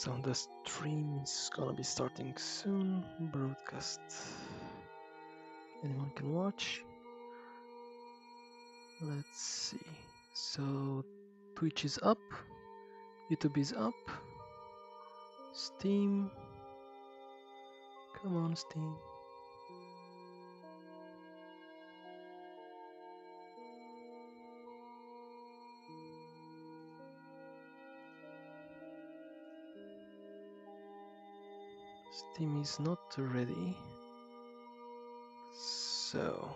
So the stream is gonna be starting soon. Broadcast. Anyone can watch. Let's see. So Twitch is up. YouTube is up. Steam. Come on, Steam. Steam is not ready. So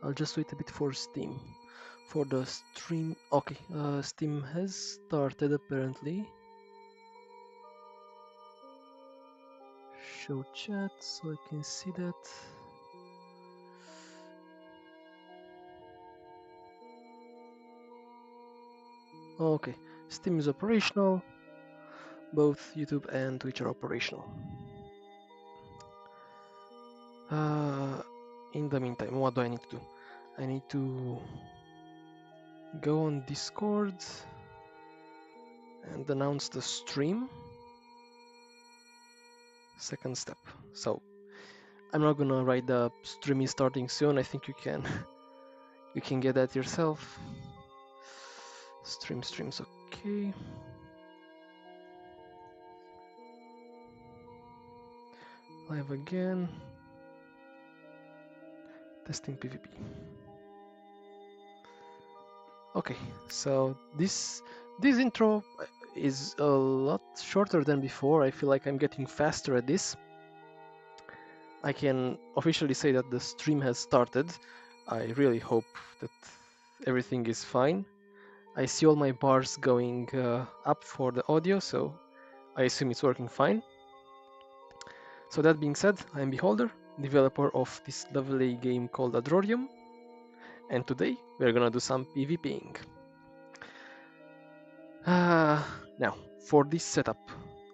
I'll just wait a bit for Steam. For the stream. Okay, Steam has started apparently. Show chat so I can see that. Okay, Steam is operational. Both YouTube and Twitch are operational. In the meantime, what do I need to do? I need to go on Discord and announce the stream. Second step. So I'm not gonna write the stream is starting soon. I think you can you can get that yourself. Streams okay. Live again. Testing PvP. Okay, so this intro is a lot shorter than before. I feel like I'm getting faster at this. I can officially say that the stream has started. I really hope that everything is fine. I see all my bars going up for the audio, so I assume it's working fine. So that being said, I'm Beholder, developer of this lovely game called Adrorium, and today we're gonna do some PvPing. Now, for this setup,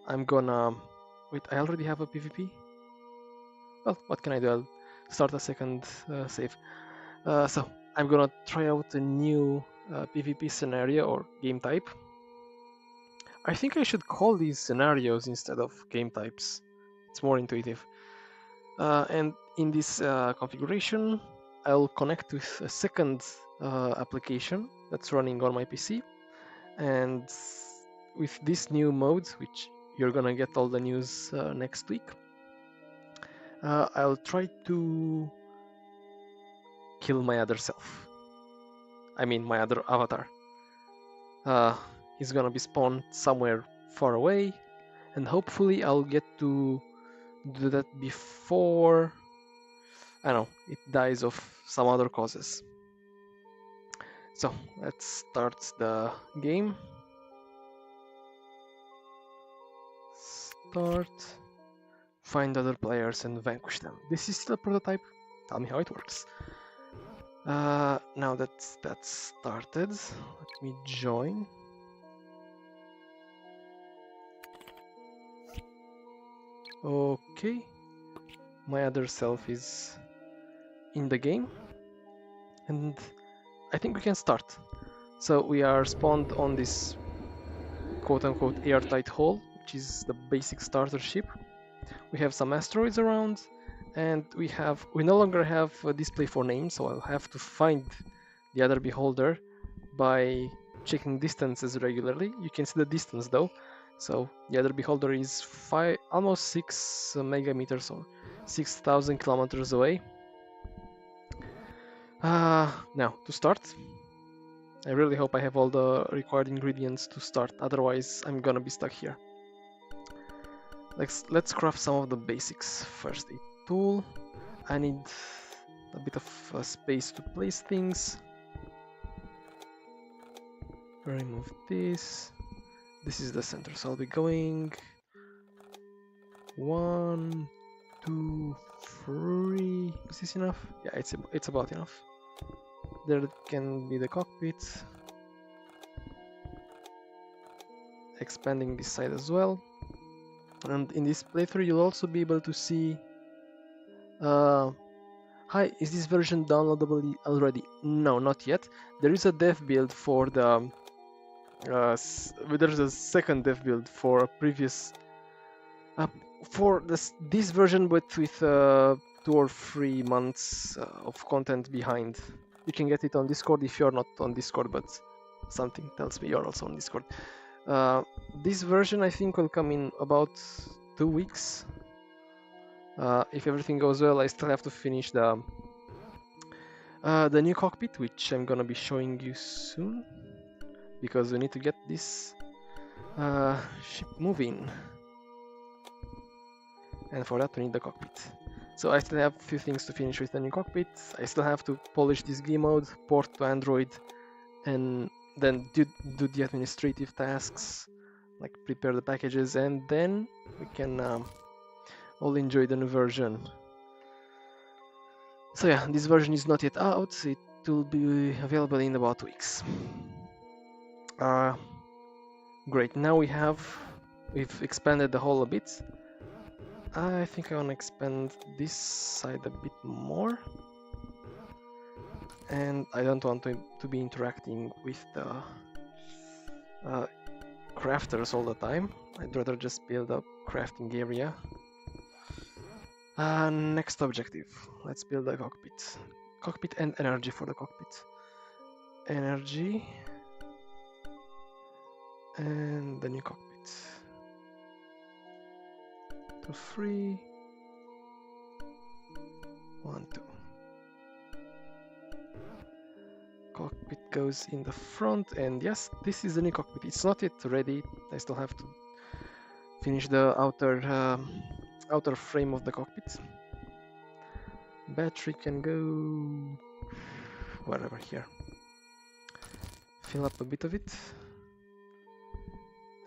I'm gonna... Wait, I already have a PvP? Well, what can I do? I'll start a second save. So, I'm gonna try out a new PvP scenario or game type. I think I should call these scenarios instead of game types. It's more intuitive. And in this configuration, I'll connect with a second application that's running on my PC. And with this new mode, which you're gonna get all the news next week, I'll try to kill my other self. I mean, my other avatar. He's gonna be spawned somewhere far away, and hopefully I'll get to do that before, I don't know, it dies of some other causes. So let's start the game. Start. Find other players and vanquish them. This is still a prototype. Tell me how it works. Now that's started, let me join. Okay, my other self is in the game, and I think we can start. So we are spawned on this quote-unquote airtight hull, which is the basic starter ship. We have some asteroids around, and we no longer have a display for names, so I'll have to find the other beholder by checking distances regularly. You can see the distance though. So the other beholder is almost 6 megameters or 6,000 kilometers away. Now to start, I really hope I have all the required ingredients to start, otherwise I'm gonna be stuck here. Let's craft some of the basics. First aid tool. I need a bit of space to place things. Remove this. This is the center, so I'll be going 1, 2, 3. Is this enough? Yeah, it's about enough. There can be the cockpit. Expanding this side as well. And in this playthrough, you'll also be able to see Hi, is this version downloadable already? No, not yet. There is a dev build for the there's a second dev build for a previous for this version, but with 2 or 3 months of content behind. You can get it on Discord if you're not on Discord, but something tells me you're also on Discord. This version I think will come in about 2 weeks. If everything goes well, I still have to finish the new cockpit, which I'm gonna be showing you soon, because we need to get this ship moving, and for that we need the cockpit. So I still have a few things to finish with the new cockpit. I still have to polish this game mode, port to Android, and then do the administrative tasks, like prepare the packages, and then we can all enjoy the new version. So yeah, this version is not yet out. It will be available in about weeks. Great, now we've expanded the hull a bit. I think I want to expand this side a bit more. And I don't want to be interacting with the crafters all the time. I'd rather just build a crafting area. Next objective. Let's build a cockpit. Cockpit and energy for the cockpit. Energy. And the new cockpit. 2, 3. 1, 2. Cockpit goes in the front, and yes, this is the new cockpit. It's not yet ready. I still have to finish the outer frame of the cockpit. Battery can go wherever here. Fill up a bit of it.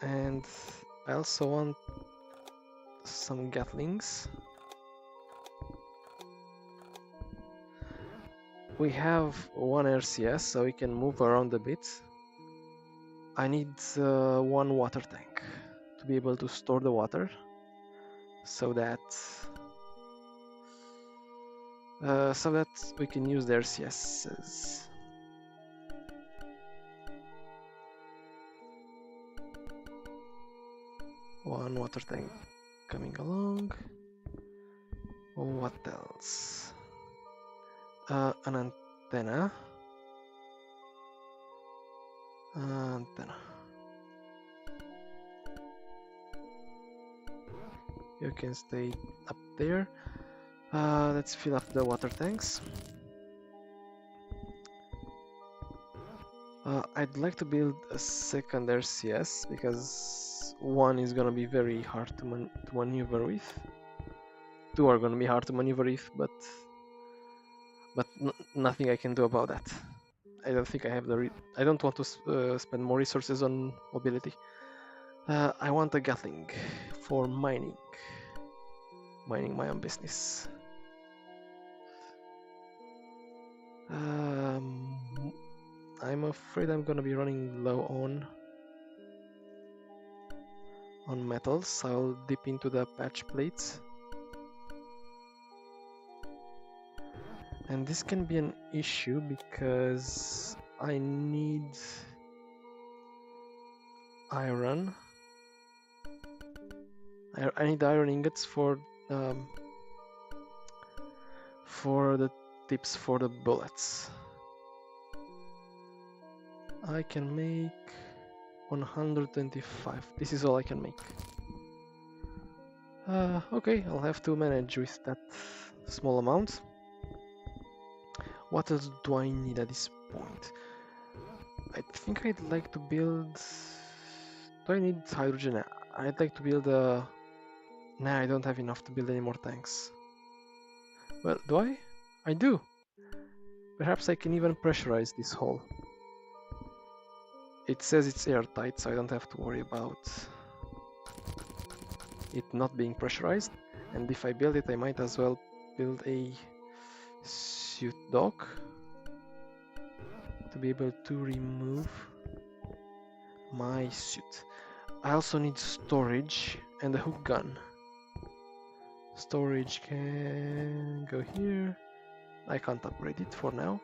And I also want some Gatlings. We have 1 RCS, so we can move around a bit. I need 1 water tank to be able to store the water, so that we can use the RCSs. One water tank coming along. What else? An antenna. You can stay up there. Let's fill up the water tanks. I'd like to build a second RCS because 1 is gonna be very hard to maneuver with. 2 are gonna be hard to maneuver with, but nothing I can do about that. I don't think I have I don't want to spend more resources on mobility. I want a Gatling for mining my own business. I'm afraid I'm gonna be running low on metals. I'll dip into the patch plates. And this can be an issue because I need iron. I need iron ingots for the tips for the bullets. I can make 125. This is all I can make. Okay, I'll have to manage with that small amount. What else do I need at this point? I think I'd like to build... Do I need hydrogen? I'd like to build a... Nah, I don't have enough to build any more tanks. Well, do I? I do! Perhaps I can even pressurize this hull. It says it's airtight, so I don't have to worry about it not being pressurized. And if I build it, I might as well build a suit dock to be able to remove my suit. I also need storage and a hook gun. Storage can go here, I can't upgrade it for now,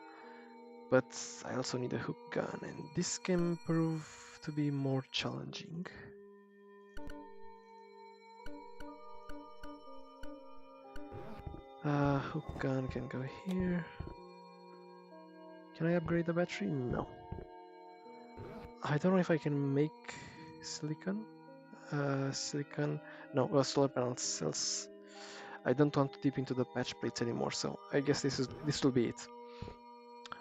but I also need a hook gun, and this can prove to be more challenging. Hook gun can go here. Can I upgrade the battery? No. I don't know if I can make silicon. Silicon. No, solar panel cells. I don't want to dip into the patch plates anymore, so I guess this will be it.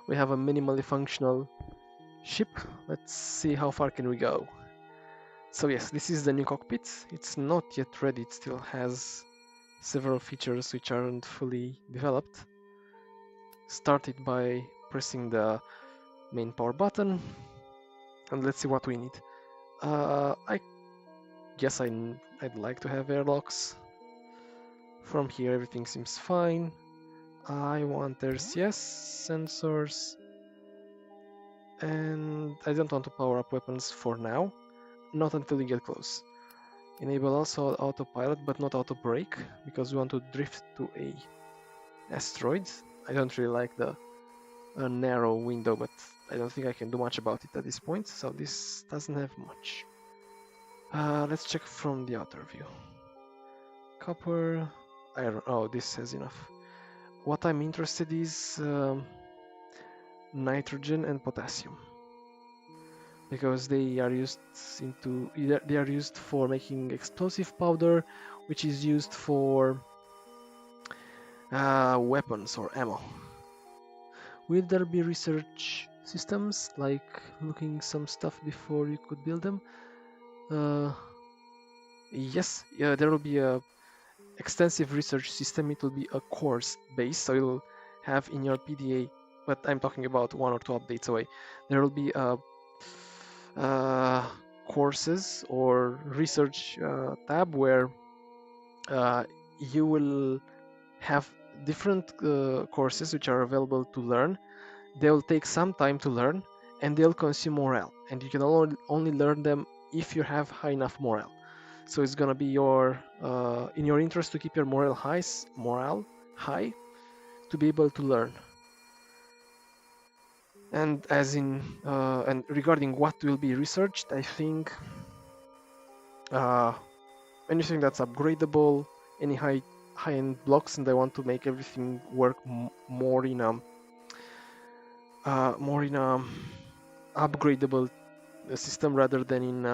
We have a minimally functional ship. Let's see how far can we go. So yes, this is the new cockpit. It's not yet ready. It still has several features which aren't fully developed. Started by pressing the main power button, and let's see what we need. I guess I'd like to have airlocks. From here everything seems fine. I want RCS sensors, and I don't want to power up weapons for now, not until we get close. Enable also autopilot but not auto brake, because we want to drift to a asteroid. I don't really like the narrow window, but I don't think I can do much about it at this point, so this doesn't have much. Let's check from the outer view. Copper, iron. Oh, this has enough. What I'm interested is nitrogen and potassium, because they are used for making explosive powder, which is used for weapons or ammo. Will there be research systems, like looking some stuff before you could build them? Yes, yeah, there will be a extensive research system. It will be a course base, so you'll have in your PDA, but I'm talking about 1 or 2 updates away. There will be courses or research tab where you will have different courses which are available to learn. They'll take some time to learn, and they'll consume morale, and you can only learn them if you have high enough morale. So it's gonna be in your interest to keep your morale high to be able to learn. And and regarding what will be researched, I think anything that's upgradable, any high-end blocks, and I want to make everything work more in a upgradable system rather than in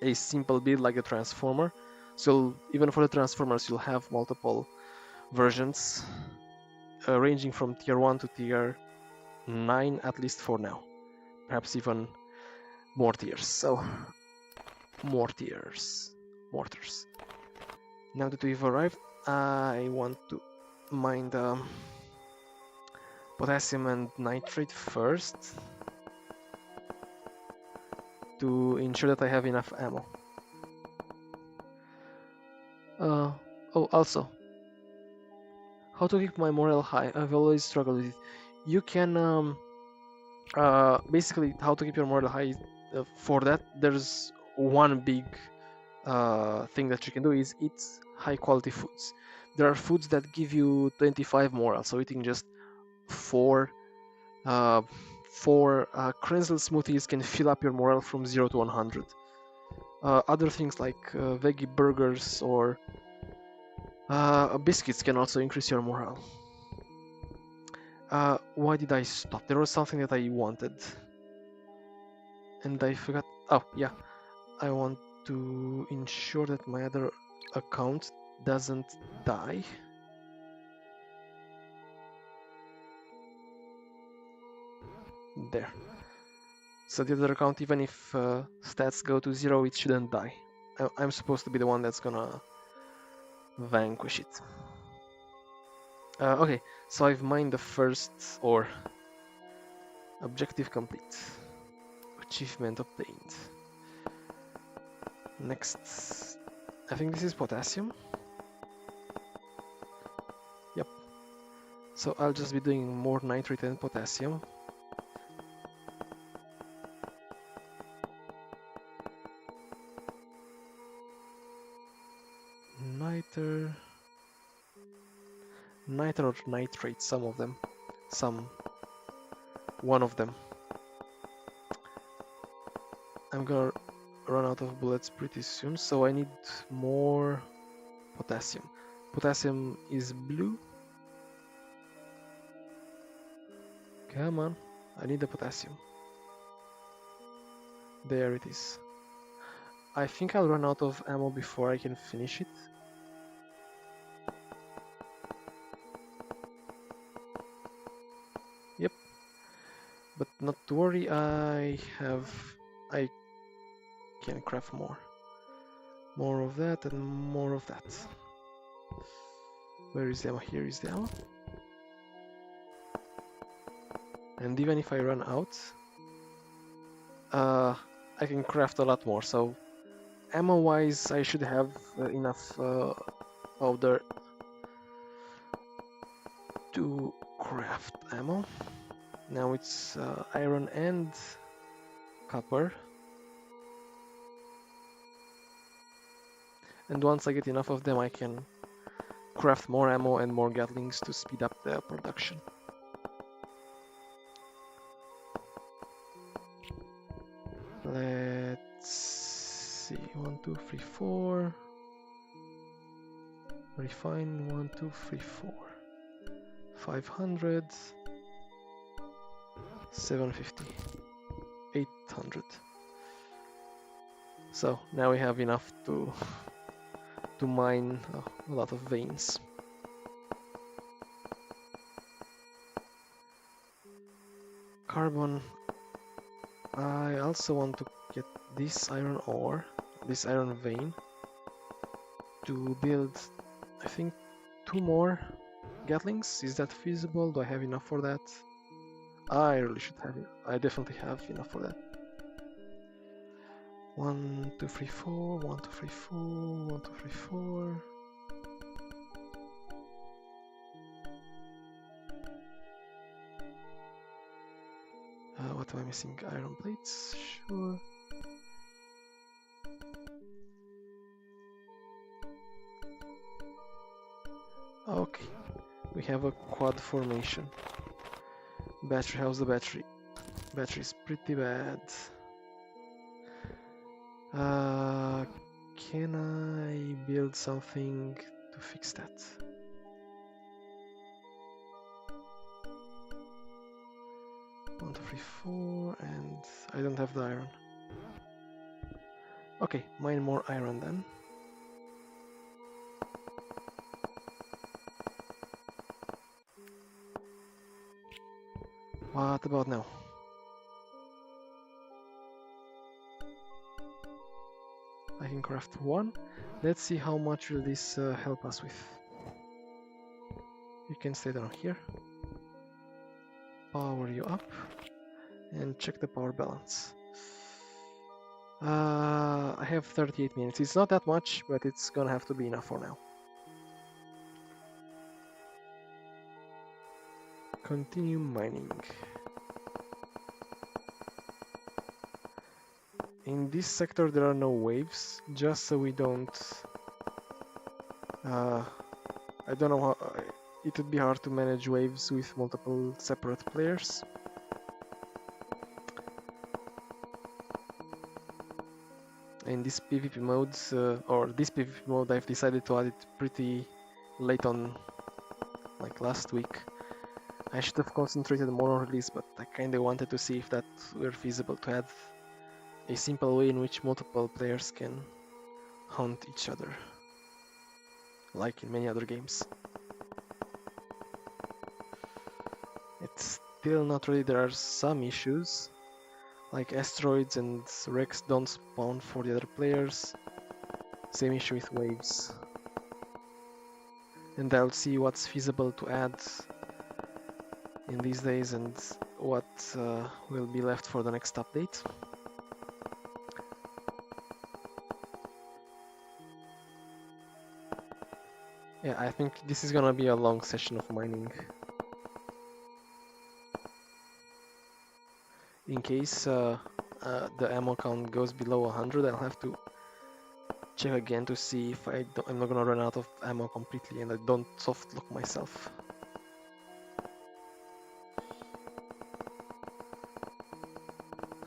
a simple build like a transformer. So even for the transformers, you'll have multiple versions ranging from tier 1 to tier 9, at least for now. Perhaps even more tiers. So mortars. Now that we've arrived, I want to mine the potassium and nitrate first to ensure that I have enough ammo. Oh, also, how to keep my morale high? I've always struggled with it. You can basically how to keep your morale high. For that, there's one big thing that you can do is eat high quality foods. There are foods that give you 25 morale, so eating just four Krenzel smoothies can fill up your morale from 0 to 100. Other things like veggie burgers or biscuits can also increase your morale. Why did I stop? There was something that I wanted, and I forgot. Oh yeah, I want to ensure that my other account doesn't die. There. So the other account, even if stats go to 0, it shouldn't die. I'm supposed to be the one that's gonna vanquish it. Okay, so I've mined the first ore. Objective complete. Achievement obtained. Next, I think this is potassium. Yep. So I'll just be doing more nitrate and potassium. Nitro or nitrate, some of them. One of them. I'm gonna run out of bullets pretty soon, so I need more potassium. Potassium is blue. Come on, I need the potassium. There it is. I think I'll run out of ammo before I can finish it. Yep. But not to worry, I can craft more. More of that and more of that. Where is the ammo? Here is the ammo. And even if I run out, I can craft a lot more. So ammo-wise, I should have enough powder to craft ammo. Now it's iron and copper. And once I get enough of them, I can craft more ammo and more Gatlings to speed up the production. Let's see, 1, 2, 3, 4. Refine 1, 2, 3, 4. 500. 750. 800. So now we have enough to mine a lot of veins. Carbon. I also want to get this iron ore, this iron vein, to build, I think, 2 more Gatlings. Is that feasible? Do I have enough for that? I really should have it. I definitely have enough for that. 1, 2, 3, 4, 1, 2, 3, 4, 1, 2, 3, 4. What am I missing? Iron plates? Sure. Okay, we have a quad formation. Battery, how's the battery? Battery is pretty bad. Can I build something to fix that? One, two, three, 4, and I don't have the iron. Okay, mine more iron then. What about now? I can craft 1. Let's see how much will this help us with. You can stay down here. Power you up. And check the power balance. I have 38 minutes. It's not that much, but it's gonna have to be enough for now. Continue mining. In this sector there are no waves, just so we don't... I don't know how... it would be hard to manage waves with multiple separate players. In this PvP modes, or this PvP mode, I've decided to add it pretty late on, like last week. I should have concentrated more on release, but I kinda wanted to see if that were feasible to add a simple way in which multiple players can hunt each other, like in many other games. It's still not really, there are some issues, like asteroids and wrecks don't spawn for the other players. Same issue with waves. And I'll see what's feasible to add in these days and what will be left for the next update. Yeah, I think this is gonna be a long session of mining. In case the ammo count goes below 100, I'll have to check again to see if I'm not gonna run out of ammo completely and I don't soft lock myself.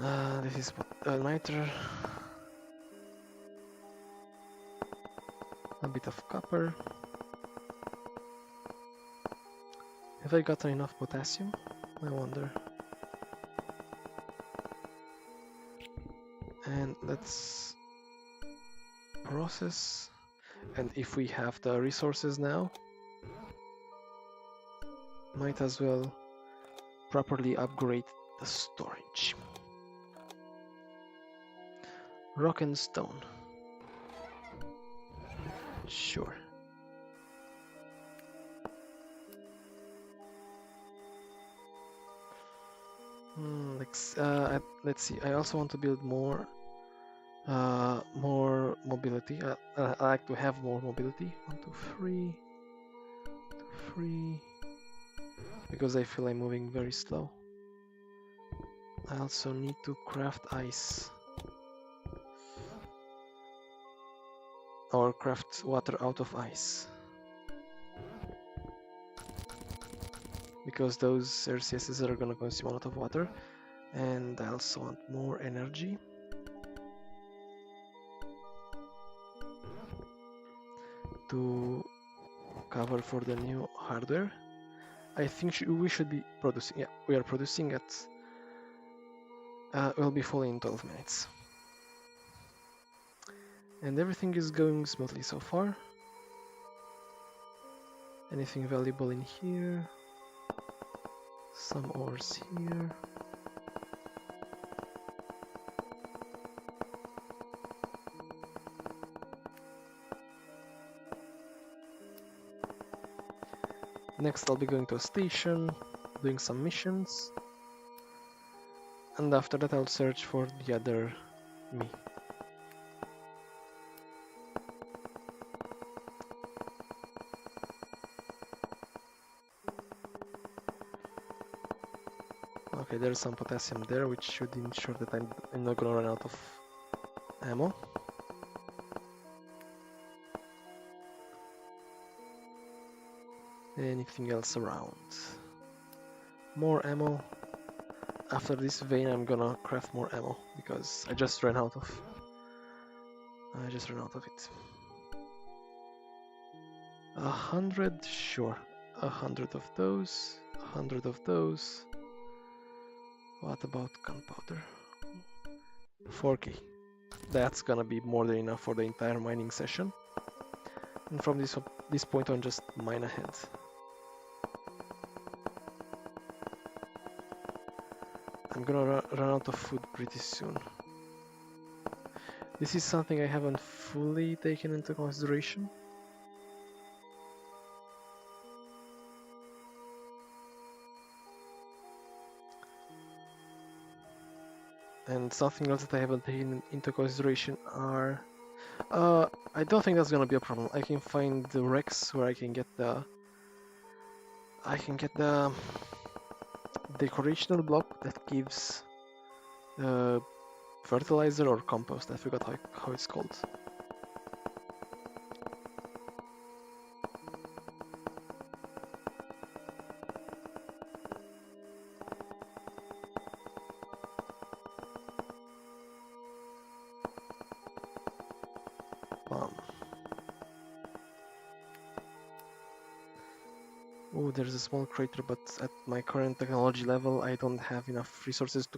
This is niter, a bit of copper. Have I gotten enough potassium? I wonder. And let's process. And if we have the resources now, might as well properly upgrade the storage. Rock and stone. Sure. Let's see. I also want to build more mobility. I like to have more mobility. 1, 2, 3, 2, 3. Because I feel I'm moving very slow. I also need to craft ice. Or craft water out of ice. Because those RCSs are gonna consume a lot of water. And I also want more energy. To cover for the new hardware. I think we should be producing. Yeah, we are producing at. We'll be fully in 12 minutes. And everything is going smoothly so far. Anything valuable in here? Some ores here. Next I'll be going to a station, doing some missions. And after that I'll search for the other me. Okay, there's some potassium there, which should ensure that I'm not gonna run out of ammo. Anything else around? More ammo. After this vein I'm gonna craft more ammo, because I just ran out of it. 100, sure. 100 of those, 100 of those. What about gunpowder? 4k. That's gonna be more than enough for the entire mining session. And from this point on, just mine ahead. I'm gonna run out of food pretty soon. This is something I haven't fully taken into consideration. And something else that I haven't taken into consideration are... I don't think that's gonna be a problem. I can find the wrecks where I can get the decorational block that gives fertilizer or compost. I forgot how it's called. Oh, there's a small crater, but at my current technology level, I don't have enough resources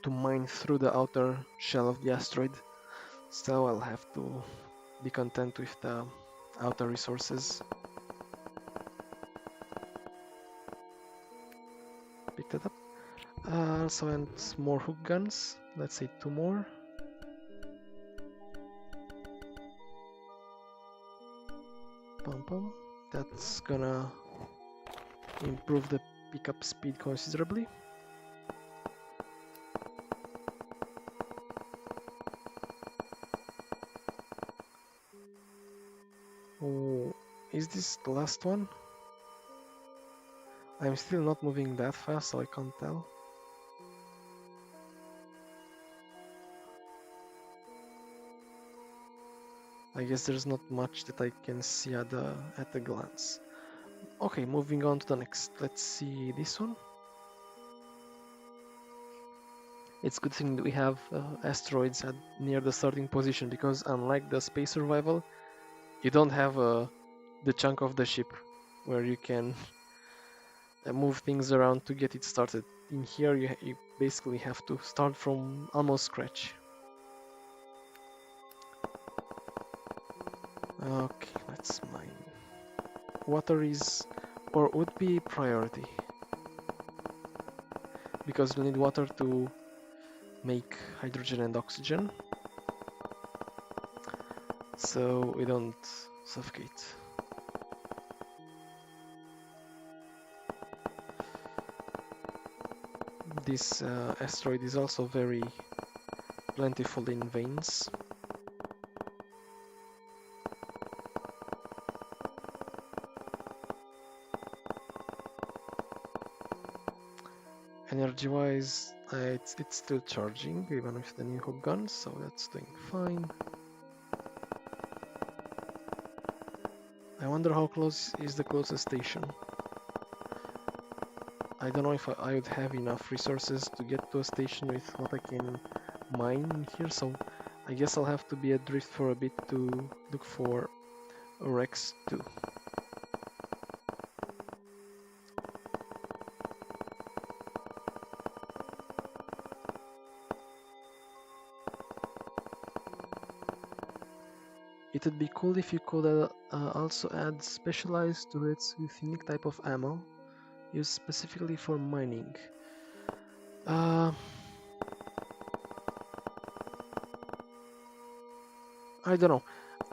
to mine through the outer shell of the asteroid. So I'll have to be content with the outer resources. Pick that up. Also, and more hook guns. Let's say 2 more. Pum pum. That's gonna improve the pickup speed considerably. Oh, is this the last one? I'm still not moving that fast, so I can't tell. I guess there's not much that I can see at a glance. Okay, moving on to the next. Let's see this one. It's good thing that we have asteroids at near the starting position, because unlike the space survival, you don't have the chunk of the ship where you can move things around to get it started. In here, you basically have to start from almost scratch. Okay, let's mine. Water is, or would be priority, because we need water to make hydrogen and oxygen, so we don't suffocate. This asteroid is also very plentiful in veins. Energy-wise, it's still charging, even with the new hook gun, so that's doing fine. I wonder how close is the closest station. I don't know if I would have enough resources to get to a station with what I can mine here, so I guess I'll have to be adrift for a bit to look for a Rex 2. It would be cool if you could also add specialized turrets with unique type of ammo, used specifically for mining. I don't know.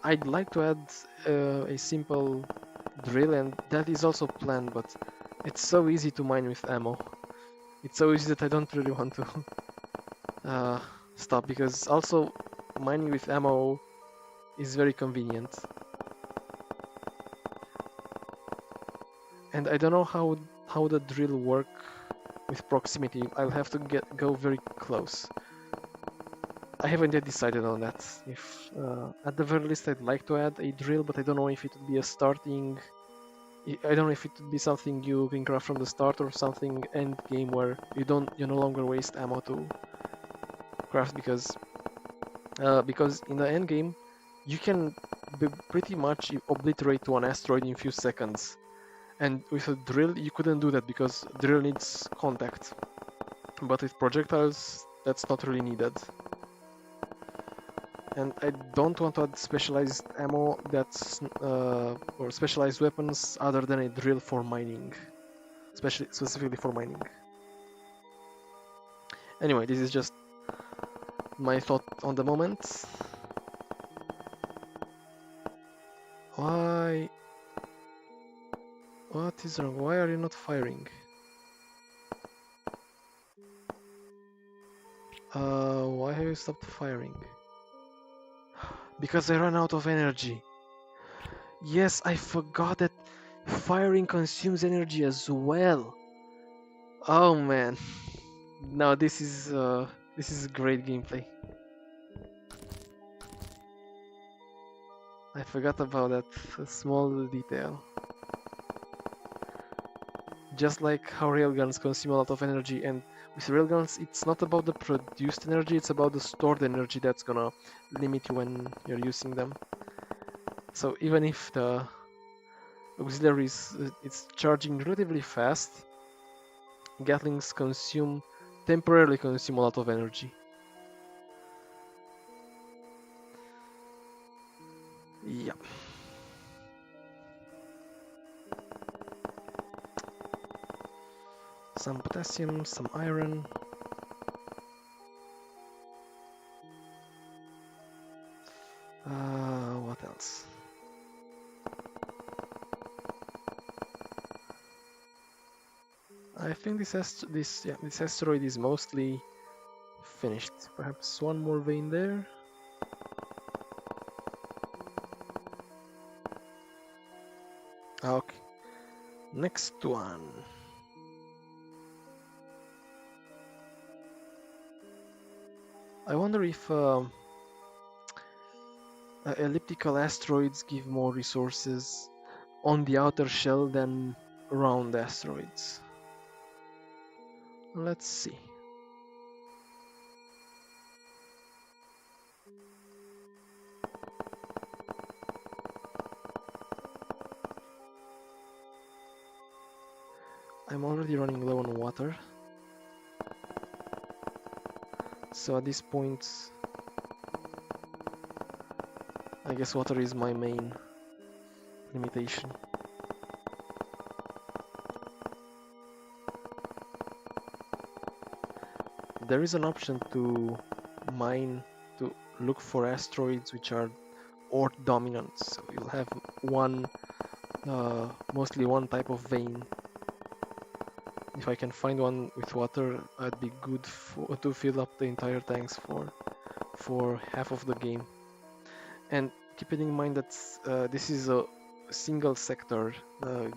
I'd like to add a simple drill, and that is also planned, but it's so easy to mine with ammo. It's so easy that I don't really want to stop, because also mining with ammo is very convenient. And I don't know how the drill work with proximity. I'll have to go very close. I haven't yet decided on that. If at the very least I'd like to add a drill, but I don't know if it would be a starting. I don't know if it would be something you can craft from the start, or something end game where you no longer waste ammo to craft, because in the end game you can pretty much obliterate one asteroid in a few seconds, and with a drill you couldn't do that because drill needs contact, but with projectiles that's not really needed. And I don't want to add specialized ammo or specialized weapons other than a drill for mining, specifically for mining. Anyway, this is just my thought on the moment. Why? What is wrong? Why are you not firing? Why have you stopped firing? Because I ran out of energy. Yes, I forgot that firing consumes energy as well. Oh man. No, this is great gameplay. I forgot about that small detail. Just like how railguns consume a lot of energy, and with railguns it's not about the produced energy, it's about the stored energy that's gonna limit you when you're using them. So even if the auxiliary it's charging relatively fast, Gatlings temporarily consume a lot of energy. Yep. Some potassium, some iron. What else? I think this asteroid is mostly finished. Perhaps one more vein there. Okay. Next one. I wonder if elliptical asteroids give more resources on the outer shell than round asteroids. Let's see. I'm already running low on water. So at this point, I guess water is my main limitation. There is an option to mine, to look for asteroids which are ore dominant. So you'll have mostly one type of vein. If I can find one with water, I'd be good to fill up the entire tanks for half of the game. And keeping in mind that this is a single sector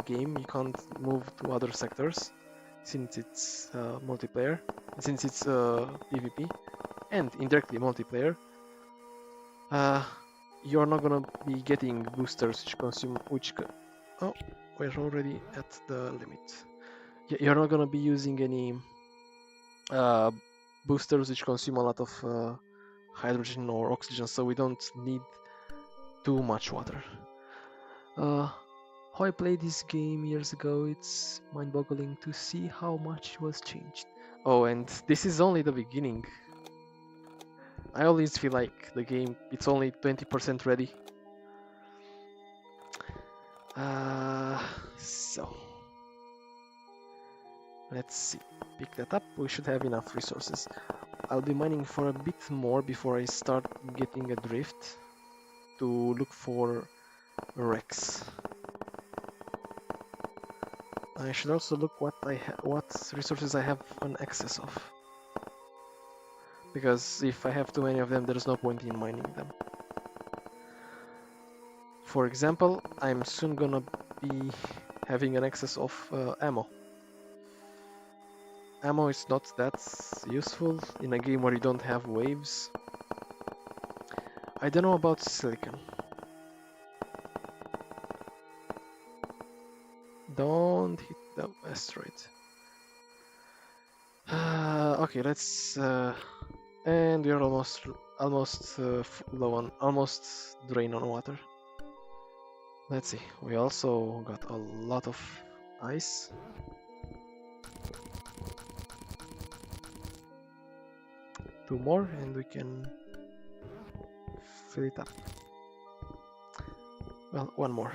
game, you can't move to other sectors since it's multiplayer, since it's PvP and indirectly multiplayer. You're not gonna be getting boosters oh, we're already at the limit. You're not gonna be using any boosters which consume a lot of hydrogen or oxygen, so we don't need too much water. How I played this game years ago, it's mind-boggling to see how much was changed. Oh, and this is only the beginning. I always feel like the game, it's only 20% ready. So let's see. Pick that up. We should have enough resources. I'll be mining for a bit more before I start getting a drift to look for wrecks. I should also look what resources I have an excess of. Because if I have too many of them, there's no point in mining them. For example, I'm soon gonna be having an excess of ammo. Ammo is not that useful in a game where you don't have waves. I don't know about silicon. Don't hit the asteroid. Okay, let's and we're almost low on, almost drain on water. Let's see. We also got a lot of ice. Two more, and we can fill it up. Well, one more.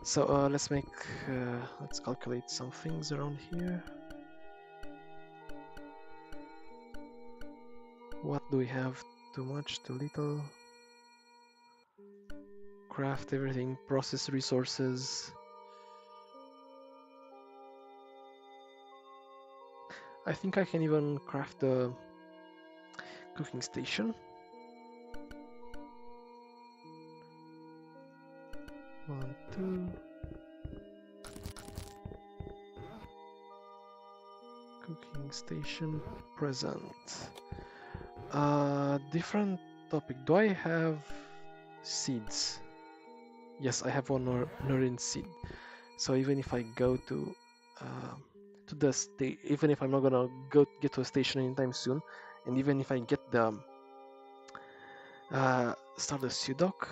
So let's calculate some things around here. What do we have? Too much, too little? Craft everything, process resources. I think I can even craft a cooking station. One, two. Cooking station present. Different topic. Do I have seeds? Yes, I have one Nurin seed. So even if I go to the state, even if I'm not gonna get to a station anytime soon, and even if I get the start the Sudoc,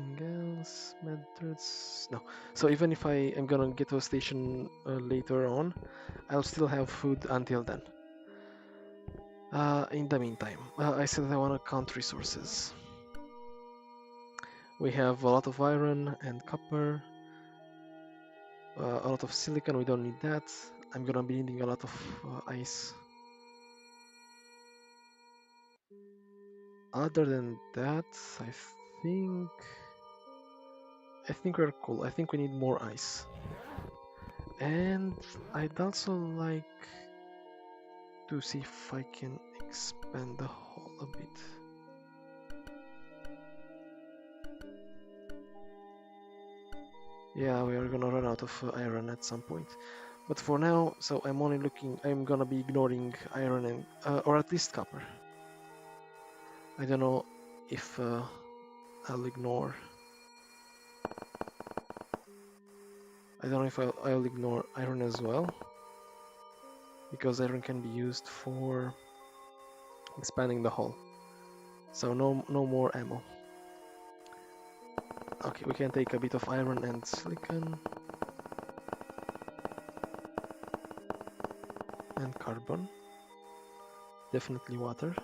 anything else? Methods? No. So even if I am gonna get to a station later on, I'll still have food until then. In the meantime, I said I want to count resources. We have a lot of iron and copper, a lot of silicon, we don't need that. I'm gonna be needing a lot of ice. Other than that, I think we're cool. I think we need more ice. And I'd also like to see if I can expand the hole a bit. Yeah, we are gonna run out of iron at some point. But for now, so I'm gonna be ignoring iron and, or at least copper. I don't know if I'll ignore. I don't know if I'll ignore iron as well, because iron can be used for expanding the hull. So no more ammo. Okay, we can take a bit of iron and silicon. and carbon. Definitely water.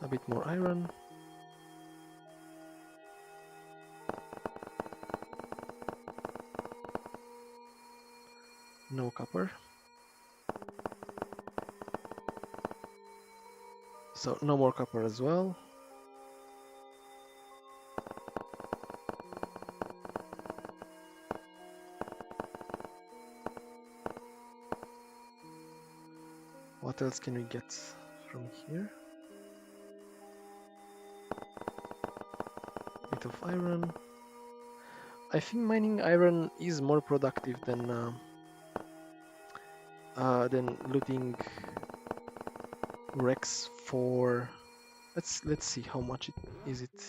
A bit more iron. No copper. So no more copper as well. What else can we get from here? Bit of iron. I think mining iron is more productive than looting wrecks for. Let's see how much is it.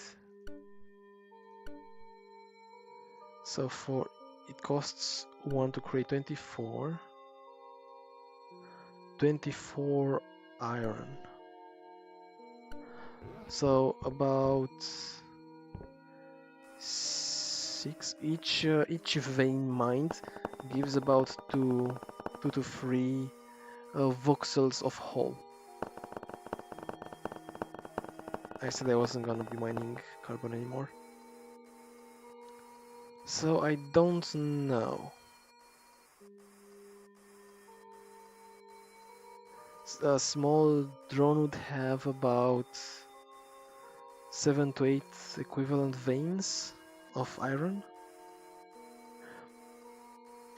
So it costs 1 to create 24. 24 iron. So about 6 each vein mined gives about 2 to 3 voxels of hull. I said I wasn't gonna be mining carbon anymore. So I don't know. A small drone would have about 7 to 8 equivalent veins of iron.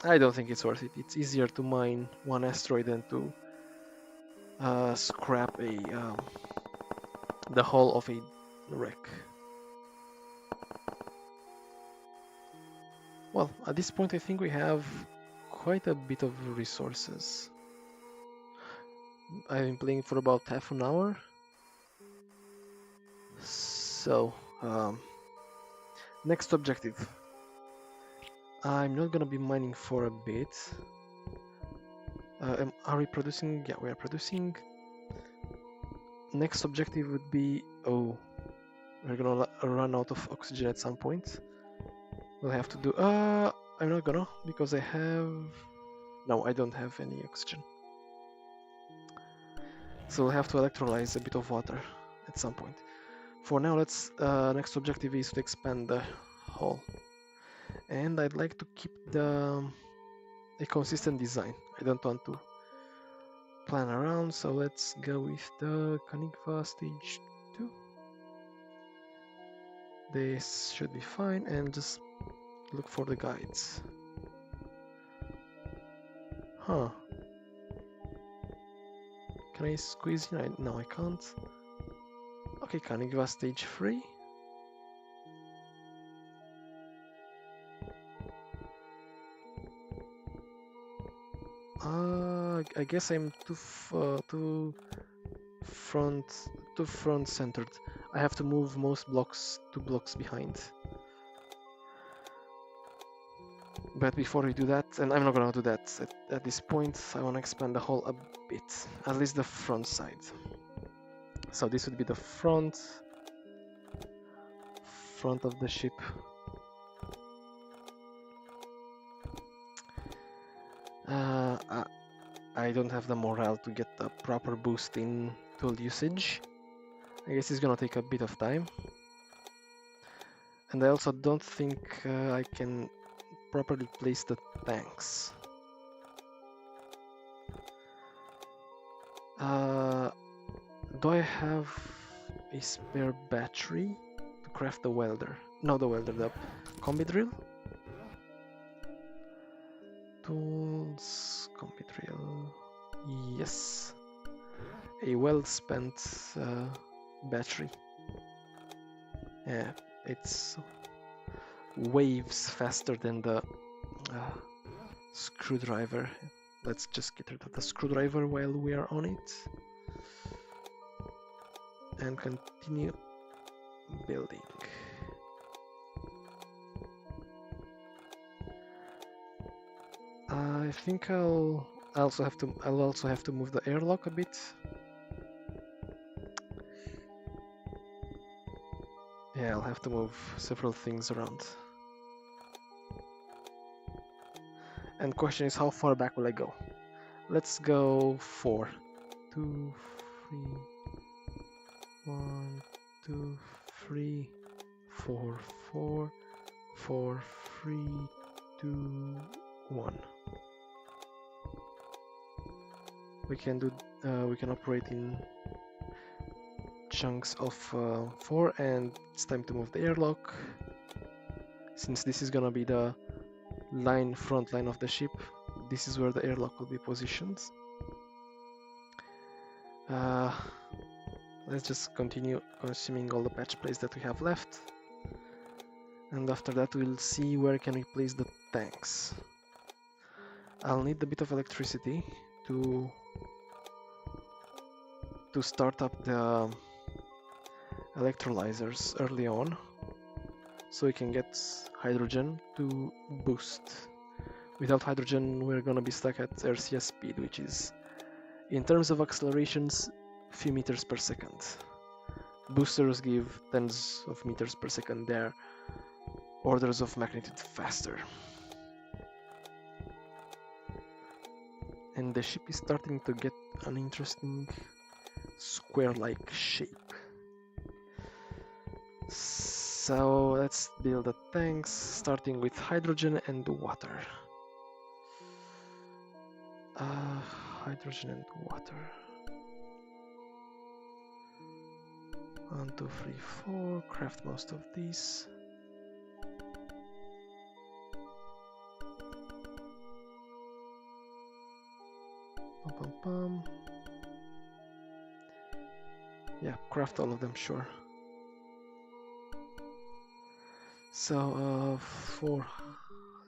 I don't think it's worth it. It's easier to mine one asteroid than to scrap the hull of a wreck. Well, at this point I think we have quite a bit of resources. I've been playing for about half an hour. So, next objective. I'm not gonna be mining for a bit. Are we producing? Yeah, we are producing. Next objective would be... Oh, we're gonna run out of oxygen at some point. We'll have to do... I'm not gonna, because I have... No, I don't have any oxygen. So we'll have to electrolyze a bit of water at some point. For now, next objective is to expand the hull. And I'd like to keep a consistent design. I don't want to plan around, so let's go with the Canigva stage 2. This should be fine, and just look for the guides. Huh. Can I squeeze in? No, I can't. Okay, Canigva stage 3. I guess I'm too front centered. I have to move most blocks 2 blocks behind. But before we do that, and I'm not gonna do that at this point, I want to expand the hull a bit, at least the front side. So this would be the front of the ship. I don't have the morale to get the proper boost in tool usage. I guess it's gonna take a bit of time. And I also don't think I can properly place the tanks. Do I have a spare battery to craft the welder? No, the welder, the combi drill? Tools, combi drill. Yes. A well-spent battery. Yeah, it's waves faster than the screwdriver. Let's just get rid of the screwdriver while we are on it. And continue building. I think I'll also have to move the airlock a bit. Yeah, I'll have to move several things around. And question is, how far back will I go? Let's go 4. 2, 3, 1, 2, 3, 4, 4, 4, 3, 2, 1. We can do. We can operate in chunks of 4, and it's time to move the airlock. Since this is gonna be the front line of the ship, this is where the airlock will be positioned. Let's just continue consuming all the patch plates that we have left, and after that we'll see where can we place the tanks. I'll need a bit of electricity to start up the electrolyzers early on, so we can get hydrogen to boost. Without hydrogen, we're gonna be stuck at RCS speed, which is, in terms of accelerations, few meters per second. Boosters give tens of meters per second. They're orders of magnitude faster. And the ship is starting to get an interesting square-like shape. So let's build the tanks, starting with hydrogen and water. Hydrogen and water. 1, 2, 3, 4. Craft most of these. Pum, pum, pum. Yeah, craft all of them, sure. So, 4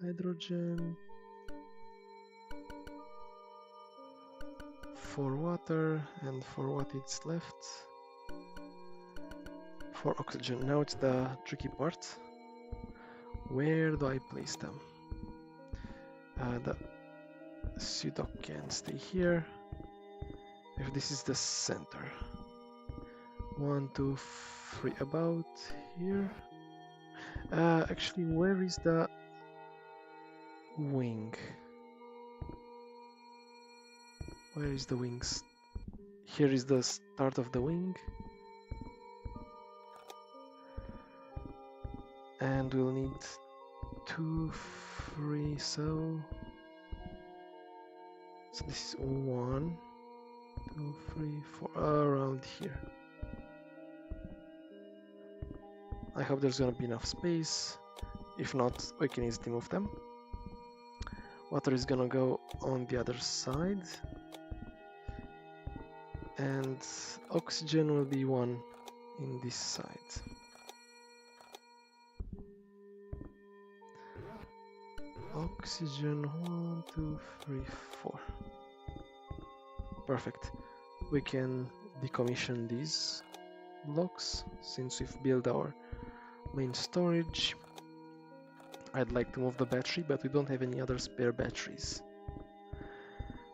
hydrogen, 4 water, and for what it's left, 4 oxygen. Now it's the tricky part. Where do I place them? The pseudo can stay here. If this is the center. 1, 2, 3, about here. Actually, where is the wing? Where is the wings? Here is the start of the wing. And we'll need 2, 3, so this is 1, 2, 3, 4, around here. I hope there's gonna be enough space. If not, we can easily move them. Water is gonna go on the other side. And oxygen will be 1 in this side. Oxygen 1, 2, 3, 4. Perfect. We can decommission these blocks since we've built our main storage. I'd like to move the battery, but we don't have any other spare batteries.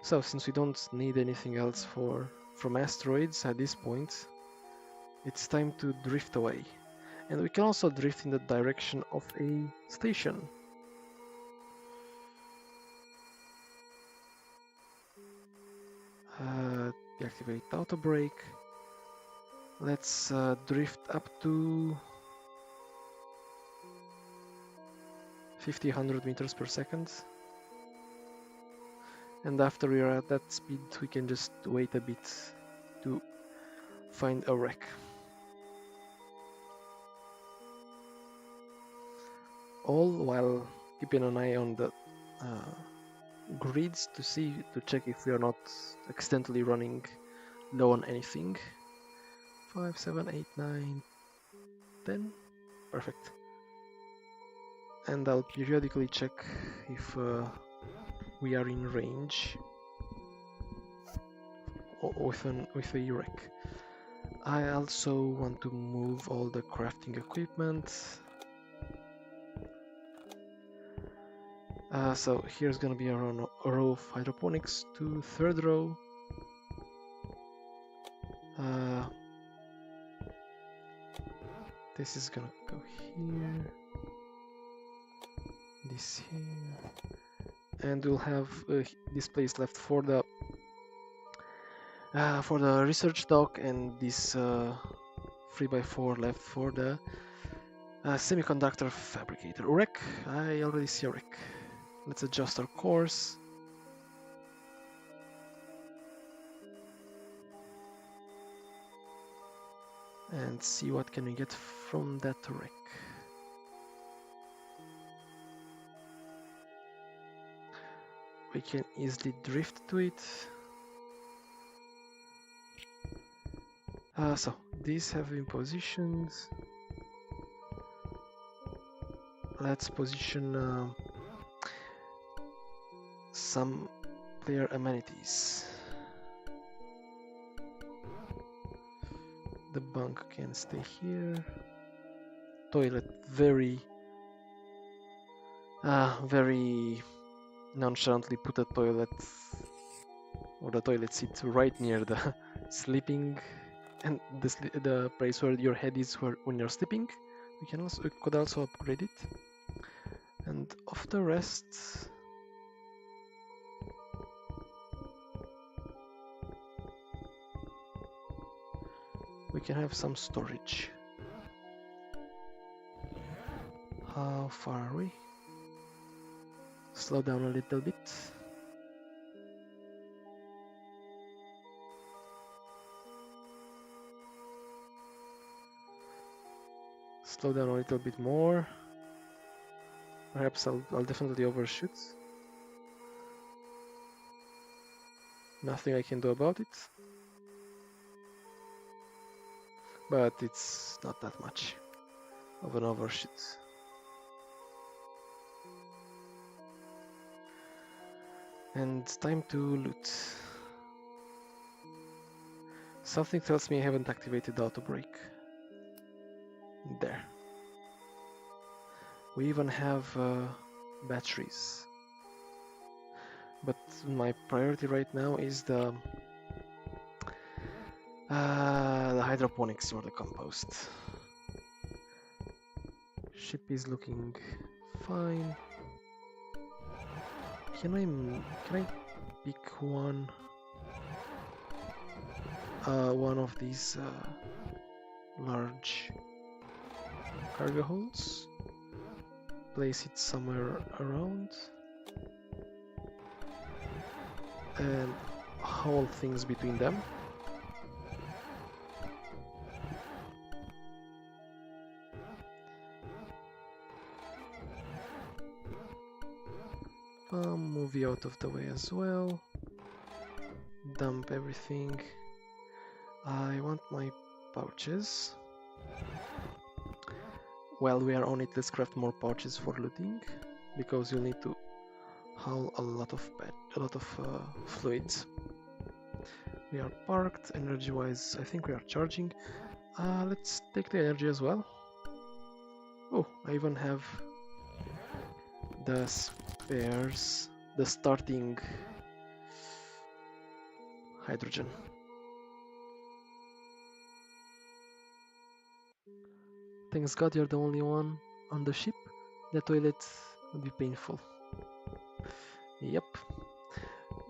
So since we don't need anything else from asteroids at this point, it's time to drift away. And we can also drift in the direction of a station. Deactivate auto brake. Let's drift up to 100 meters per second. And after we are at that speed, we can just wait a bit to find a wreck. All while keeping an eye on the grids to check if we are not accidentally running low on anything. 5, 7, 8, 9, 10. Perfect. And I'll periodically check if we are in range with a wreck. I also want to move all the crafting equipment. So here's gonna be a row of hydroponics to third row. This is gonna go here. This here. and we'll have this place left for the research dock, and this 3x4 left for the semiconductor fabricator. Wreck, I already see a wreck. Let's adjust our course. And see what can we get from that wreck. We can easily drift to it. So these have been positioned. Let's position some player amenities. The bunk can stay here. Toilet, very nonchalantly put a toilet or the toilet seat right near the sleeping and the place where your head is when you're sleeping. We could also upgrade it. And of the rest, we can have some storage. How far are we? Slow down a little bit. Slow down a little bit more. Perhaps I'll definitely overshoot. Nothing I can do about it. But it's not that much of an overshoot. And time to loot. Something tells me I haven't activated the auto brake. There. We even have batteries. But my priority right now is the hydroponics or the compost. Ship is looking fine. Can I pick one of these large cargo holds? Place it somewhere around and haul things between them. Move you out of the way as well. Dump everything. I want my pouches. While we are on it, let's craft more pouches for looting, because you'll need to haul a lot of fluids. We are parked. Energy-wise, I think we are charging. Let's take the energy as well. Oh, I even have the spares, the starting hydrogen. Thanks God you're the only one on the ship. The toilet would be painful. Yep.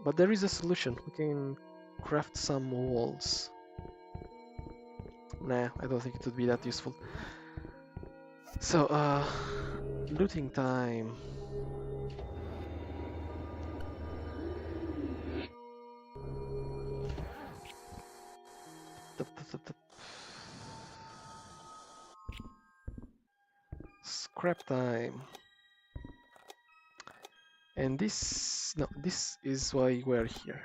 But there is a solution. We can craft some walls. Nah, I don't think it would be that useful. So, looting time. Scrap time. And this is why we're here.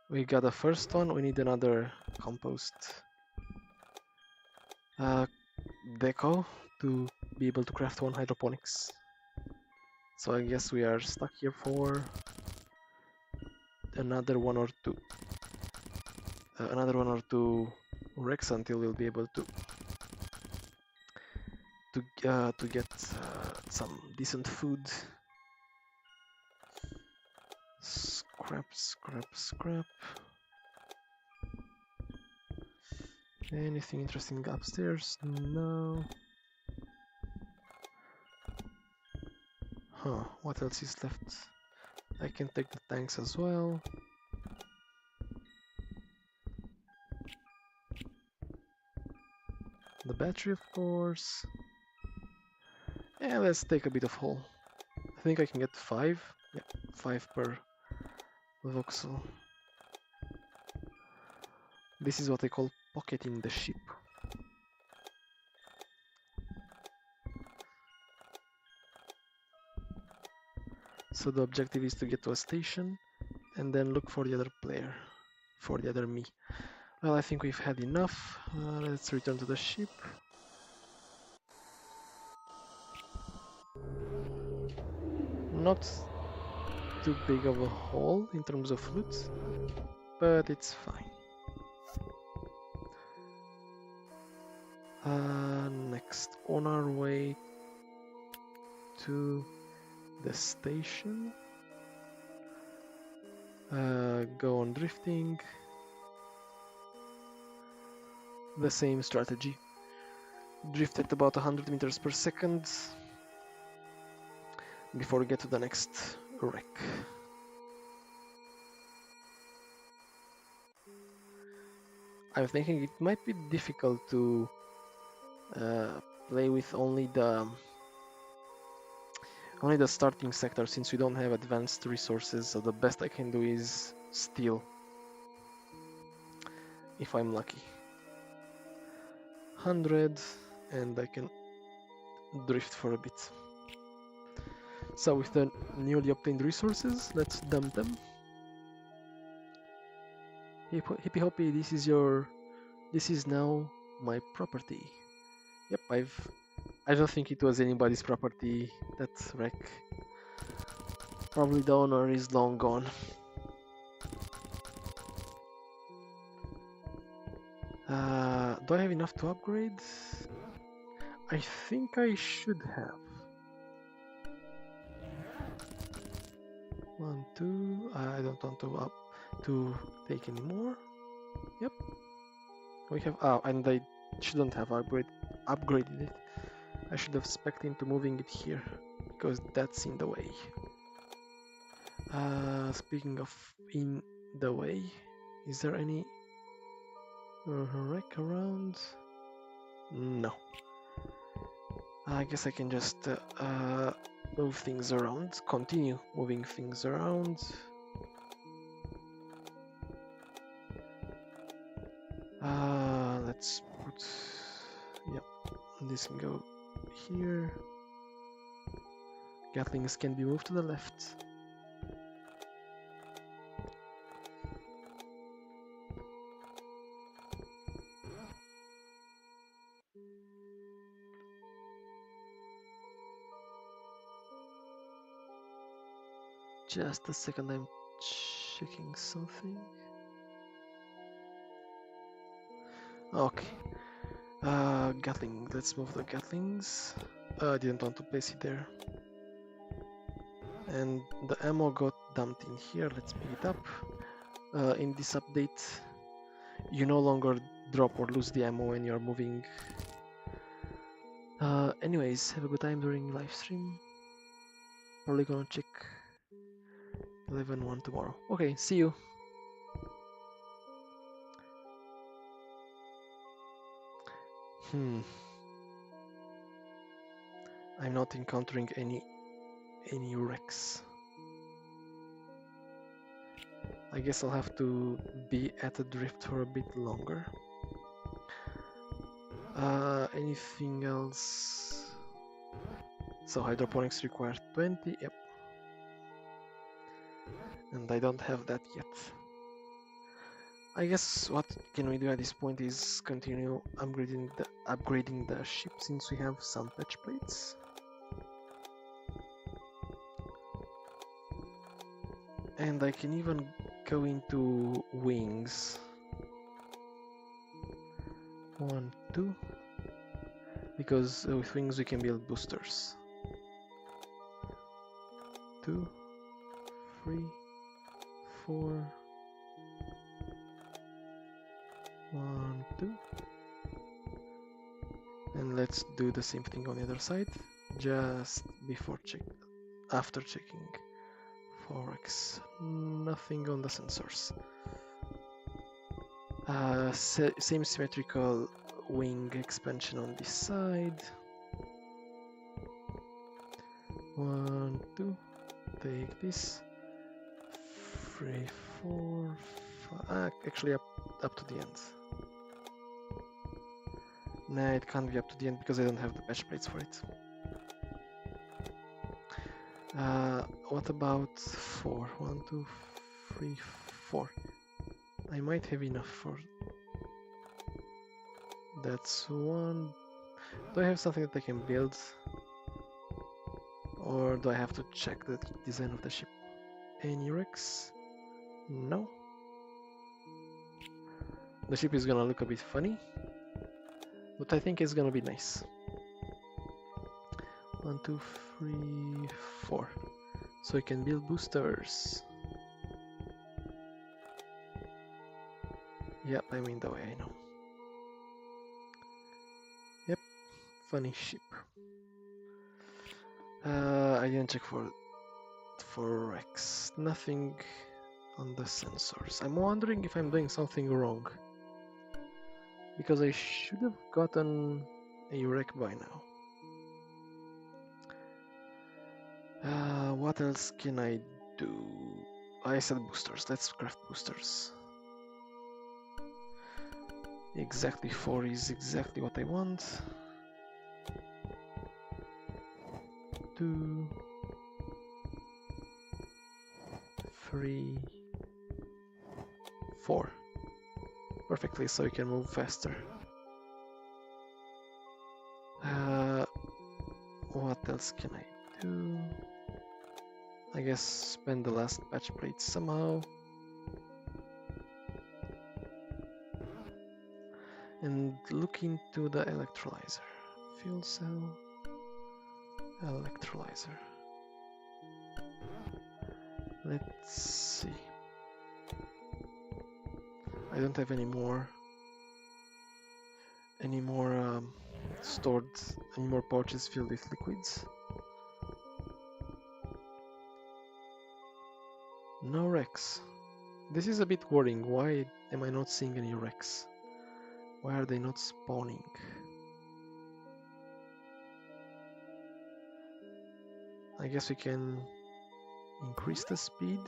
We got the first one, we need another compost deco to be able to craft one hydroponics. So I guess we are stuck here for another one or two wrecks until we'll be able to get some decent food. Scrap. Anything interesting upstairs? No. What else is left? I can take the tanks as well. The battery, of course. And let's take a bit of hull. I think I can get 5. Yeah, 5 per voxel. This is what I call pocketing the ship. So the objective is to get to a station and then look for the other player, for the other me. Well, I think we've had enough. Let's return to the ship. Not too big of a haul in terms of loot, but it's fine. Next, on our way to the station, go on drifting. The same strategy. Drift at about 100 meters per second before we get to the next wreck. I'm thinking it might be difficult to play with only the starting sector since we don't have advanced resources, so the best I can do is steal if I'm lucky. 100 and I can drift for a bit. So with the newly obtained resources, let's dump them. Hippy hoppy, this is now my property. Yep, I don't think it was anybody's property, that wreck. Probably the owner is long gone. Do I have enough to upgrade? I think I should have. 1, 2. I don't want to take any more. Yep. We have. And I shouldn't have upgraded it. I should have spec'd into moving it here because that's in the way. Speaking of in the way, is there any wreck around? No. I guess I can just move things around, continue moving things around. Let's put, yep, this can go here. Gatlings can be moved to the left. Just a second, I'm checking something. Okay. Gatling, let's move the Gatlings. I didn't want to place it there. And the ammo got dumped in here, let's pick it up. In this update, you no longer drop or lose the ammo when you're moving. Anyways, have a good time during live stream. Probably gonna check 11:1 tomorrow. Okay, see you. I'm not encountering any wrecks. I guess I'll have to be at a drift for a bit longer. Anything else? So hydroponics require 20, yep. And I don't have that yet. I guess what can we do at this point is continue upgrading the ship since we have some patch plates. And I can even go into wings. 1, 2. Because with wings we can build boosters. 2, 3, 4. 1, 2. And let's do the same thing on the other side, just before check. after checking. Forex, nothing on the sensors. Same symmetrical wing expansion on this side. 1, 2, take this. 3, 4, 5, actually up to the end. Nah, it can't be up to the end because I don't have the patch plates for it. What about 4? 1, 2, 3, 4. I might have enough for... That's one. Do I have something that I can build? Or do I have to check the design of the ship? Any wrecks? No. The ship is gonna look a bit funny, but I think it's gonna be nice. 1, 2, 3, 4. So I can build boosters. Yep, I'm in the way, I know. Yep, funny ship. I didn't check for wrecks. Nothing on the sensors. I'm wondering if I'm doing something wrong, because I should have gotten a wreck by now. What else can I do? I said boosters. Let's craft boosters. Exactly 4 is exactly what I want. 2, 3, 4. Perfectly, so you can move faster. What else can I do? I guess spend the last patch plate somehow. And look into the electrolyzer. Fuel cell, electrolyzer. Let's see. I don't have any more pouches filled with liquids. No wrecks. This is a bit worrying. Why am I not seeing any wrecks? Why are they not spawning? I guess we can increase the speed.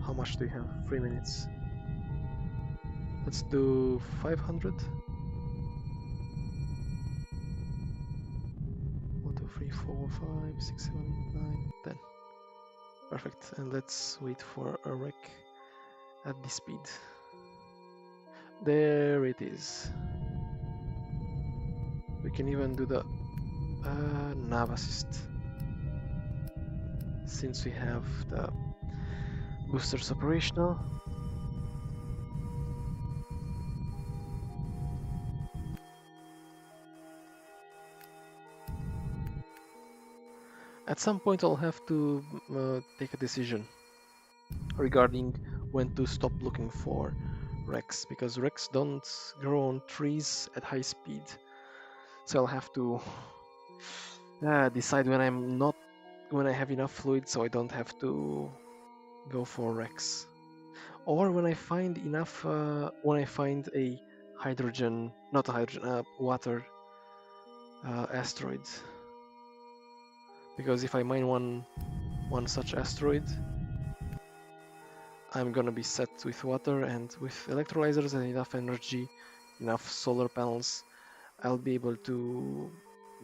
How much do we have? 3 minutes. Let's do 500. 1, 2, 3, 4, 5, 6, 7, 8, 9, 10. Perfect. And let's wait for a wreck at this speed. There it is. We can even do the nav assist, since we have the boosters operational. At some point I'll have to take a decision regarding when to stop looking for wrecks, because wrecks don't grow on trees at high speed. So I'll have to decide when I have enough fluid, so I don't have to go for wrecks, or when I find enough. When I find a water asteroid, because if I mine one such asteroid, I'm gonna be set with water, and with electrolyzers and enough energy, enough solar panels, I'll be able to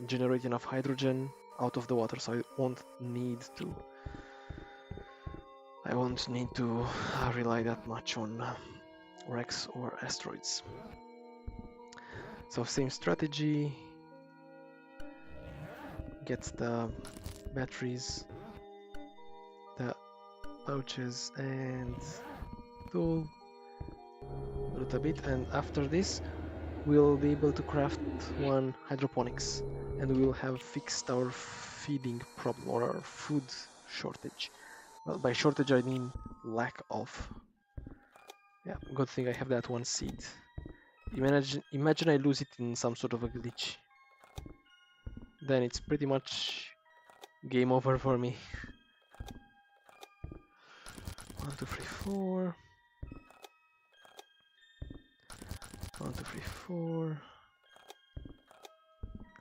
generate enough hydrogen out of the water, so I won't need to rely that much on wrecks or asteroids. So same strategy, get the batteries, the pouches and tool, root a bit, and after this we'll be able to craft one hydroponics, and we will have fixed our feeding problem, or our food shortage. Well, by shortage I mean lack of. Yeah, good thing I have that one seed. Imagine I lose it in some sort of a glitch. then it's pretty much game over for me. 1, 2, 3, 4. 1, 2, 3, 4.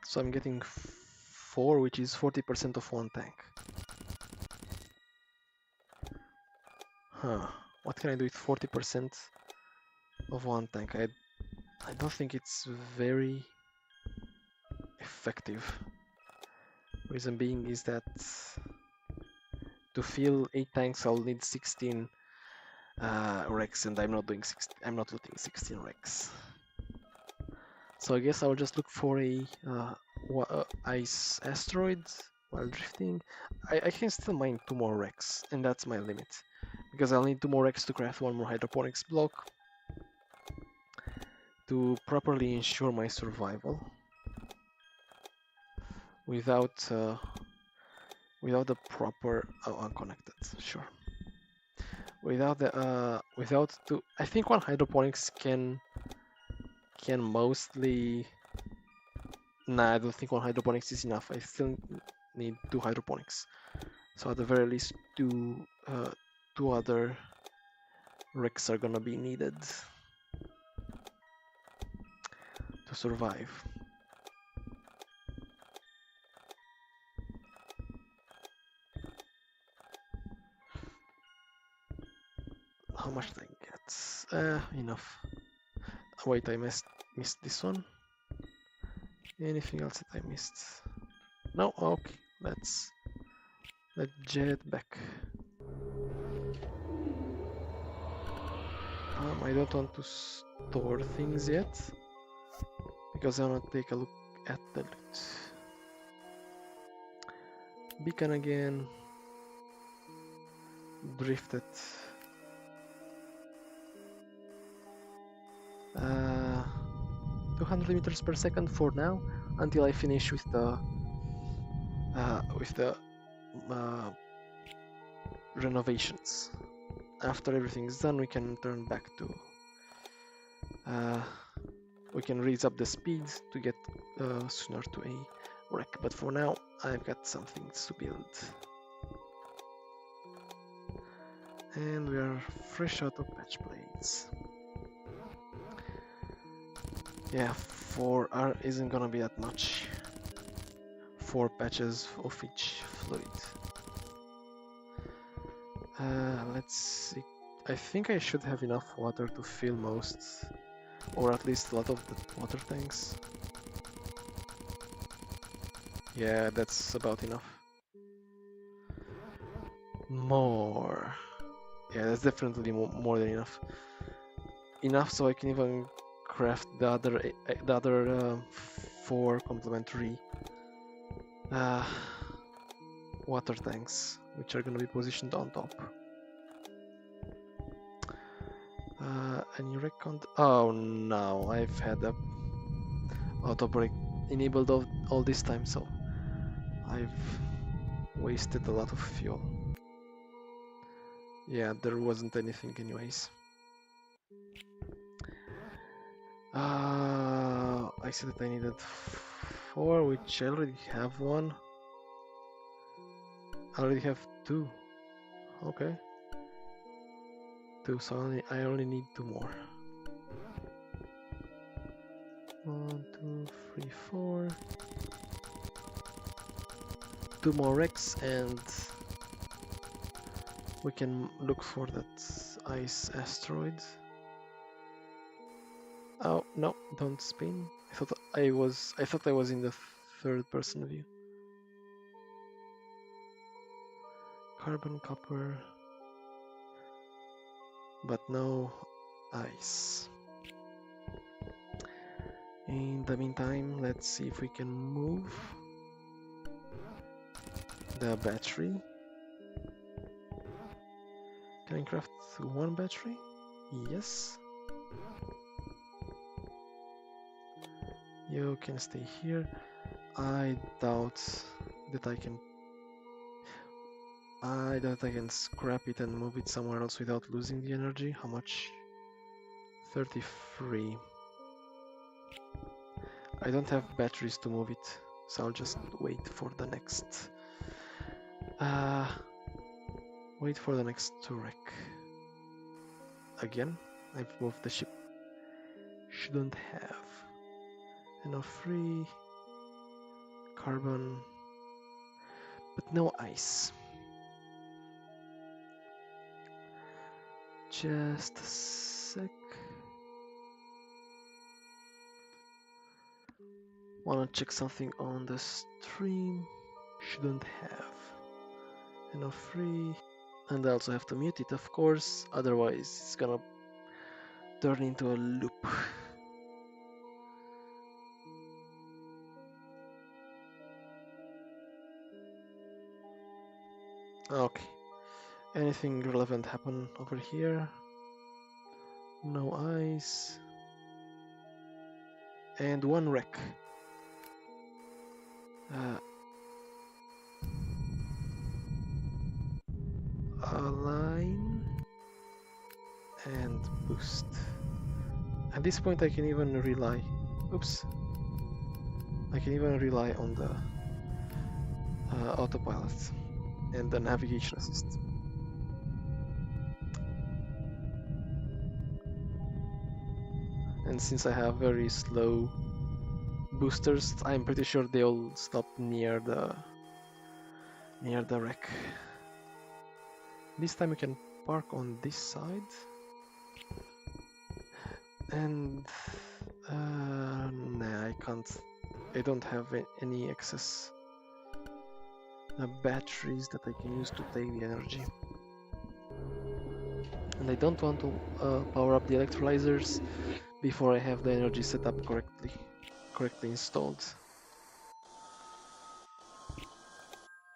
So I'm getting 4, which is 40% of one tank. Huh. What can I do with 40% of one tank? I don't think it's very effective. Reason being is that to fill 8 tanks I'll need 16 Rex, and I'm not looting 16 Rex. So I guess I'll just look for a ice asteroid while drifting. I can still mine 2 more Rex, and that's my limit. Because I'll need 2 more Rex to craft 1 more hydroponics block to properly ensure my survival without the proper unconnected, sure. Without I think 1 hydroponics can mostly. Nah, I don't think 1 hydroponics is enough. I still need 2 hydroponics. So at the very least, 2 other Rex are gonna be needed to survive. How much did I get? Enough. Wait, I missed this one. Anything else that I missed? No? Okay, let's jet back. I don't want to store things yet because I want to take a look at the loot. Beacon again. Drifted. 200 meters per second for now, until I finish with the renovations. After everything's done, we can turn back to we can raise up the speed to get sooner to a wreck. But for now, I've got some things to build. And we are fresh out of patch plates. Yeah, 4R isn't gonna be that much. 4 patches of each fluid. Let's see. I think I should have enough water to fill most, or at least a lot of the water tanks. Yeah, that's about enough. More. Yeah, that's definitely more than enough. Enough so I can even craft the other 4 complementary water tanks, which are gonna be positioned on top. Any recon? Oh no, I've had the auto brake enabled all this time, so I've wasted a lot of fuel. Yeah, there wasn't anything anyways. I said that I needed 4, which I already have 1. I already have 2. Okay. 2, so I only need 2 more. 1, 2, 3, 4. 2 more Rex, and we can look for that ice asteroid. Oh no! Don't spin. I thought I was in the 3rd person view. Carbon, copper, but no ice. In the meantime, let's see if we can move the battery. Can I craft 1 battery? Yes. You can stay here. I doubt that I can scrap it and move it somewhere else without losing the energy. How much? 33. I don't have batteries to move it, So I'll just wait for the next wreck. Again, I've moved the ship. Shouldn't have. Enough free carbon, but no ice. Just a sec. Wanna check something on the stream. Shouldn't have. Enough free. And I also have to mute it, of course, otherwise it's gonna turn into a loop. Okay. Anything relevant happen over here? No ice. And one wreck. Align and boost. At this point I can even rely. Oops. I can even rely on the autopilot and the navigation assist. And since I have very slow boosters, I'm pretty sure they'll stop near the wreck. This time we can park on this side. And nah, I can't. I don't have any excess batteries that I can use to take the energy. And I don't want to power up the electrolyzers before I have the energy set up correctly installed.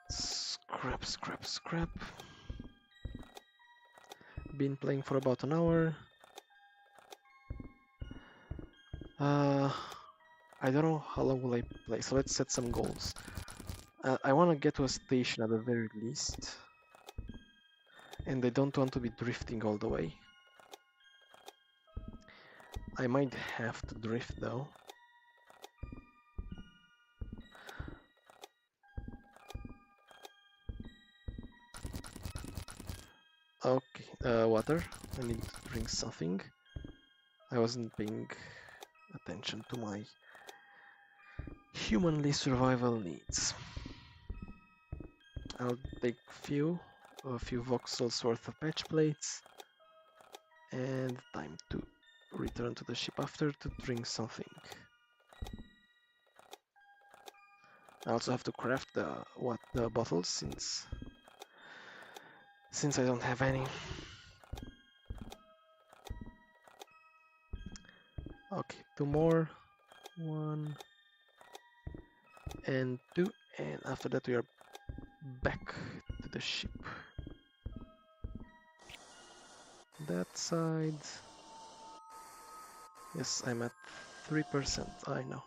Scrap. Been playing for about an hour. I don't know how long will I play, so let's set some goals. I want to get to a station at the very least. And I don't want to be drifting all the way. I might have to drift though. Okay, water. I need to drink something. I wasn't paying attention to my humanly survival needs. I'll take a few voxels worth of patch plates. And time to return to the ship after to drink something. I also have to craft the bottles since I don't have any. Okay, 2 more. 1 and 2, and after that we are back to the ship. That side. Yes, I'm at 3%, I know.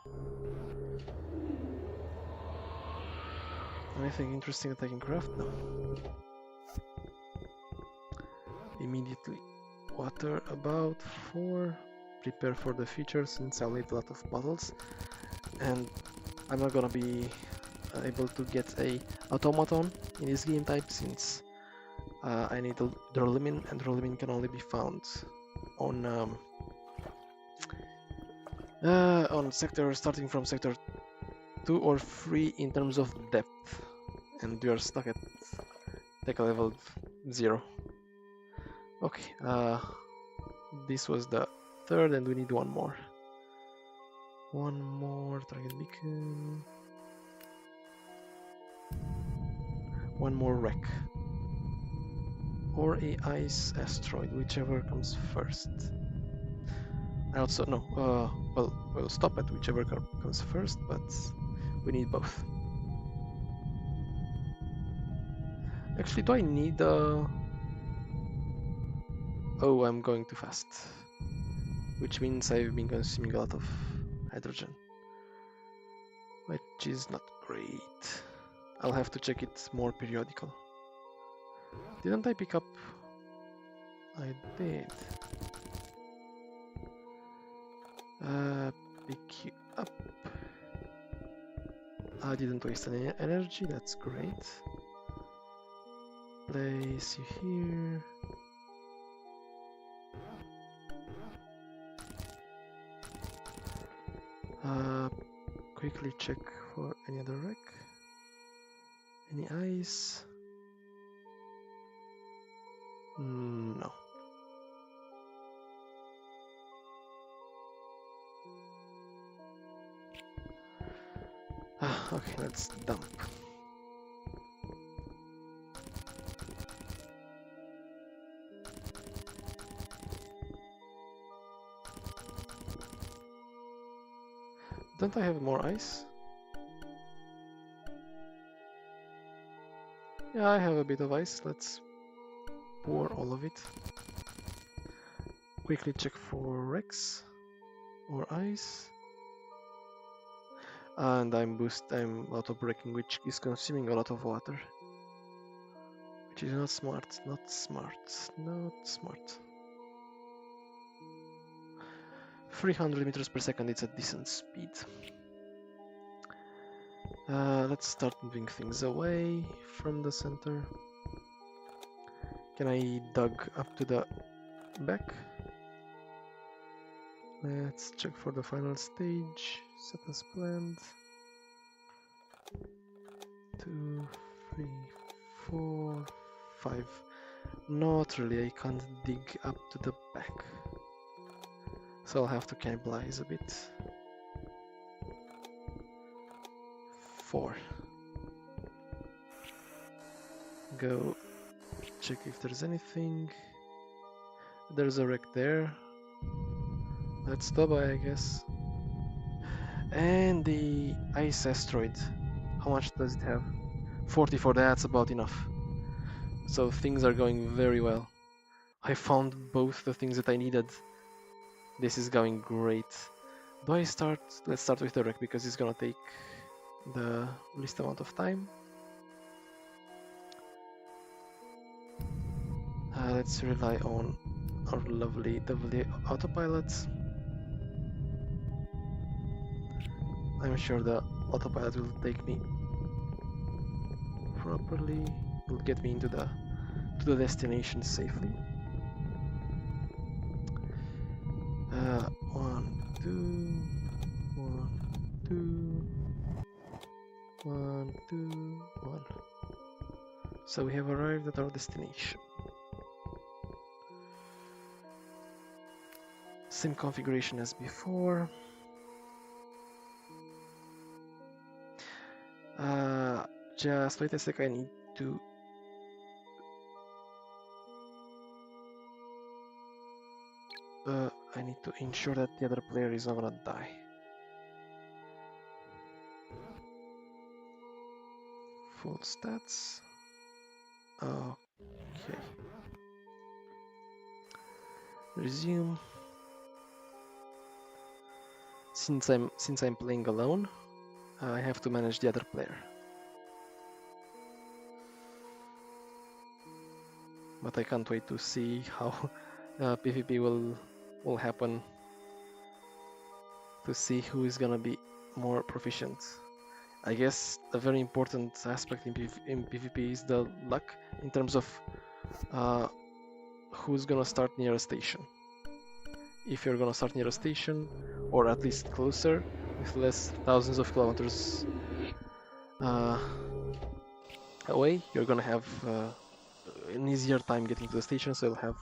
Anything interesting that I can craft? No. Immediately water about 4. Prepare for the future since I'll need a lot of bottles. And I'm not gonna be able to get a automaton in this game type since I need Adrorium, and Adrorium can only be found on sector starting from sector 2 or 3 in terms of depth, and we are stuck at tech level 0. Okay, this was the 3rd, and we need one more. One more target beacon. One more wreck. Or a ice asteroid, whichever comes first. I also no. Well, we'll stop at whichever comes first, but we need both. Actually, do I need Oh, I'm going too fast. Which means I've been consuming a lot of hydrogen. Which is not great. I'll have to check it more periodical. Didn't I pick up? I did. Pick you up. I didn't waste any energy, that's great. Place you here. Quickly check for any other wreck. Any ice? No. Okay, let's dump. Don't I have more ice? Yeah, I have a bit of ice. Let's pour all of it. Quickly check for wrecks or ice. And I'm auto braking, which is consuming a lot of water. Which is not smart, not smart, not smart. 300 meters per second, it's a decent speed. Let's start moving things away from the center. Can I dug up to the back? Let's check for the final stage. Set as planned. 2, 3, 4, 5. Not really, I can't dig up to the back. So I'll have to cannibalize a bit. 4. Go check if there's anything. There's a wreck there. Let's stop by, I guess. And the ice asteroid. How much does it have? 44, that's about enough. So things are going very well. I found both the things that I needed. This is going great. Do I start? Let's start with the wreck because it's gonna take the least amount of time. Let's rely on our lovely autopilot. I'm sure the autopilot will take me properly. Will get me into the destination safely. 1, 2, 1, 2, 1, 2, 1. So we have arrived at our destination. Same configuration as before. Just wait a sec, I need to ensure that the other player is not gonna die. Full stats. Okay. Resume. Since I'm playing alone, I have to manage the other player. But I can't wait to see how PvP will happen. To see who is gonna be more proficient. I guess a very important aspect in PvP is the luck in terms of who's gonna start near a station. If you're gonna start near a station, or at least closer, with less thousands of kilometers away, you're gonna have an easier time getting to the station, so you'll have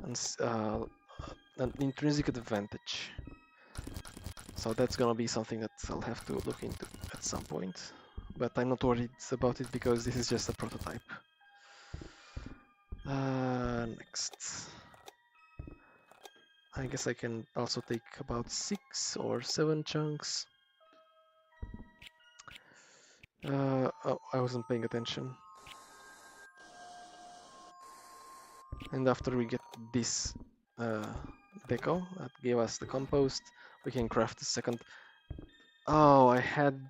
an intrinsic advantage. So that's gonna be something that I'll have to look into at some point. But I'm not worried about it because this is just a prototype. Next. I guess I can also take about 6 or 7 chunks. Oh, I wasn't paying attention. And after we get this deco that gave us the compost, we can craft the second. Oh, I had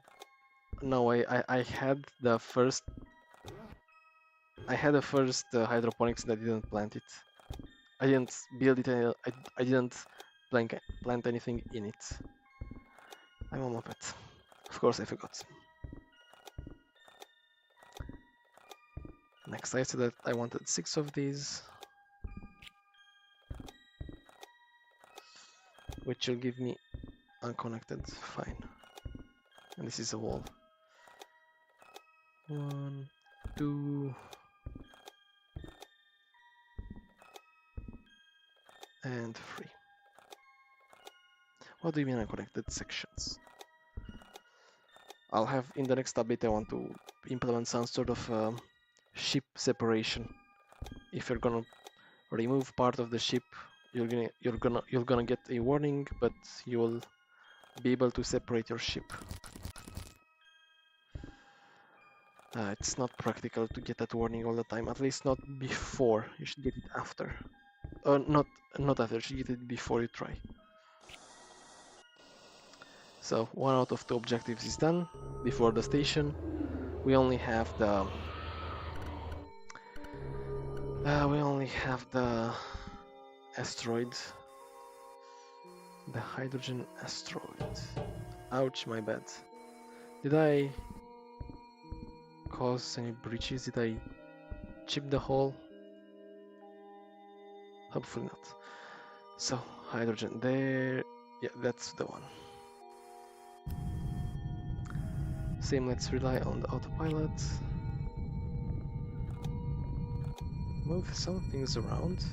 the first. I had the first hydroponics and I didn't plant it. I didn't build it. I didn't plant anything in it. I'm a muppet. Of course I forgot. Next, I said that I wanted 6 of these, which will give me unconnected. Fine. And this is a wall. 1, 2, and 3. What do you mean unconnected sections? I'll have in the next update I want to implement some sort of ship separation. If you're gonna remove part of the ship, you're gonna get a warning, but you will be able to separate your ship. It's not practical to get that warning all the time, at least not before. You should get it after. Not after, you should get it before you try. So 1 out of 2 objectives is done. Before the station, we only have the asteroid, the hydrogen asteroid. Ouch, my bad. Did I cause any breaches? Did I chip the hole? Hopefully not. So, hydrogen there. Yeah, that's the one. Same, let's rely on the autopilot. Move some things around.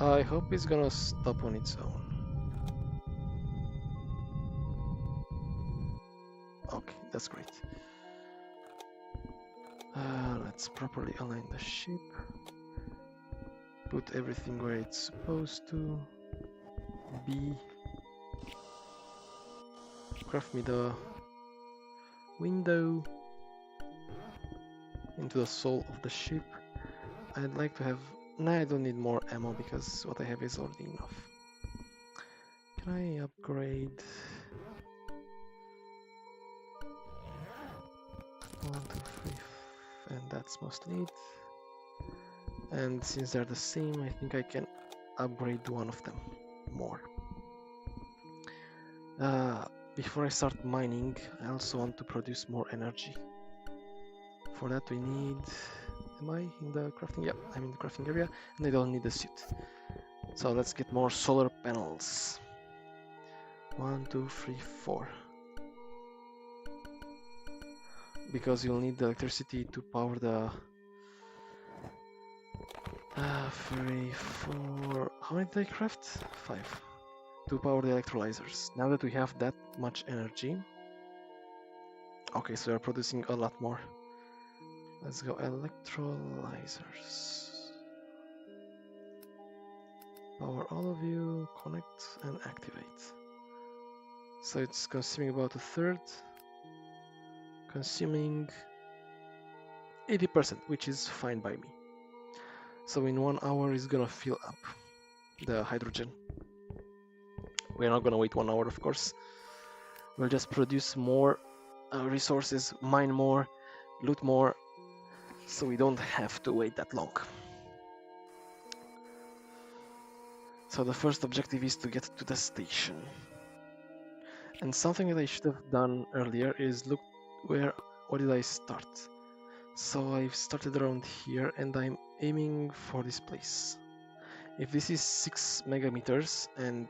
I hope it's gonna stop on its own. Okay, that's great. Let's properly align the ship. Put everything where it's supposed to be. Craft me the window into the soul of the ship. I'd like to have... Nah, I don't need more ammo because what I have is already enough. Can I upgrade? 1, 2, 3, and that's mostly it. And since they're the same, I think I can upgrade one of them more. Before I start mining, I also want to produce more energy. For that we need... Am I in the crafting? Yeah, I'm in the crafting area, and I don't need a suit. So let's get more solar panels. 1, 2, 3, 4. Because you'll need the electricity to power the... 3, 4... How many did I craft? 5. To power the electrolyzers. Now that we have that much energy... Okay, so we're producing a lot more. Let's go electrolyzers. Power all of you, connect and activate. So it's consuming about a third. Consuming 80%, which is fine by me. So in 1 hour it's gonna fill up the hydrogen. We're not gonna wait 1 hour, of course. We'll just produce more resources, mine more, loot more, so we don't have to wait that long. So the first objective is to get to the station. And something that I should have done earlier is look where did I start? So I've started around here and I'm aiming for this place. If this is 6 megameters and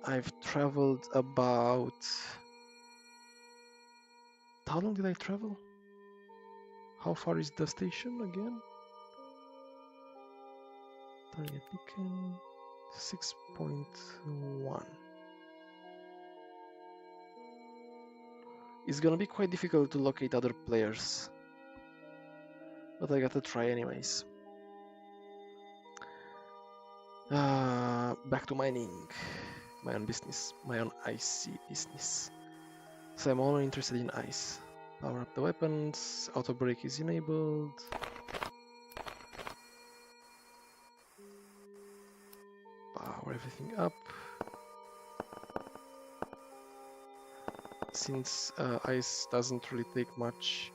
I've traveled about... How long did I travel? How far is the station again? Target beacon 6.1. It's gonna be quite difficult to locate other players, but I gotta try anyways. Back to mining. My own business, my own icy business. So I'm only interested in ice. Power up the weapons, auto brake is enabled. Power everything up. Since ice doesn't really take much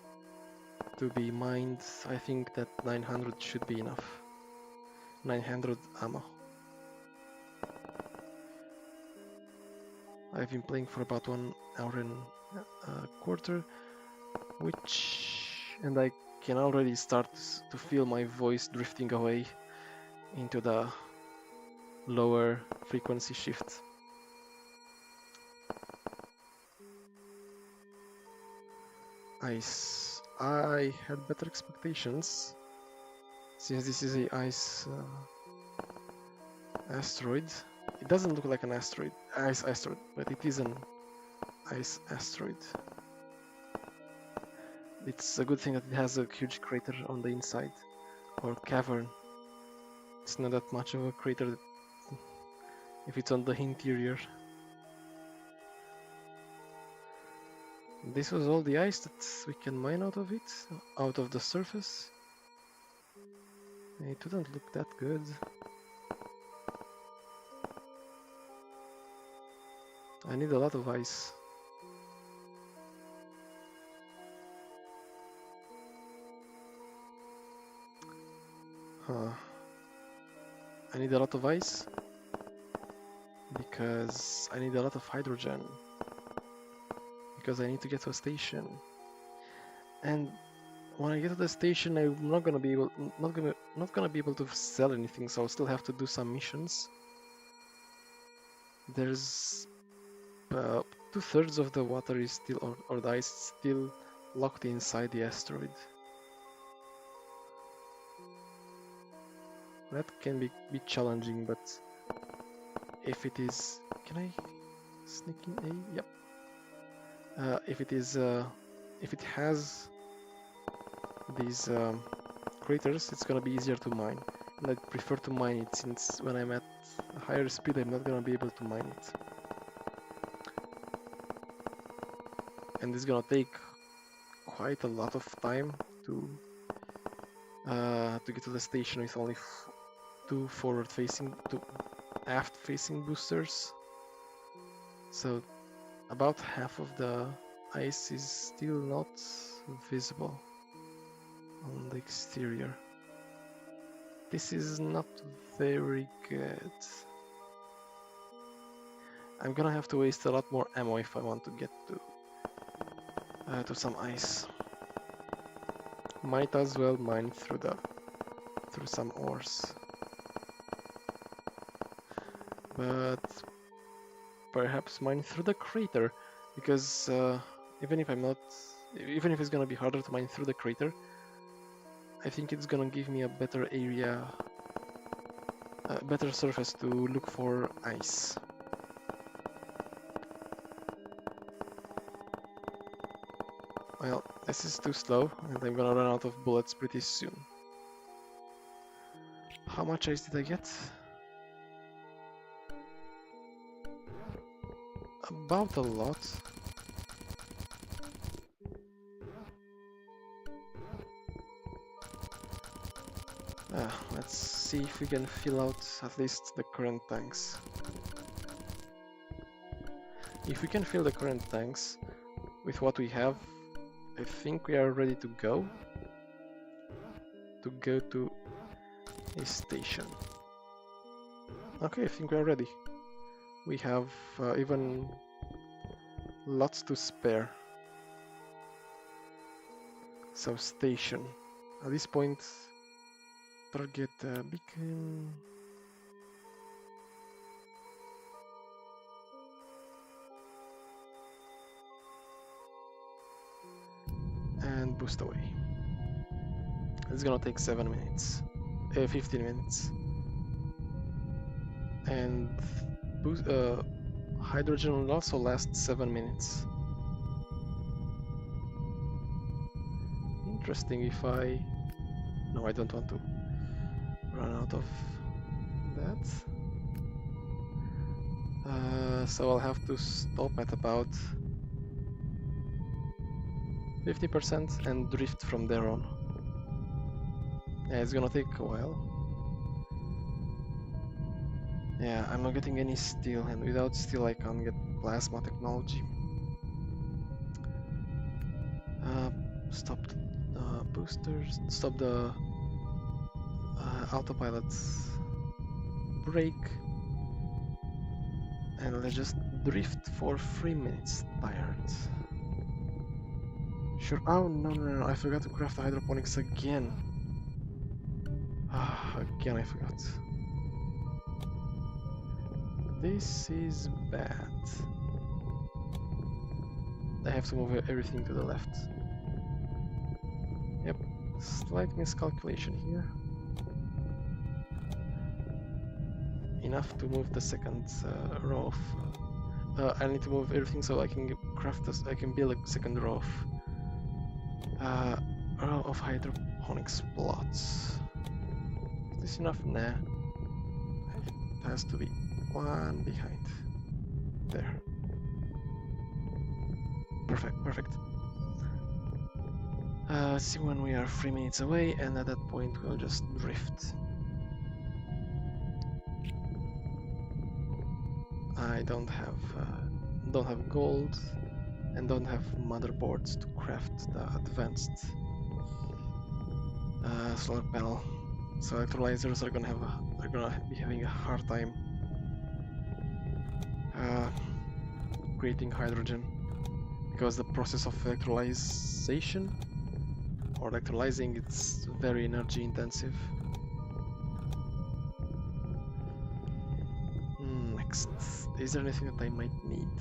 to be mined, I think that 900 should be enough. 900 ammo. I've been playing for about 1 hour and a quarter, and I can already start to feel my voice drifting away into the lower frequency shift. Ice. I had better expectations, since this is a ice asteroid. It doesn't look like an ice asteroid, but it is an ice asteroid. It's a good thing that it has a huge crater on the inside, or cavern. It's not that much of a crater if it's on the interior. This was all the ice that we can mine out of it, out of the surface. It didn't look that good. I need a lot of ice. I need a lot of ice because I need a lot of hydrogen, because I need to get to a station, and when I get to the station, I'm not gonna be able to sell anything, so I'll still have to do some missions. There's 2/3 of the water is still, or the ice is still locked inside the asteroid. That can be challenging, but if it is, can I sneak in a? Yep. If it has these craters, it's gonna be easier to mine. And I'd prefer to mine it, since when I'm at a higher speed, I'm not gonna be able to mine it. And it's gonna take quite a lot of time to get to the station with only 2 aft-facing boosters. So about half of the ice is still not visible on the exterior. This is not very good. I'm gonna have to waste a lot more ammo if I want to get to some ice. Might as well mine through some ores. But perhaps mine through the crater, because even if it's gonna be harder to mine through the crater, I think it's gonna give me a better area, a better surface to look for ice. Well, this is too slow, and I'm gonna run out of bullets pretty soon. How much ice did I get? About a lot. Let's see if we can fill out at least the current tanks. If we can fill the current tanks with what we have, I think we are ready to go to a station. Okay, I think we are ready. We have even lots to spare. So station. At this point, target beacon. And boost away. It's gonna take 7 minutes. 15 minutes. And hydrogen will also last 7 minutes. Interesting. If I... No, I don't want to run out of that. So I'll have to stop at about 50% and drift from there on. Yeah, it's gonna take a while. Yeah, I'm not getting any steel, and without steel I can't get plasma technology. Stop the boosters, stop the autopilot brake, and let's just drift for 3 minutes. Tired. Sure. Oh, no. I forgot to craft the hydroponics again. Again I forgot. This is bad. I have to move everything to the left. Yep. Slight miscalculation here. Enough to move the second row of... I need to move everything so I can craft this. I can build a second row of hydroponics plots. Is this enough? Nah. It has to be one behind. There. Perfect. See when we are 3 minutes away, and at that point we'll just drift. I don't have gold, and don't have motherboards to craft the advanced solar panel. So electrolyzers are gonna be having a hard time creating hydrogen, because the process of electrolyzation or electrolyzing, it's very energy intensive. Next, is there anything that I might need?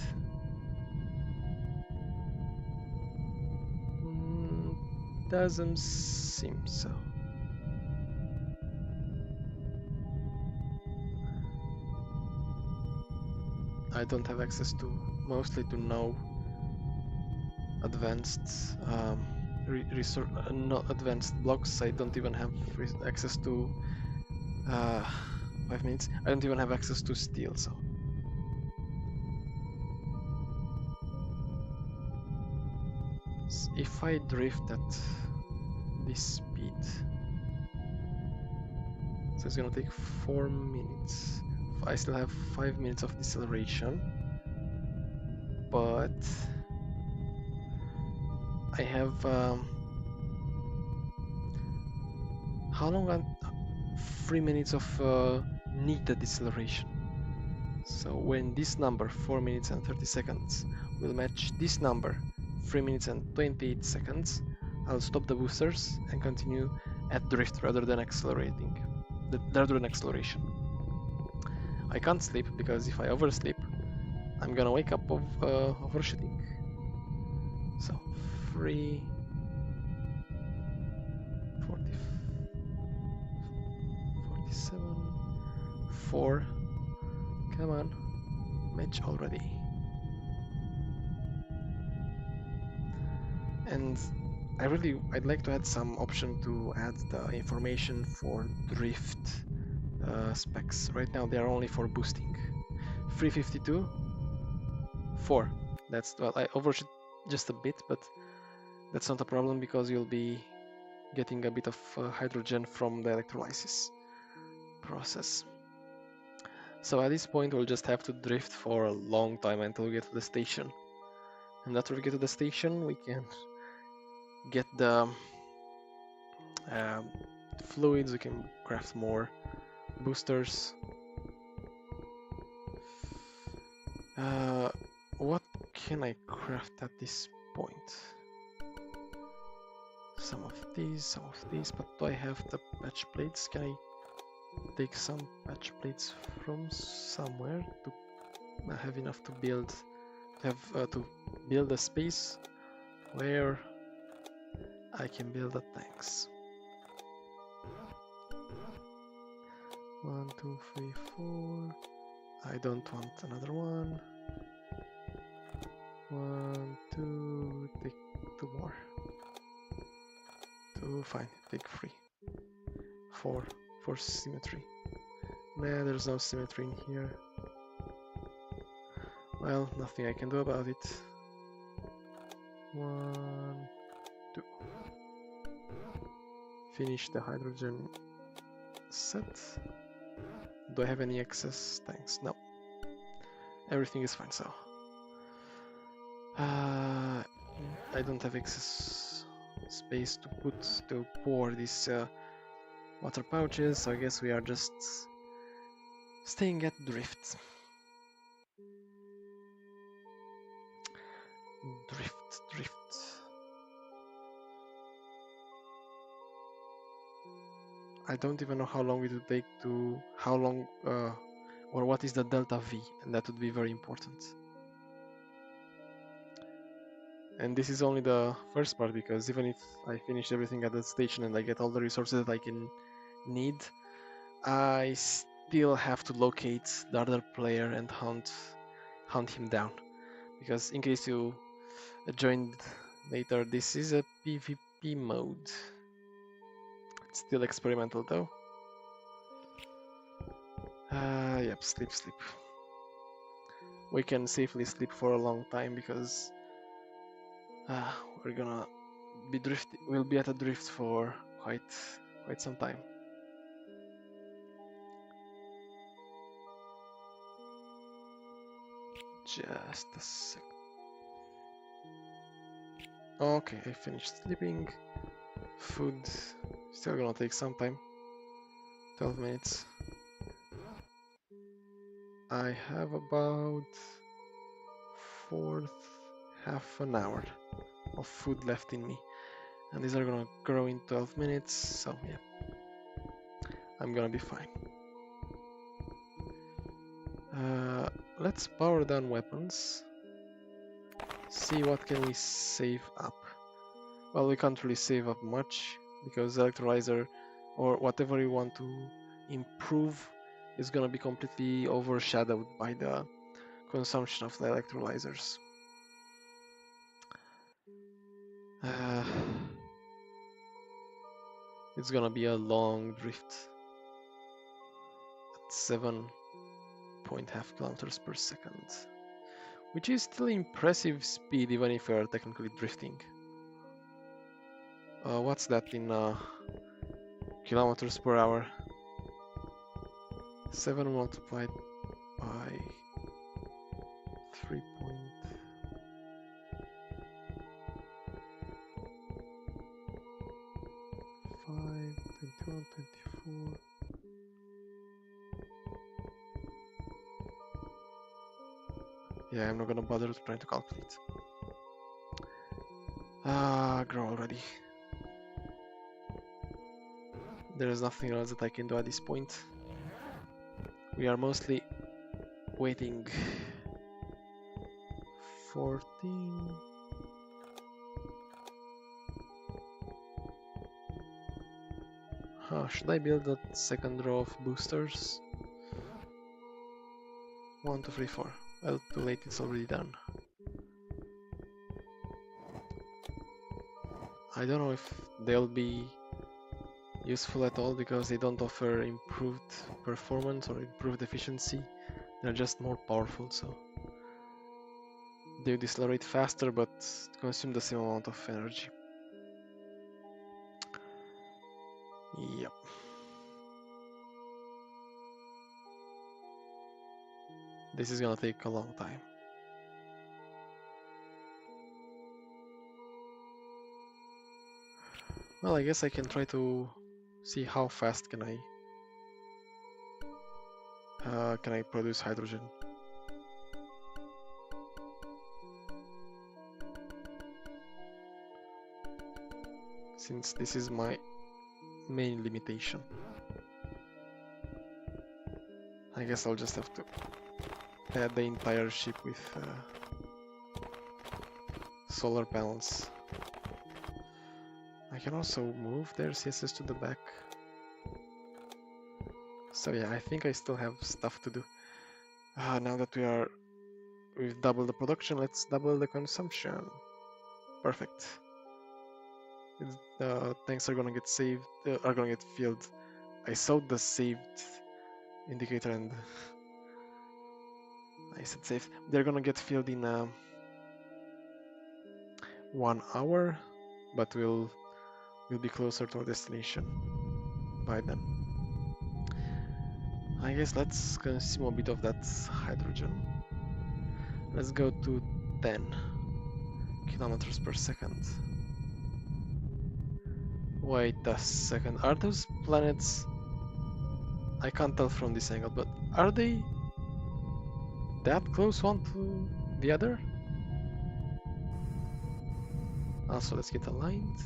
Doesn't seem so. I don't have access to, mostly to no advanced not advanced blocks. I don't even have access to 5 minutes. I don't even have access to steel, so if I drift at this speed, so it's gonna take 4 minutes. I still have 5 minutes of deceleration, but I have how long? 3 minutes of needed deceleration. So when this number, 4 minutes and 30 seconds, will match this number, 3 minutes and 28 seconds, I'll stop the boosters and continue at drift rather than accelerating. Rather than acceleration. I can't sleep, because if I oversleep, I'm gonna wake up of overshooting. So 3, 40, 47, 4. Come on, match already. And I'd like to add some option to add the information for drift specs. Right now they are only for boosting. 352, 4. That's, well, I overshoot just a bit, but that's not a problem because you'll be getting a bit of hydrogen from the electrolysis process. So at this point we'll just have to drift for a long time until we get to the station. And after we get to the station, we can get the fluids, we can craft more boosters. What can I craft at this point? Some of these, but do I have the patch plates? Can I take some patch plates from somewhere to have enough to build, to build a space where I can build the tanks? 1, 2, 3, 4. I don't want another one. 1, 2, take 2 more. 2, fine, take 3. 4 for symmetry. Nah, there's no symmetry in here. Well, nothing I can do about it. 1, 2. Finish the hydrogen set. Do I have any excess tanks? No. Everything is fine, so. I don't have excess space to pour these water pouches, so I guess we are just staying at drift. Drift. I don't even know how long it would take to, or what is the delta V, and that would be very important. And this is only the first part, because even if I finish everything at that station and I get all the resources that I can need, I still have to locate the other player and hunt him down. Because in case you joined later, this is a PvP mode. It's still experimental though. Yep, sleep. We can safely sleep for a long time because we're gonna be drifting. We'll be at a drift for quite some time. Just a sec. Okay, I finished sleeping. Food still gonna take some time. 12 minutes. I have about half an hour of food left in me, and these are gonna grow in 12 minutes, so yeah, I'm gonna be fine. Let's power down weapons, see what can we save up. Well, we can't really save up much because electrolyzer or whatever we want to improve is gonna be completely overshadowed by the consumption of the electrolyzers. It's gonna be a long drift at 7.5 kilometers per second, which is still impressive speed even if we are technically drifting. What's that in kilometers per hour? 7 multiplied by 3. 21, 24. Yeah, I'm not gonna bother trying to calculate. Grow already. There is nothing else that I can do at this point. We are mostly waiting. 14. Should I build a second row of boosters? 1, 2, 3, 4. Well, too late, it's already done. I don't know if they'll be useful at all because they don't offer improved performance or improved efficiency. They're just more powerful, so they decelerate faster but consume the same amount of energy. Yep. This is gonna take a long time. Well, I guess I can try to see how fast can I produce hydrogen. Since this is my main limitation. I guess I'll just have to add the entire ship with solar panels. I can also move their CSS to the back. So yeah, I think I still have stuff to do. Now that we've doubled the production, let's double the consumption. Perfect. Tanks are gonna get saved, are gonna get filled. I saw the saved indicator and I said saved. They're gonna get filled in 1 hour, but we'll be closer to our destination by then. I guess let's consume a bit of that hydrogen. Let's go to 10 kilometers per second. Wait a second, are those planets? I can't tell from this angle, but are they that close one to the other? Also, let's get aligned.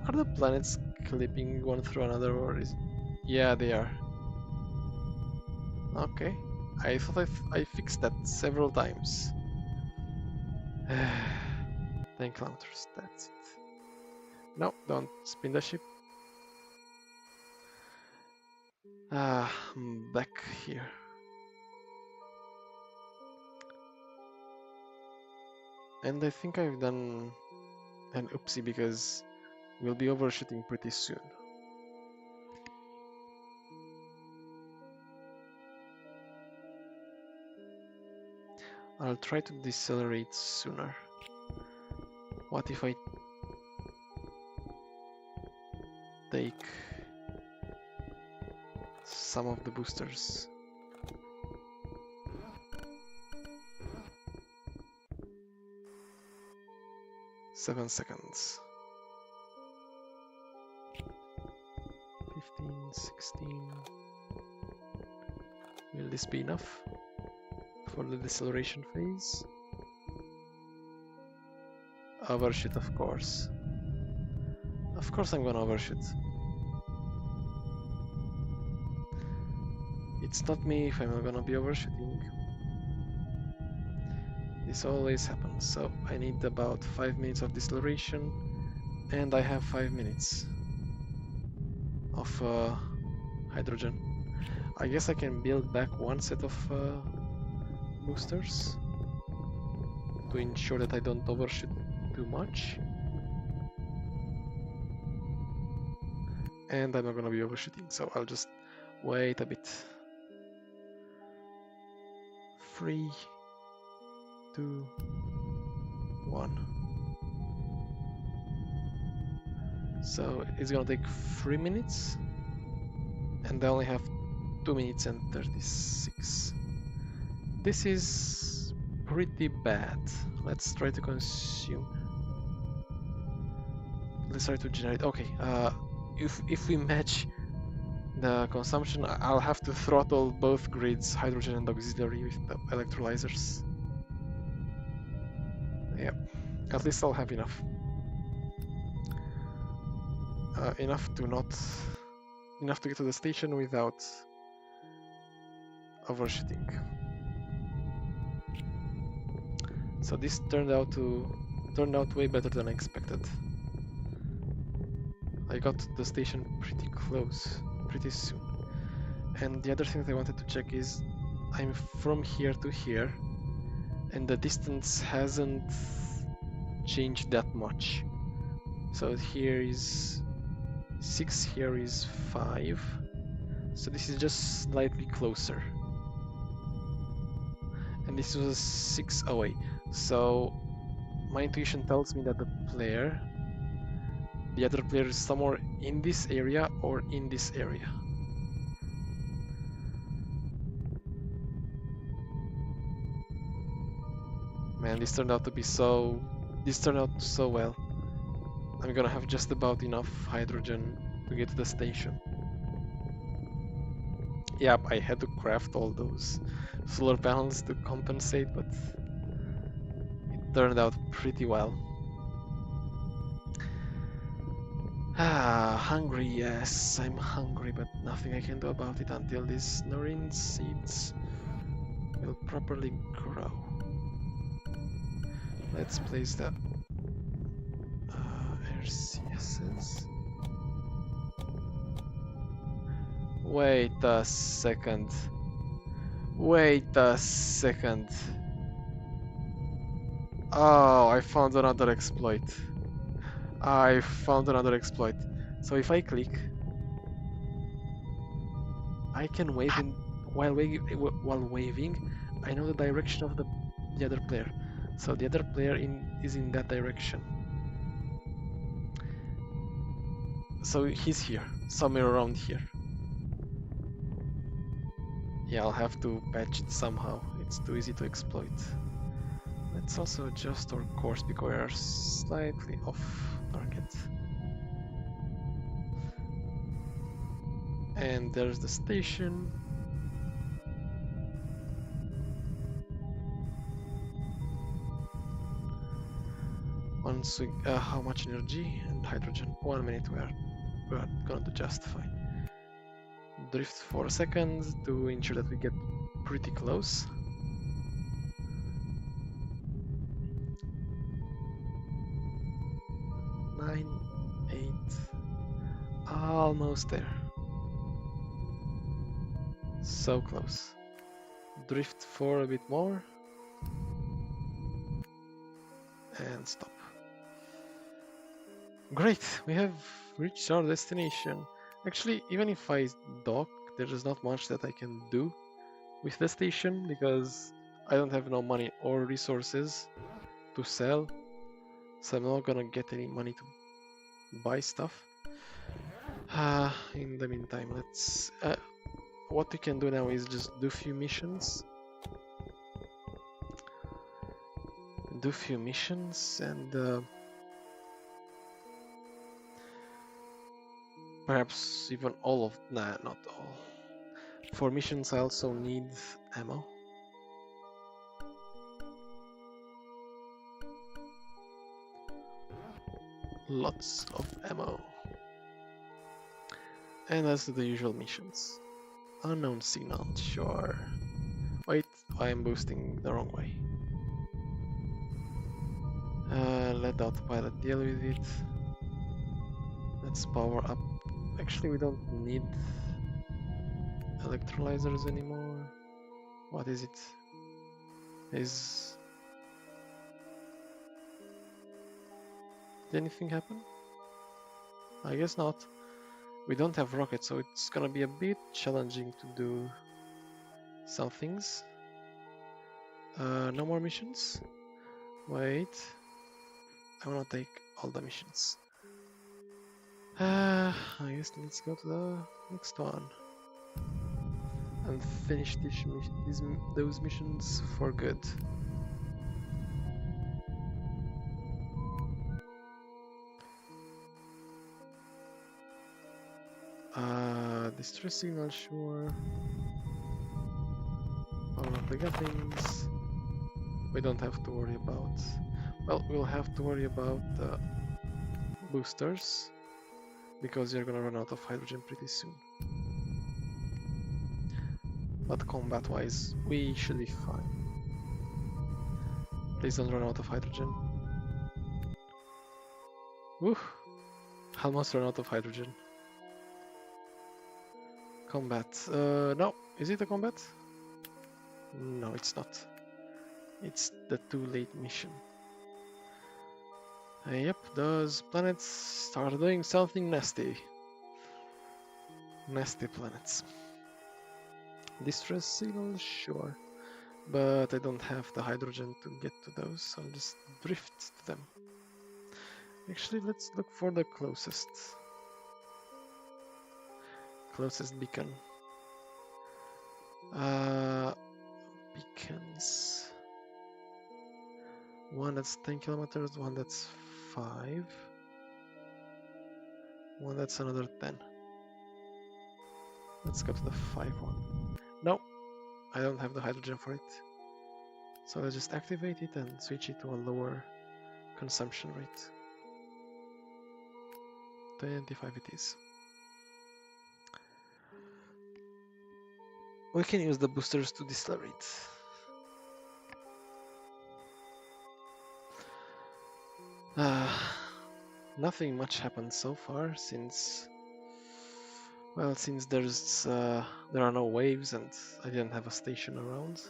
Are the planets clipping one through another, or is... Yeah, they are. Okay. I thought I fixed that several times. 10 kilometers, that's it. No, don't spin the ship. I'm back here. And I think I've done an oopsie because we'll be overshooting pretty soon. I'll try to decelerate sooner. What if I take some of the boosters? Seven seconds. 15, 16. Will this be enough for the deceleration phase? Overshoot, of course. Of course I'm gonna overshoot. It's not me if I'm not gonna be overshooting. This always happens, so I need about 5 minutes of deceleration, and I have 5 minutes of hydrogen. I guess I can build back one set of boosters to ensure that I don't overshoot too much. And I'm not gonna be overshooting, so I'll just wait a bit. 3, 2, 1. So it's gonna take 3 minutes, and I only have 2 minutes and 36. This is pretty bad. Let's try to consume. Let's try to generate. Okay, if we match the consumption, I'll have to throttle both grids, hydrogen and auxiliary, with the electrolyzers. Yep, at least I'll have enough. Enough to get to the station without overshooting. So this turned out way better than I expected. I got to the station pretty close, pretty soon. And the other thing that I wanted to check is I'm from here to here, and the distance hasn't changed that much. So here is 6, here is 5. So this is just slightly closer. And this was 6 away. So my intuition tells me that the other player is somewhere in this area or in this area. Man, this turned out so well. I'm gonna have just about enough hydrogen to get to the station. Yep, I had to craft all those solar panels to compensate, but it turned out pretty well. Hungry, yes, I'm hungry, but nothing I can do about it until these Norine seeds will properly grow. Let's place the RCSs. Wait a second. Oh, I found another exploit. So if I click, I can wave in while waving. I know the direction of the other player. So the other player is in that direction. So he's here, somewhere around here. Yeah, I'll have to patch it somehow. It's too easy to exploit. Let's also adjust our course because we are slightly off target. And there's the station. once we how much energy and hydrogen? 1 minute. We're gonna do just fine. Drift for a second to ensure that we get pretty close. Nine, 8, almost there. So close. Drift for a bit more. And stop. Great, we have reached our destination. Actually, even if I dock, there is not much that I can do with the station because I don't have no money or resources to sell, so I'm not gonna get any money to buy stuff. In the meantime, let's what we can do now is just do few missions. And perhaps even all of... Nah, not all. For missions I also need ammo. Lots of ammo. And let's do the usual missions. Unknown signal, sure. Wait, I am boosting the wrong way. Let the autopilot deal with it. Let's power up. Actually, we don't need electrolyzers anymore. What is it? Did anything happen? I guess not. We don't have rockets, so it's gonna be a bit challenging to do some things. No more missions? Wait. I wanna take all the missions. I guess let's go to the next one. And finish those missions for good. Distress signal, sure. Power up the Gatlings. We don't have to worry about... Well, we'll have to worry about the boosters, because you're gonna run out of hydrogen pretty soon. But combat-wise, we should be fine. Please don't run out of hydrogen. Woo! Almost run out of hydrogen. Combat. No. Is it a combat? No, it's not. It's the too late mission. Yep, those planets start doing something nasty. Nasty planets. Distress signal, sure. But I don't have the hydrogen to get to those, so I'll just drift to them. Actually, let's look for the closest beacon. Beacons. One that's 10 kilometers, one that's 5. One that's another 10. Let's go to the 5 one. No, I don't have the hydrogen for it. So let's just activate it and switch it to a lower consumption rate. 25 it is. We can use the boosters to decelerate. Nothing much happened so far since there are no waves and I didn't have a station around.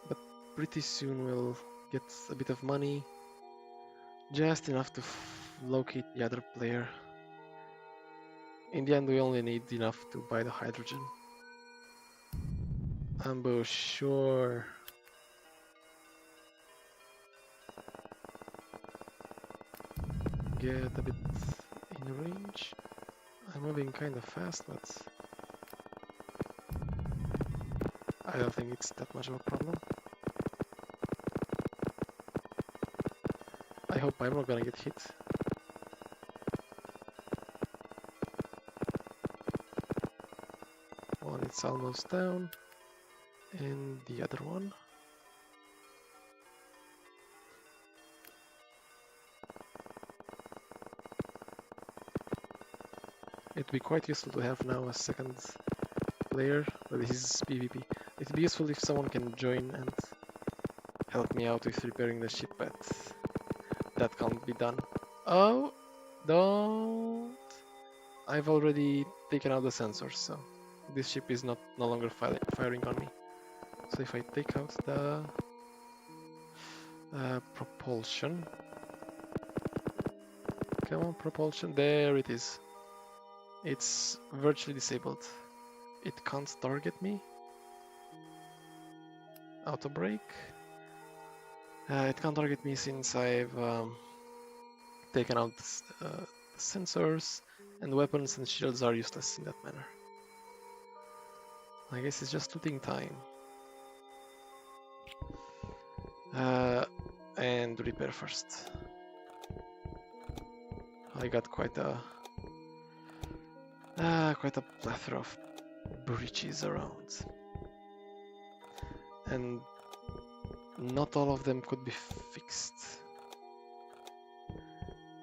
But pretty soon we'll get a bit of money, just enough to locate the other player. In the end, we only need enough to buy the hydrogen. Ambush, sure. Get a bit in range. I'm moving kind of fast, but I don't think it's that much of a problem. I hope I'm not gonna get hit. One, it's almost down, and the other one. It'd be quite useful to have now a second player, but this is PvP. It'd be useful if someone can join and help me out with repairing the ship, but that can't be done. Oh, don't! I've already taken out the sensors, so this ship is no longer firing on me. So if I take out the propulsion, come on, propulsion, there it is. It's virtually disabled. It can't target me. Auto brake. It can't target me since I've taken out the sensors, and weapons and shields are useless in that manner. I guess it's just looting time. And repair first. I got quite a plethora of breaches around, and not all of them could be fixed,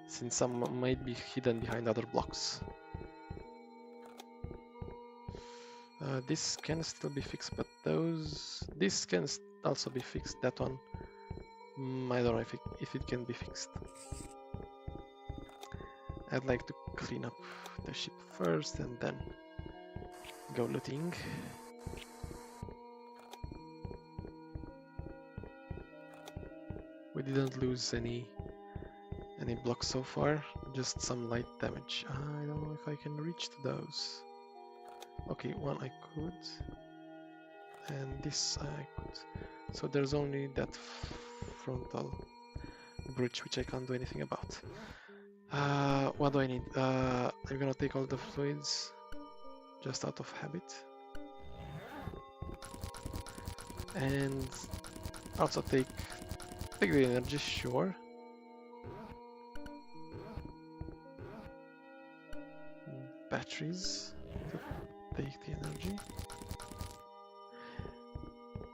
since some might be hidden behind other blocks. This can still be fixed, but this can also be fixed. That one, I don't know if it can be fixed. I'd like to clean up the ship first and then go looting. We didn't lose any blocks so far, just some light damage. I don't know if I can reach to those. Okay, one I could, and this I could. So there's only that frontal bridge which I can't do anything about. What do I need? I'm gonna take all the fluids, just out of habit. And also take the energy, sure. Batteries to take the energy.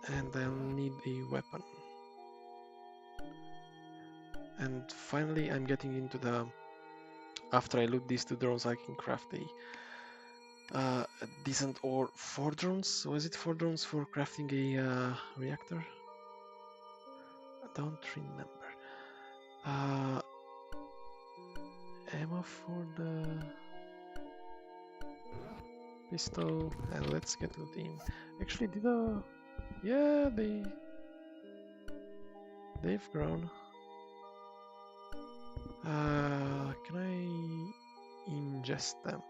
And I'll need a weapon. And finally I'm getting into the... After I loot these 2 drones, I can craft a decent, or 4 drones? Was it 4 drones for crafting a reactor? I don't remember. Ammo for the pistol, and let's get looting. Actually, yeah, they've grown. Can I ingest them?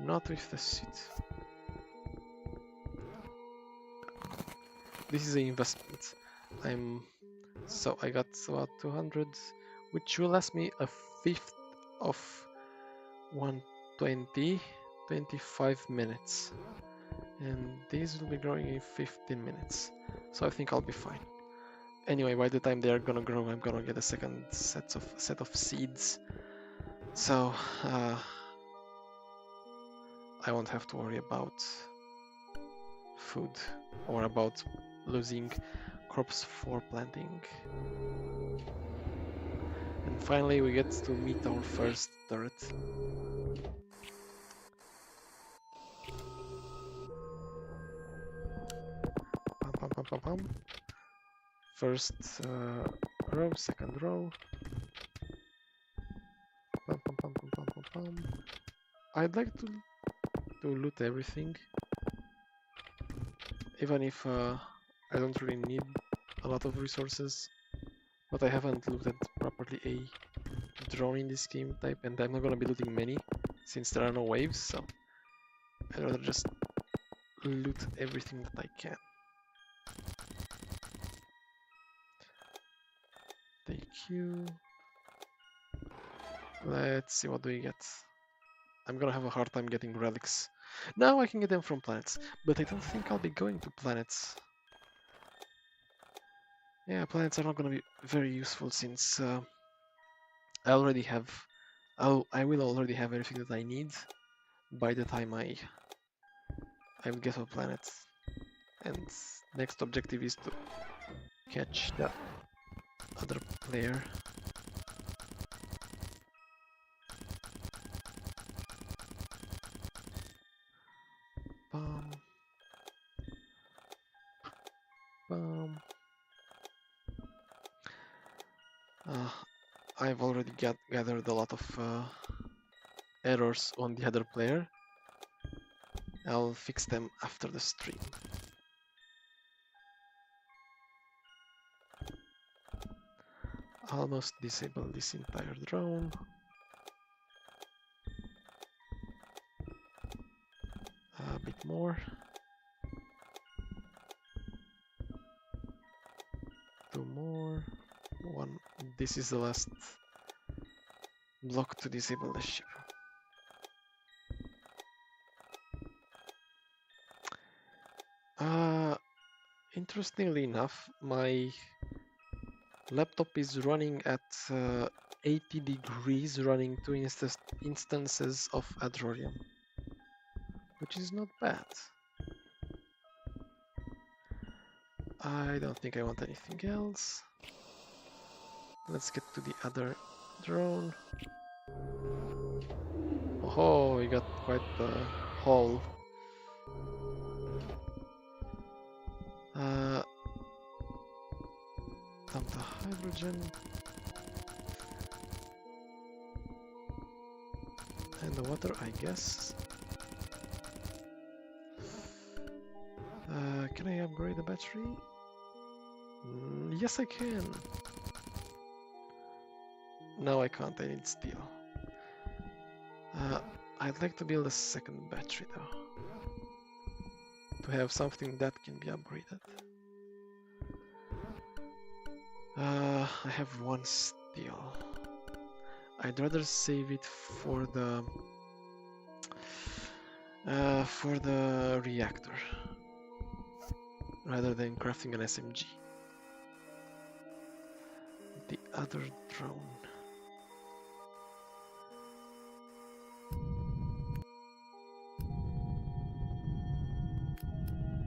Not with the suit. This is an investment. So I got about 200, which will last me a fifth of 120, 25 minutes. And these will be growing in 15 minutes. So I think I'll be fine. Anyway, by the time they are gonna grow, I'm gonna get a second set of seeds. So I won't have to worry about food or about losing crops for planting. And finally we get to meet our first turret. Pam, pam, pam, pam. First row, second row. Pam, pam, pam, pam, pam, pam, pam. I'd like to loot everything, even if I don't really need a lot of resources, but I haven't looted properly a drone in this game type, and I'm not gonna be looting many since there are no waves, so I'd rather just loot everything that I can. Thank you. Let's see, what do we get? I'm gonna have a hard time getting relics. Now I can get them from planets, but I don't think I'll be going to planets. Yeah, planets are not gonna be very useful since I already have... I will already have everything that I need by the time I will get to a planet. And next objective is to catch the other player. I've already gathered a lot of errors on the other player. I'll fix them after the stream. Almost disable this entire drone. A bit more. 2 more. 1. This is the last block to disable the ship. Interestingly enough, my laptop is running at 80 degrees, running 2 instances of Adrorium, which is not bad. I don't think I want anything else. Let's get to the other drone. Oh, we got quite the haul. Dump the hydrogen. And the water, I guess. Can I upgrade the battery? Yes, I can. No, I can't. I need steel. I'd like to build a second battery, though. To have something that can be upgraded. I have 1 steel. I'd rather save it for the reactor rather than crafting an SMG. The other drone.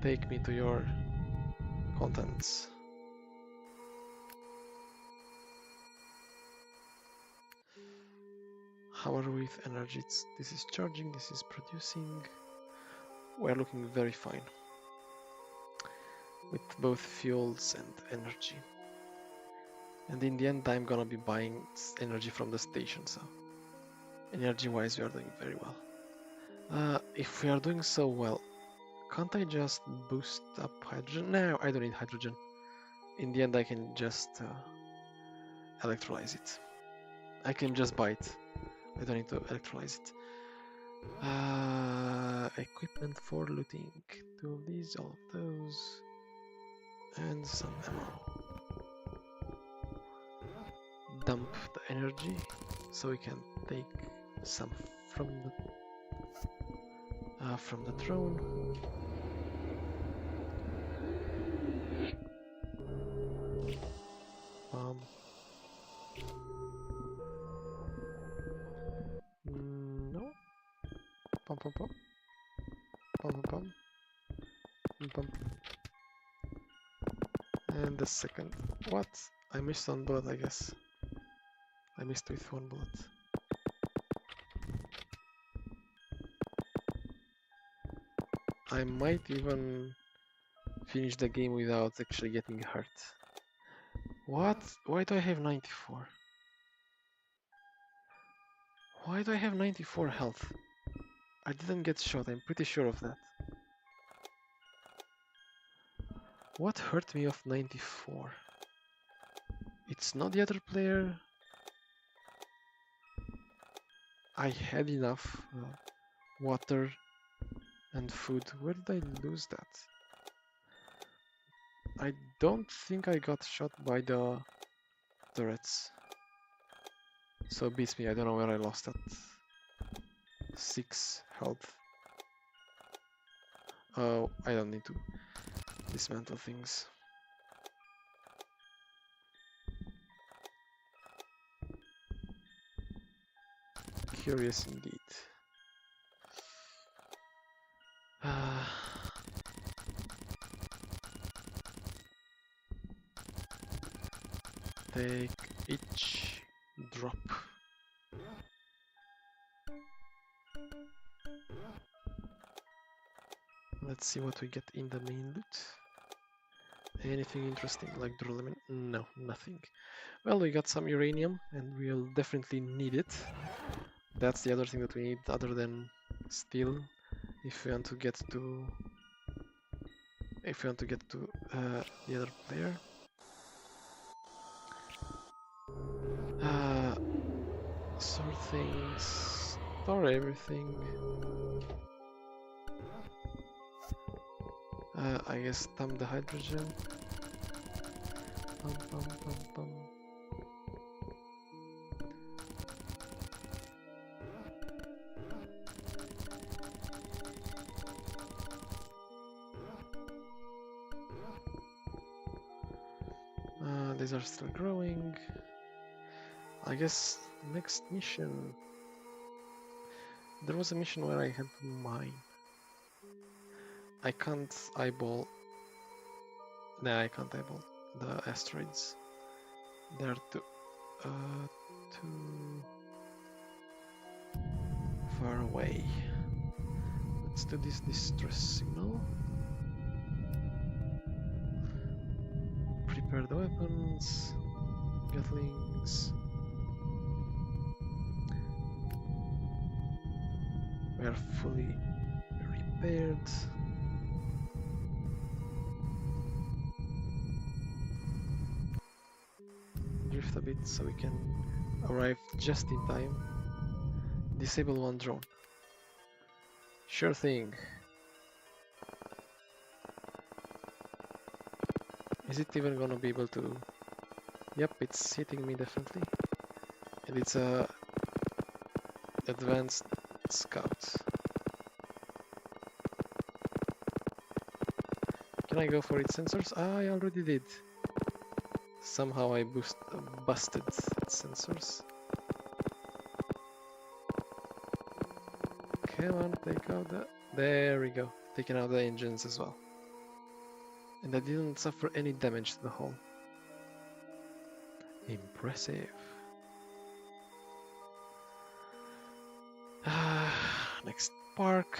Take me to your contents. How are we with energy? This is charging, this is producing. We're looking very fine with both fuels and energy. And in the end, I'm gonna be buying energy from the station, so energy-wise, we are doing very well. If we are doing so well, can't I just boost up hydrogen? No, I don't need hydrogen. In the end, I can just electrolyze it. I can just buy it. I don't need to electrolyze it. Equipment for looting. 2 of these, all of those. And some ammo. Dump the energy so we can take some from the drone. No. Pum pum pum. Pum pum pum. Pum. And the second. What? I missed 1 bullet, I guess. I missed with 1 bullet. I might even finish the game without actually getting hurt. What? Why do I have 94? Why do I have 94 health? I didn't get shot, I'm pretty sure of that. What hurt me of 94? It's not the other player. I had enough water and food. Where did I lose that? I don't think I got shot by the turrets. So beats me, I don't know where I lost that. 6 health. Oh, I don't need to dismantle things. Curious indeed. Take each drop. Let's see what we get in the main loot. Anything interesting like duralumin? No, nothing. Well, we got some uranium, and we'll definitely need it. That's the other thing that we need, other than steel, if we want to get to the other player. Sort things, store everything. I guess dump the hydrogen. Pum, pum, pum, pum. These are still growing. I guess next mission. There was a mission where I had to mine. I can't eyeball. Nah, I can't eyeball the asteroids. They're too far away. Let's do this distress signal. Prepare the weapons. Gatlings. We are fully repaired. Drift a bit so we can arrive just in time. Disable one drone. Sure thing. Is it even gonna be able to... Yep, it's hitting me definitely. And it's a advanced scout. Can I go for its sensors? I already did. Somehow I busted its sensors. Come on, take out the... There we go. Taking out the engines as well. And I didn't suffer any damage to the hull. Impressive. Next park.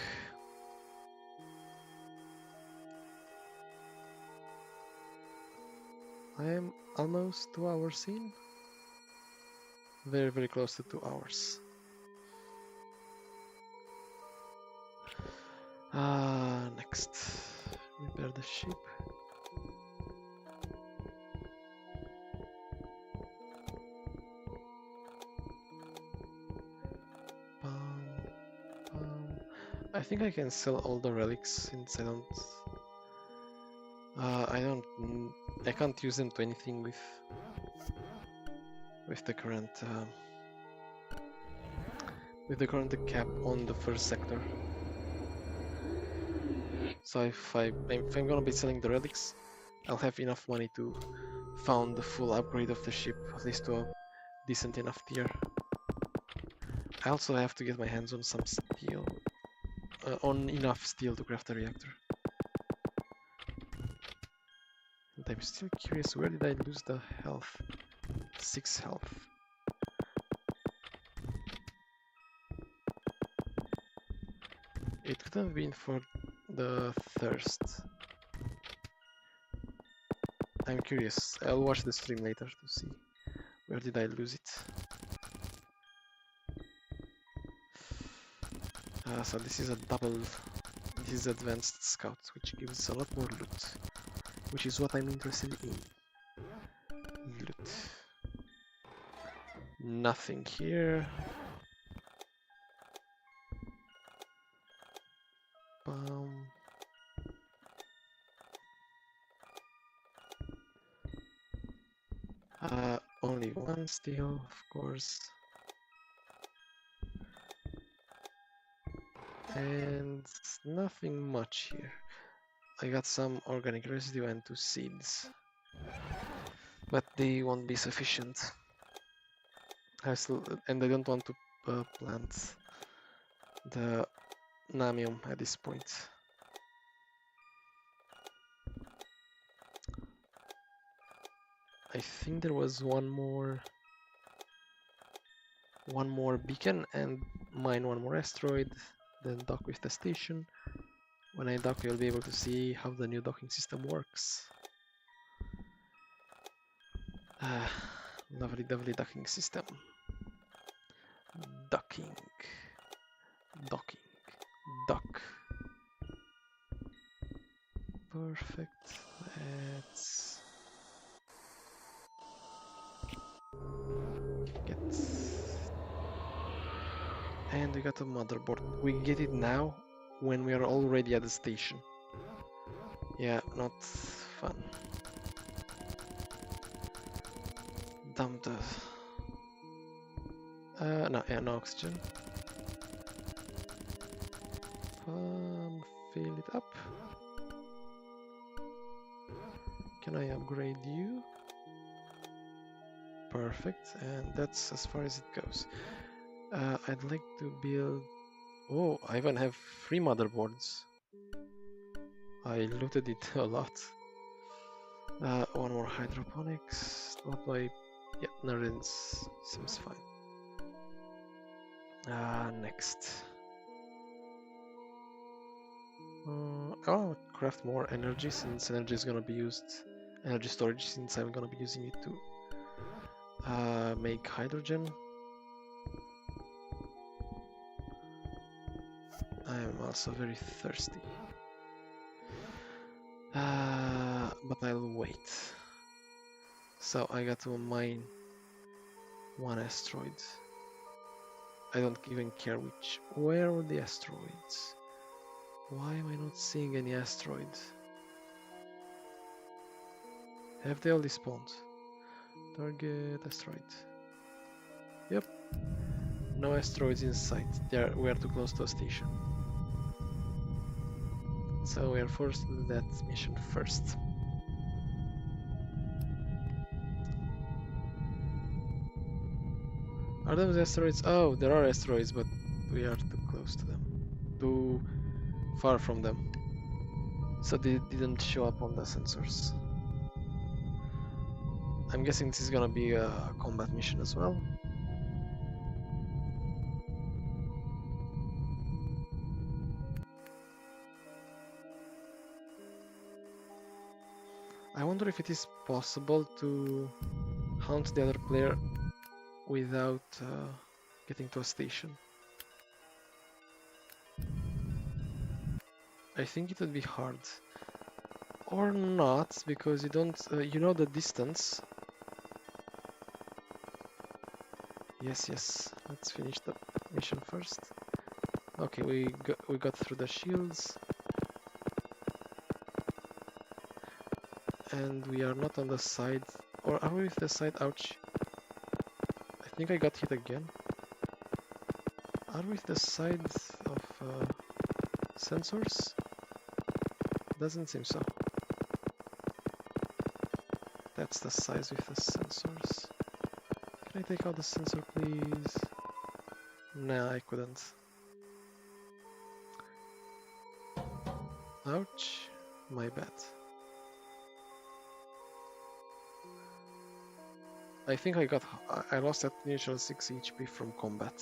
I am almost 2 hours in. Very, very close to 2 hours. Next. Repair the ship. I think I can sell all the relics since I can't use them to anything with the current cap on the first sector. So if I'm gonna be selling the relics, I'll have enough money to fund the full upgrade of the ship, at least to a decent enough tier. I also have to get my hands on some steel, on enough steel to craft a reactor. And I'm still curious, where did I lose the health? 6 health. It could have been for the thirst. I'm curious. I'll watch the stream later to see where did I lose it. So this is this is advanced scout, which gives a lot more loot, which is what I'm interested in. Loot. Nothing here. Only one steel, of course. And nothing much here. I got some organic residue and 2 seeds. But they won't be sufficient. And I don't want to plant the namium at this point. I think there was one more beacon and mine one more asteroid, then dock with the station. When I dock, you'll be able to see how the new docking system works. Lovely, lovely docking system. Docking. Docking. Dock. Perfect. Let's get. And we got a motherboard. We get it now when we are already at the station. Yeah, not fun. Dump the. No, yeah, no oxygen. Fill it up. Can I upgrade you? Perfect, and that's as far as it goes. I'd like to build. Oh, I even have 3 motherboards. I looted it a lot. One more hydroponics. What do I? Yeah, Narins seems fine. Next. I'll craft more energy since energy is gonna be used. Energy storage since I'm gonna be using it to make hydrogen. I'm also very thirsty. But I'll wait. So I got to mine 1 asteroid. I don't even care which. Where are the asteroids? Why am I not seeing any asteroids? Have they all despawned? Target asteroid. Yep. No asteroids in sight. We are too close to a station. So we are forced to do that mission first. Are those asteroids? Oh, there are asteroids, but we are too close to them. Too far from them. So they didn't show up on the sensors. I'm guessing this is gonna be a combat mission as well. I wonder if it is possible to hunt the other player without getting to a station. I think it would be hard. Or not, because you don't, you know the distance. Yes, let's finish the mission first. Okay, we got through the shields. And we are not on the side, or are we with the side? Ouch. I think I got hit again. Are we with the side of sensors? Doesn't seem so. That's the size with the sensors. Can I take out the sensor, please? Nah, I couldn't. Ouch. My bad. I think I lost that initial 6 HP from combat.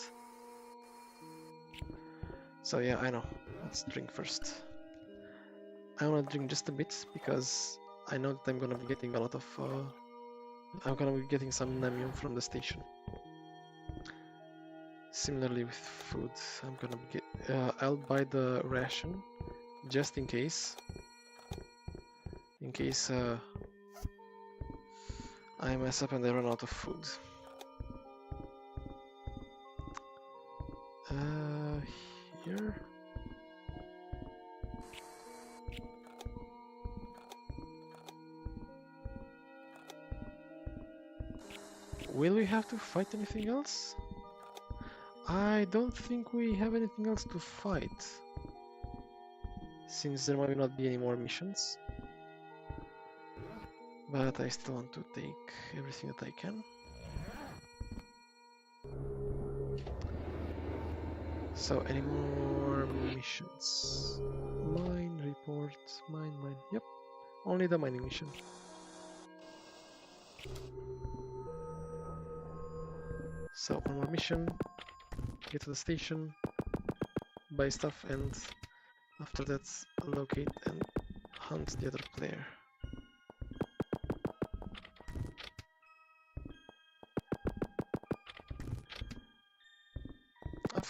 So yeah, I know. Let's drink first. I wanna drink just a bit because I know that I'm gonna be getting a lot of I'm gonna be getting some namium from the station. Similarly with food, I'm gonna get I'll buy the ration just in case. In case I mess up and I run out of food. Here. Will we have to fight anything else? I don't think we have anything else to fight, since there might not be any more missions. But I still want to take everything that I can. So, any more missions? Mine, report, mine. Yep, only the mining mission. So, one more mission, get to the station, buy stuff, and after that, locate and hunt the other player.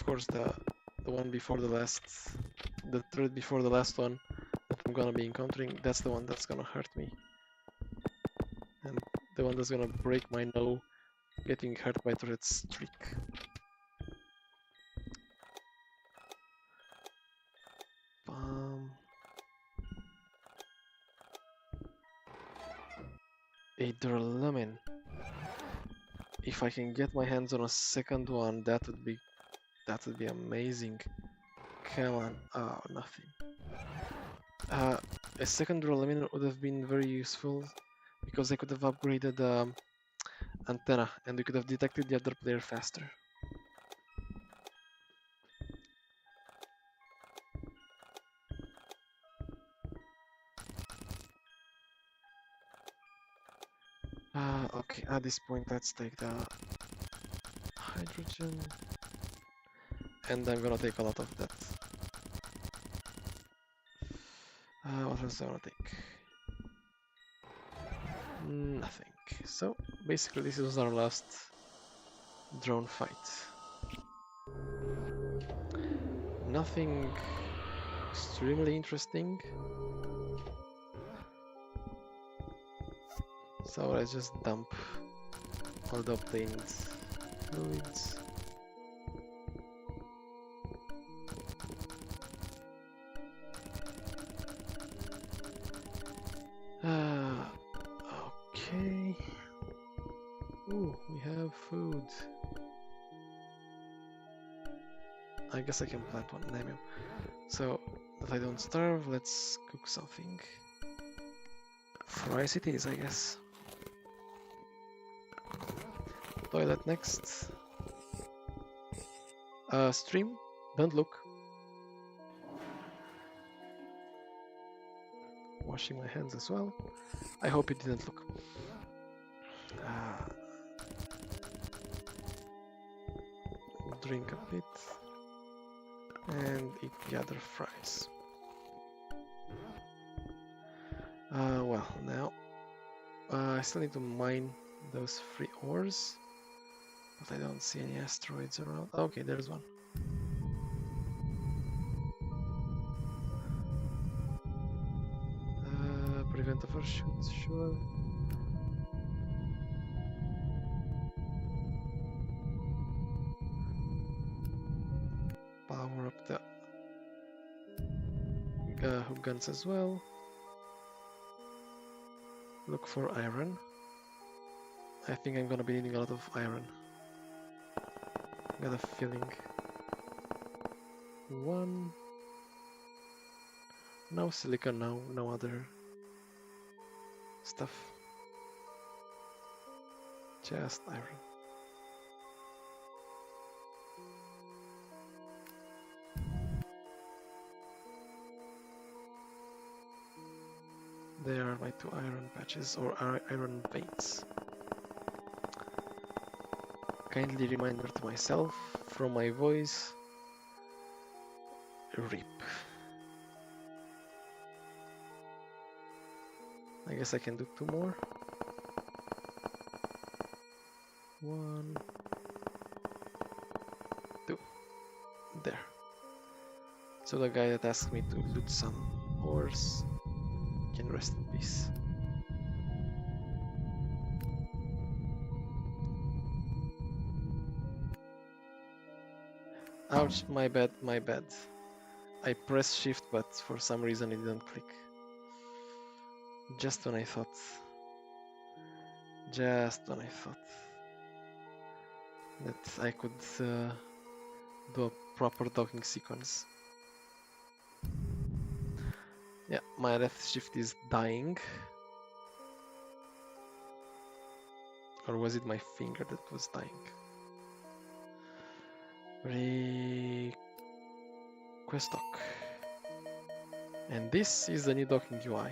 of course the one before the last, the thread before the last one that I'm gonna be encountering, that's the one that's gonna hurt me. And the one that's gonna break my no getting hurt by turrets trick. Adrorium. If I can get my hands on a second one, that would be amazing. Come on. Oh, nothing. A second Adrorium would have been very useful because I could have upgraded the antenna and we could have detected the other player faster. Okay, at this point let's take the hydrogen and I'm gonna take a lot of that. What else do I wanna take? Nothing. So basically this was our last drone fight. Nothing extremely interesting. So let's just dump all the obtained fluids. Okay. Ooh, we have food. I guess I can plant one name. So that I don't starve, let's cook something. Fries it is, I guess. Toilet next. Stream, don't look. Washing my hands as well. I hope it didn't look. Drink a bit and eat the other fries. Well, now I still need to mine those free ores, but I don't see any asteroids around. Okay, there's one. Prevent overshoots, sure. Power up the hook guns as well. Look for iron. I think I'm gonna be needing a lot of iron. Got a feeling. One. No silicon, no other stuff. Just iron. There are my 2 iron patches, or iron veins. Kindly reminder to myself, from my voice, RIP. I guess I can do 2 more. 1, 2. There. So the guy that asked me to loot some ores can rest in peace. Ouch, my bad. I pressed shift, but for some reason it didn't click. Just when I thought that I could do a proper docking sequence. Yeah, my left shift is dying. Or was it my finger that was dying? Request dock. And this is the new docking UI.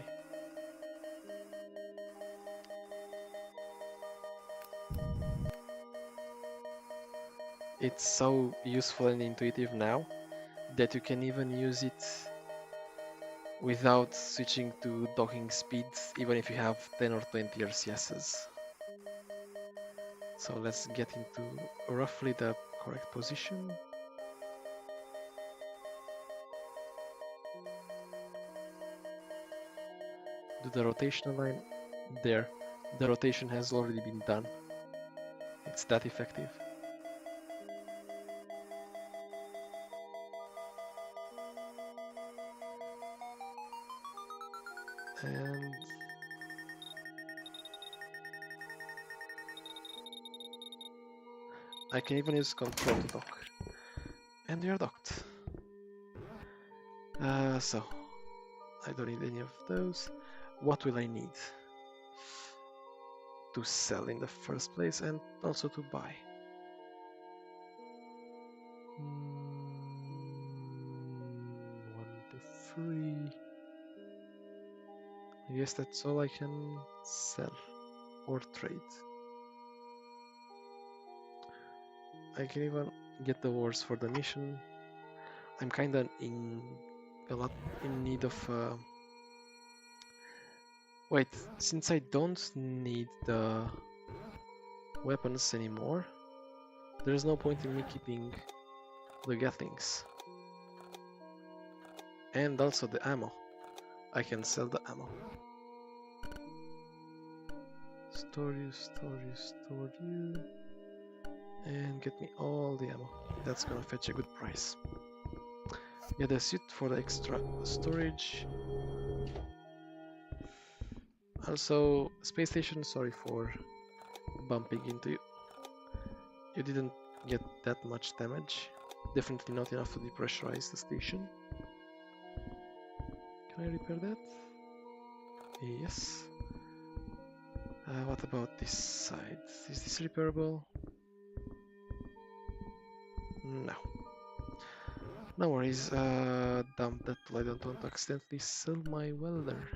It's so useful and intuitive now that you can even use it without switching to docking speed, even if you have 10 or 20 RCSs. So let's get into roughly the correct position. Do the rotation line. There. The rotation has already been done. It's that effective. And I can even use control to dock. And we are docked. So I don't need any of those. What will I need to sell in the first place and also to buy? 1, 2, 3. I guess that's all I can sell or trade. I can even get the wars for the mission. I'm kinda a lot in need of. Wait, since I don't need the weapons anymore, there's no point in me keeping the Gatlings. And also the ammo. I can sell the ammo. Store you. And get me all the ammo. That's gonna fetch a good price. Get a suit for the extra storage. Also, space station, sorry for bumping into you. You didn't get that much damage. Definitely not enough to depressurize the station. Can I repair that? Yes. What about this side? Is this repairable? No. No worries. Dump that tool. I don't want to accidentally sell my welder.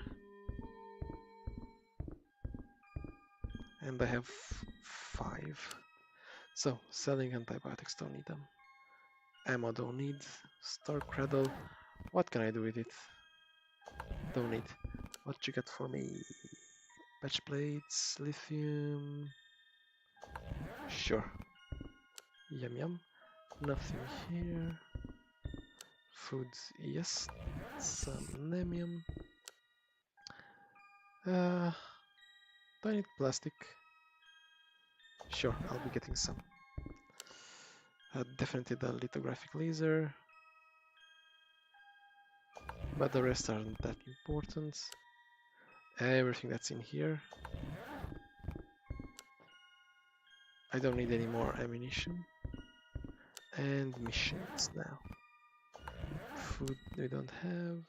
And I have 5. So, selling antibiotics, don't need them. Ammo, don't need. Star Cradle. What can I do with it? Don't need. What you got for me? Patch plates, lithium. Sure. Yum yum. Nothing here. Food, yes. Some nemium. Do I need plastic? Sure, I'll be getting some. Definitely the lithographic laser. But the rest aren't that important. Everything that's in here. I don't need any more ammunition. And missions now. Food we don't have.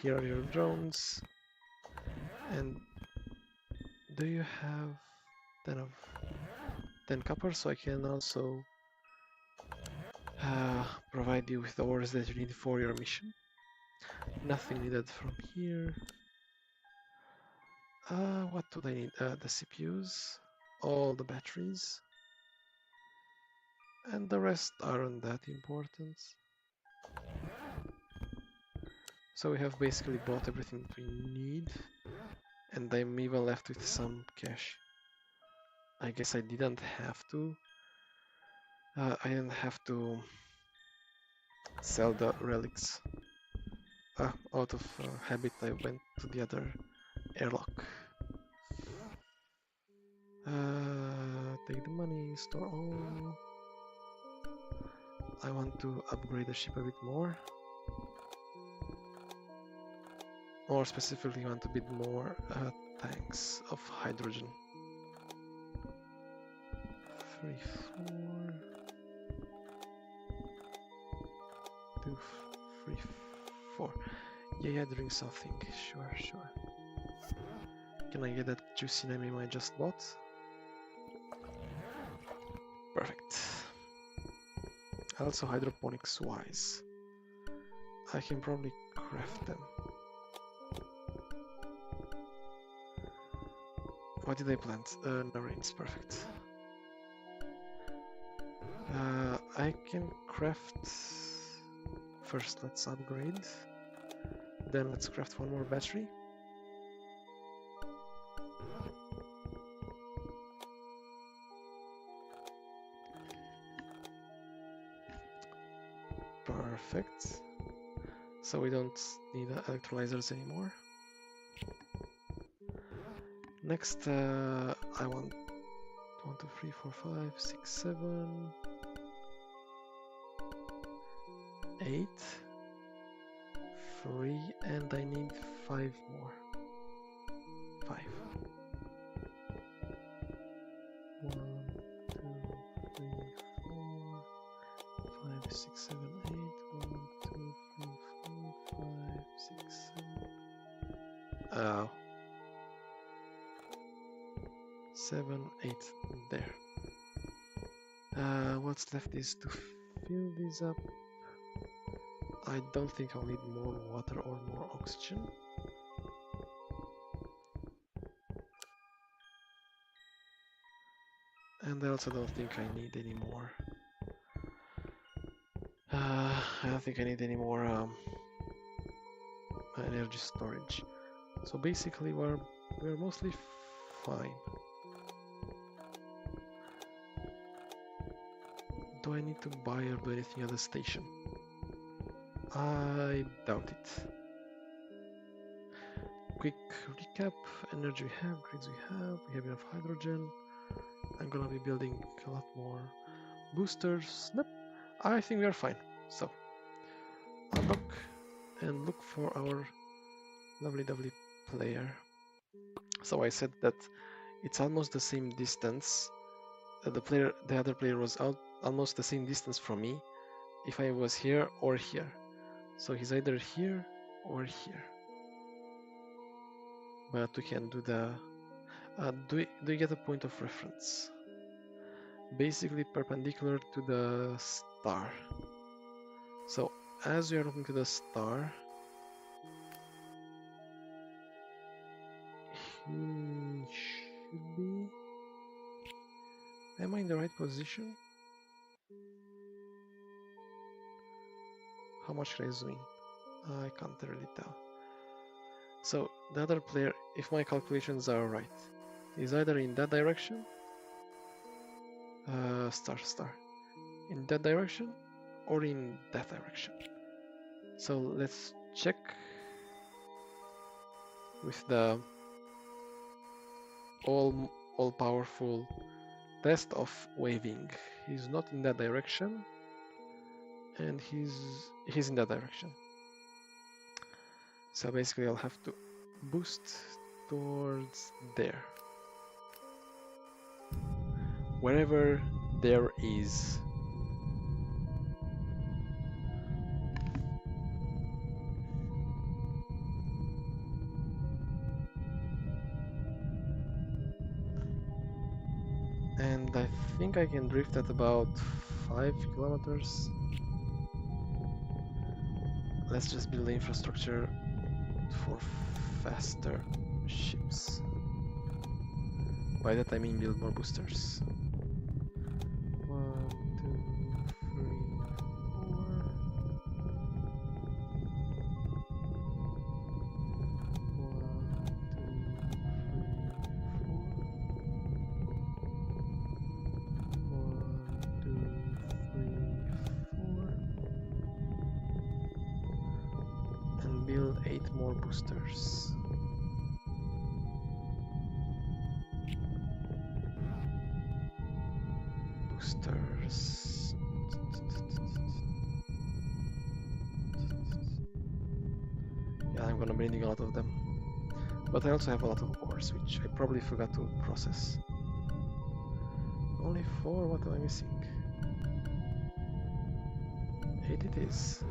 Here are your drones. And do you have 10 copper? So I can also provide you with the ores that you need for your mission. Nothing needed from here. What do they need? The CPUs, all the batteries, and the rest aren't that important. So we have basically bought everything that we need, and I'm even left with some cash. I guess I didn't have to. I didn't have to sell the relics. Out of habit, I went to the other airlock. Take the money, store all. I want to upgrade the ship a bit more. More specifically, I want a bit more tanks of hydrogen. 3, 4. 2, 3, 4. Yeah, drink something. Sure. Can I get that juicy name I just bought? Perfect. Also hydroponics wise, I can probably craft them. What did I plant? Narines, perfect. I can craft. First, let's upgrade. Then let's craft one more battery. Perfect. So we don't need electrolyzers anymore. Next, I want 1, 2, 3, 4, 5, 6, 7, 8, 3, and I need 5 more. 5. 1, 2, 3, 4, 5, 6, 7, 8. 1, 2, 3, 4, 5, 6, 7. 7, 8. There. What's left is to fill these up. I don't think I'll need more water or more oxygen. And I also don't think I need any more. I don't think I need any more energy storage. So basically, we're mostly fine. Do I need to buy or do anything at the station? I doubt it. Quick recap: energy we have, grids we have enough hydrogen. I'm gonna be building a lot more boosters. Nope, I think we are fine. So unlock and look for our lovely player. So I said that it's almost the same distance. The other player was almost the same distance from me if I was here or here. So he's either here or here. But we can do the... do you get a point of reference? Basically perpendicular to the star. So as we are looking to the star, he should be... Am I in the right position? How much should I zoom in? I can't really tell. So the other player, if my calculations are right, is either in that direction, star, in that direction, or in that direction. So let's check with the all-powerful test of waving. He's not in that direction, and he's in that direction. So basically I'll have to boost towards there. Wherever there is. And I think I can drift at about 5 kilometers. Let's just build the infrastructure for faster ships. By that I mean build more boosters. 1, 2, 3, 4. 1, 2, 3, 4. And build 8 more boosters. Yeah, I'm gonna be needing a lot of them. But I also have a lot of ores, which I probably forgot to process. Only 4? What am I missing? 8 it is.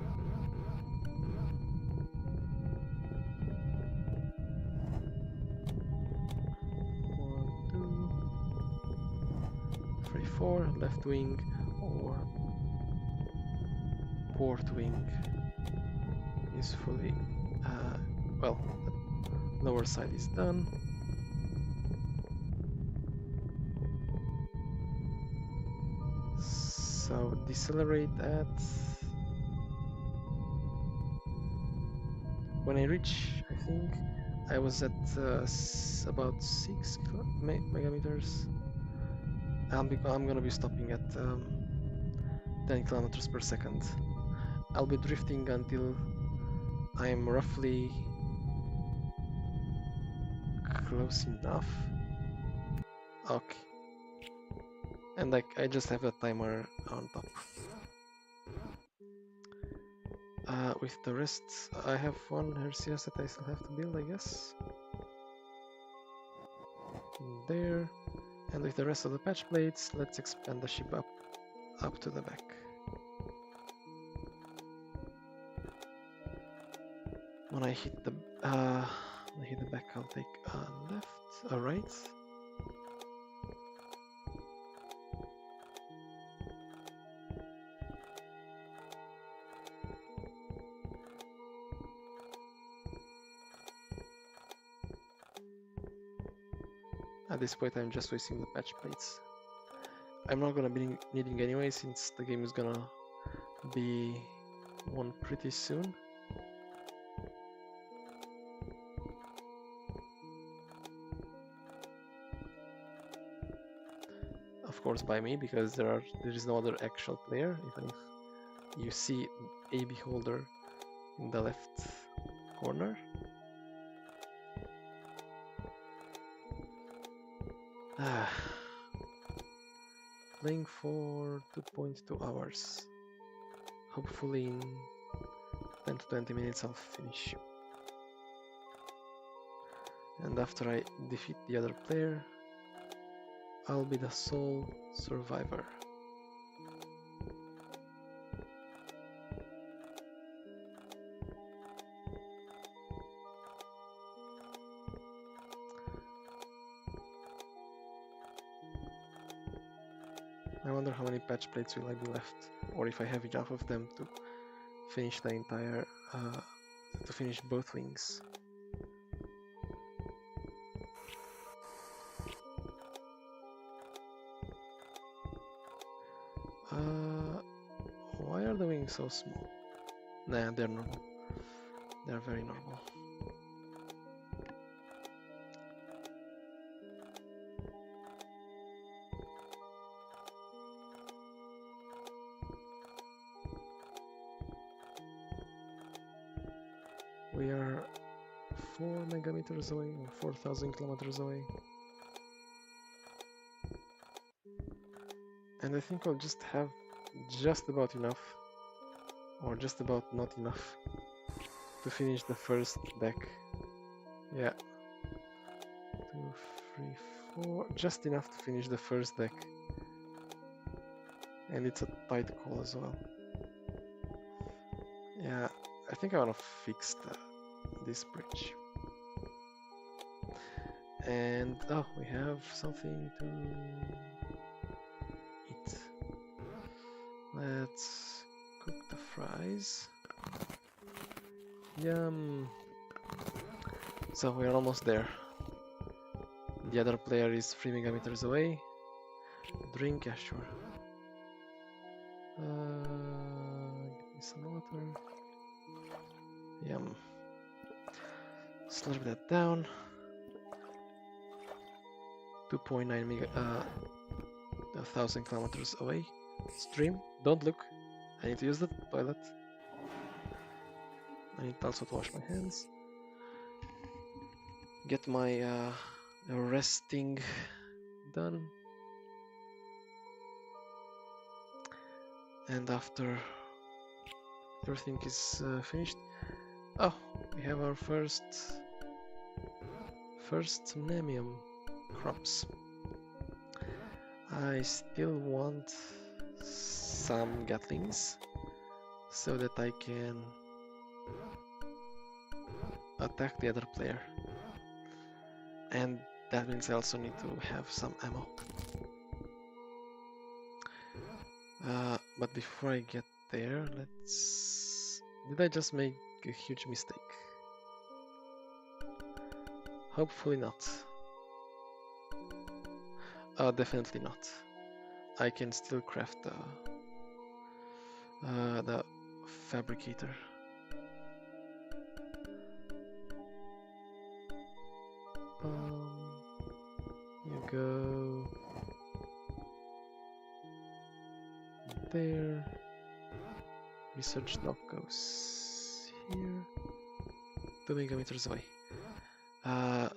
One, 2, 3, 4. Left wing or port wing is fully... well, the lower side is done. So decelerate at... When I reach, I think I was at about 6 megameters. I'm gonna be stopping at 10 kilometers per second. I'll be drifting until I'm roughly close enough. Okay. And like I just have a timer on top. With the rest, I have one Hercias that I still have to build, I guess. There. And with the rest of the patch plates, let's expand the ship up to the back. When I hit the back, I'll take a left, a right. At this point, I'm just wasting the patch plates. I'm not gonna be needing anyway, since the game is gonna be won pretty soon. Of course by me, because there is no other actual player, even if you see a beholder in the left corner. Playing for 2.2 hours. Hopefully in 10 to 20 minutes I'll finish. And after I defeat the other player, I'll be the sole survivor. I wonder how many patch plates will I be left, or if I have enough of them to finish the entire, to finish both wings. Why are the wings so small? Nah, they're normal. They're very normal. We are 4 megameters away, or 4,000 kilometers away. And I think I'll just have just about enough, or just about not enough, to finish the first deck. Yeah. 2, 3, 4. Just enough to finish the first deck. And it's a tight call as well. Yeah, I think I want to fix this bridge. And oh, we have something to eat. Let's cook the fries. Yum. So we're almost there. The other player is 3 megameters away. Drink, yeah, sure. Give me some water. Yum. Slurp that down. 2.9 1,000 kilometers away. Stream. Don't look. I need to use the toilet. I need also to wash my hands. Get my resting done. And after everything is finished, oh, we have our first nemium crops. I still want some gatlings so that I can attack the other player, and that means I also need to have some ammo. But before I get there, did I just make a huge mistake? Hopefully not. Definitely not. I can still craft the fabricator. You go there. Research dock goes here. 2 megameters away.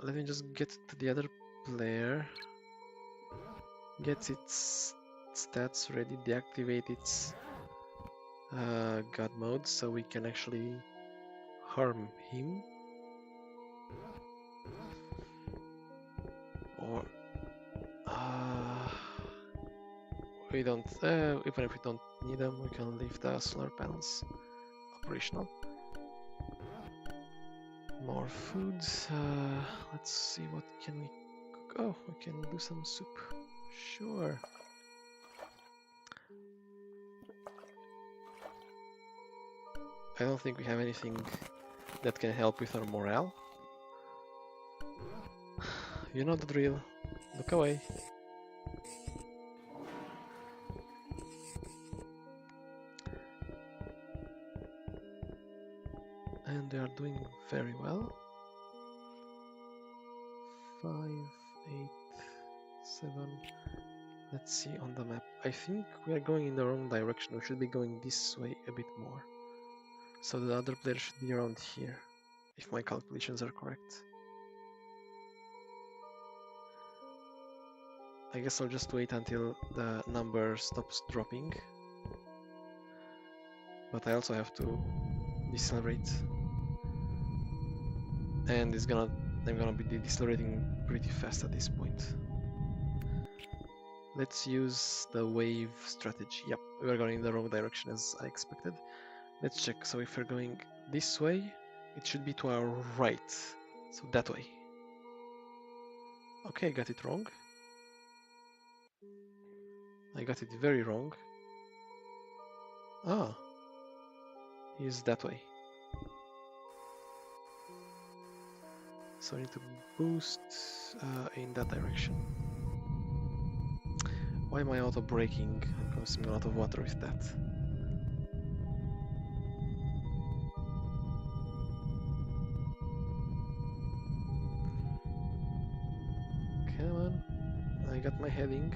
Let me just get to the other player. Gets its stats ready, deactivate its God mode so we can actually harm him. Or we don't, even if we don't need them, we can leave the solar panels operational. More food. Let's see what can we cook. Oh, we can do some soup. Sure. I don't think we have anything that can help with our morale. You know the drill. Look away. And they are doing very well. 5, 8, 7. Let's see on the map. I think we are going in the wrong direction. We should be going this way a bit more. So the other player should be around here, if my calculations are correct. I guess I'll just wait until the number stops dropping. But I also have to decelerate. And I'm gonna be decelerating pretty fast at this point. Let's use the wave strategy. Yep, we are going in the wrong direction as I expected. Let's check. So if we're going this way, it should be to our right. So that way. Okay, I got it wrong. I got it very wrong. Ah, he's that way. So I need to boost in that direction. Why am I auto braking? I'm consuming a lot of water with that. Come on, I got my heading.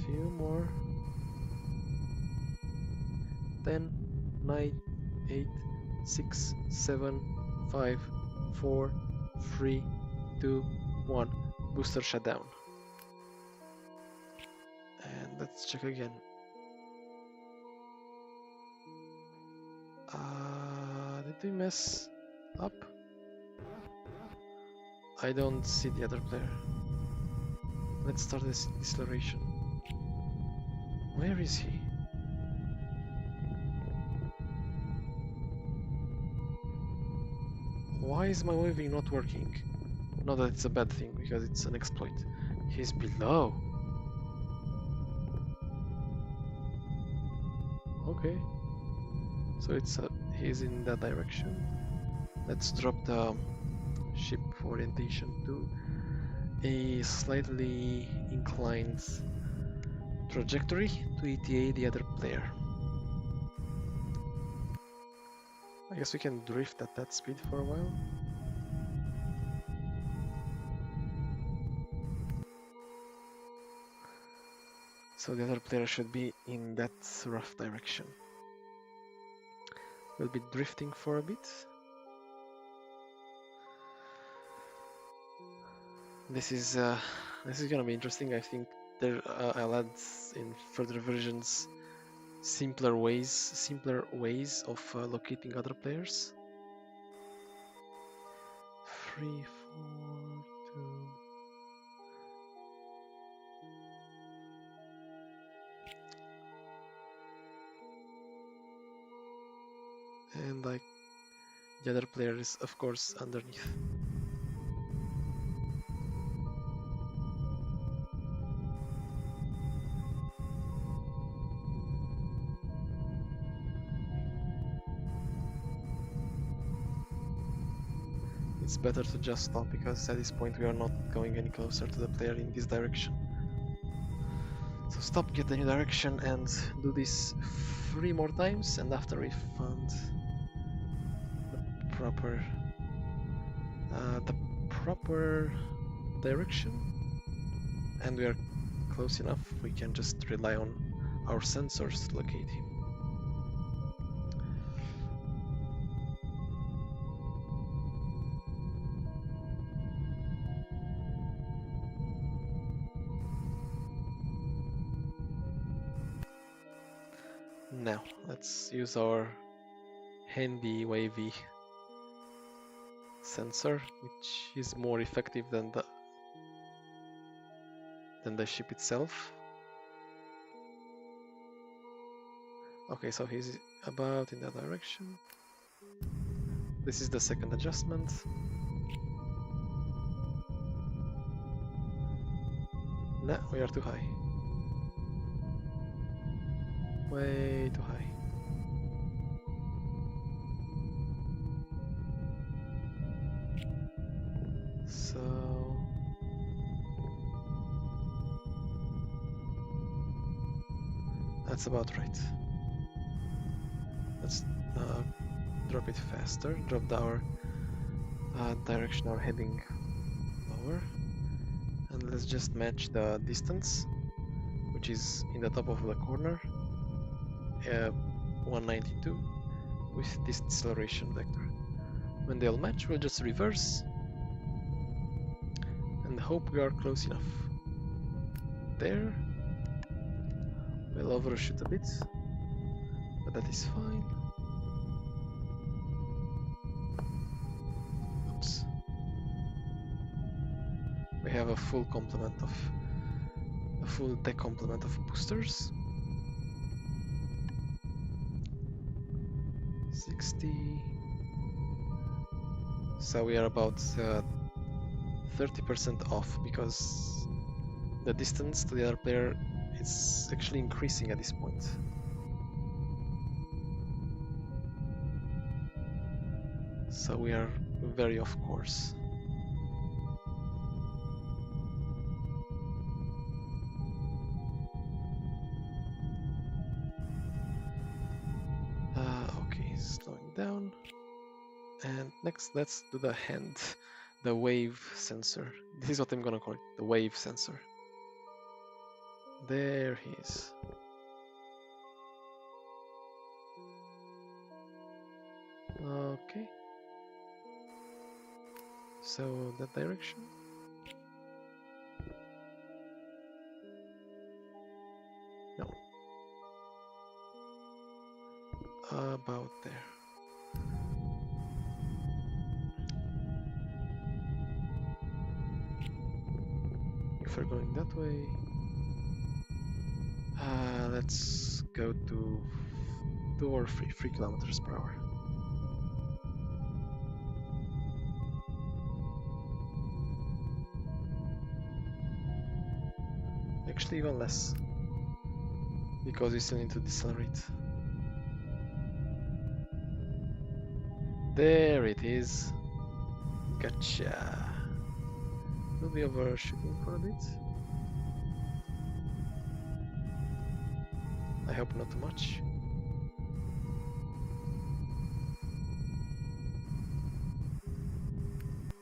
Few more. 10, 9, 8, 6, 7, 5, 4, 3, 2, 1. Booster shut down. And let's check again. Did we mess up? I don't see the other player. Let's start this deceleration. Where is he? Why is my waving not working? Not that it's a bad thing, because it's an exploit. He's below. Okay. So he's in that direction. Let's drop the ship orientation to a slightly inclined trajectory to ETA the other player. I guess we can drift at that speed for a while. So the other player should be in that rough direction. We'll be drifting for a bit. This is gonna be interesting. I think I'll add in further versions simpler ways of locating other players. 3, 4, 2. And like the other player is of course underneath. It's better to just stop, because at this point we are not going any closer to the player in this direction. So stop, get the new direction, and do this 3 more times, and after we found the proper direction, and we are close enough, we can just rely on our sensors to locate him. Now, let's use our handy wavy sensor, which is more effective than the ship itself. Okay, so he's about in that direction. This is the second adjustment. No, we are too high. Way too high. So that's about right. Let's drop it faster, drop our direction of heading lower, and let's just match the distance, which is in the top of the corner, 192, with this deceleration vector. When they'll match, we'll just reverse and hope we are close enough. There. We'll overshoot a bit, but that is fine. Oops. We have a full deck complement of boosters. 60. So we are about 30% off because the distance to the other player is actually increasing at this point. So we are very off course. Okay, slowing down. And next, let's do the wave sensor. This is what I'm gonna call it, the wave sensor. There he is. Okay. So that direction. No. About there. If we're going that way, let's go to 2 or 3 kilometers per hour. Actually, even less, because we still need to decelerate. There it is. Gotcha. We'll be overshooting for a bit. I hope not too much.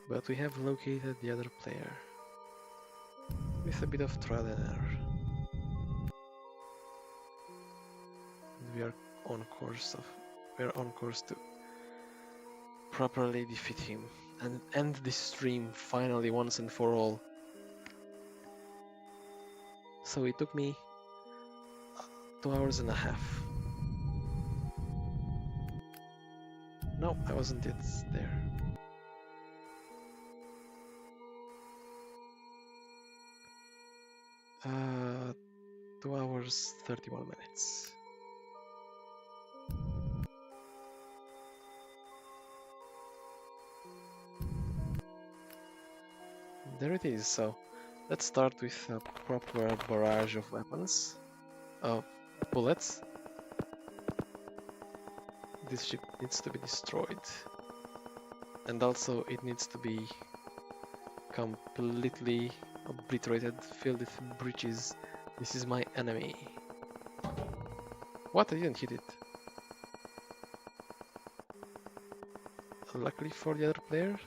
But we have located the other player with a bit of trial and error. And we are on course to properly defeat him and end this stream finally once and for all. So it took me 2 hours and a half. No, I wasn't yet there. Uh, 2 hours, 31 minutes. There it is. So let's start with a proper barrage of weapons, bullets. This ship needs to be destroyed, and also it needs to be completely obliterated, filled with breaches. This is my enemy. What? I didn't hit it. Luckily for the other player,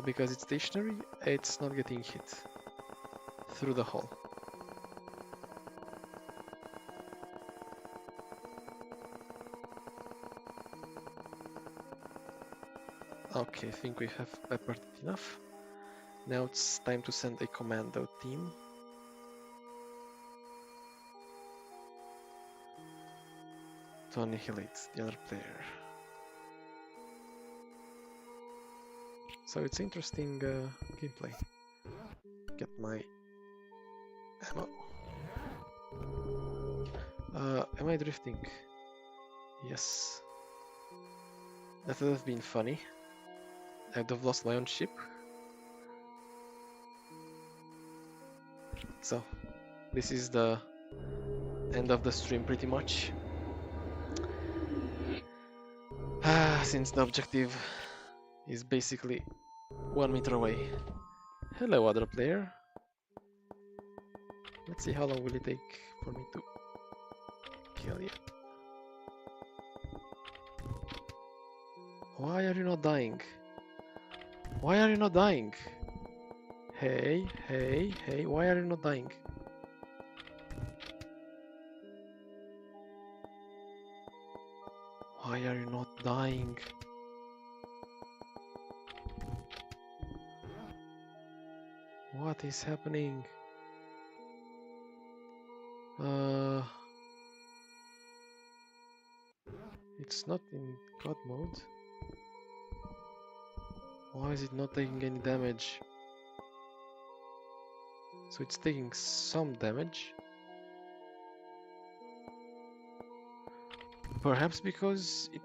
because it's stationary, it's not getting hit through the hull. Okay, I think we have peppered it enough. Now it's time to send a commando team. to annihilate the other player. So it's interesting gameplay. Get my ammo. Am I drifting? Yes. That would have been funny. I'd have lost my own ship. So, this is the end of the stream pretty much. Since the objective is basically 1 meter away. Hello, other player. Let's see how long will it take for me to kill you. Why are you not dying? Why are you not dying? Hey, hey, hey, why are you not dying? Why are you not dying? What is happening? It's not in God mode. Why is it not taking any damage? So it's taking some damage. Perhaps because it...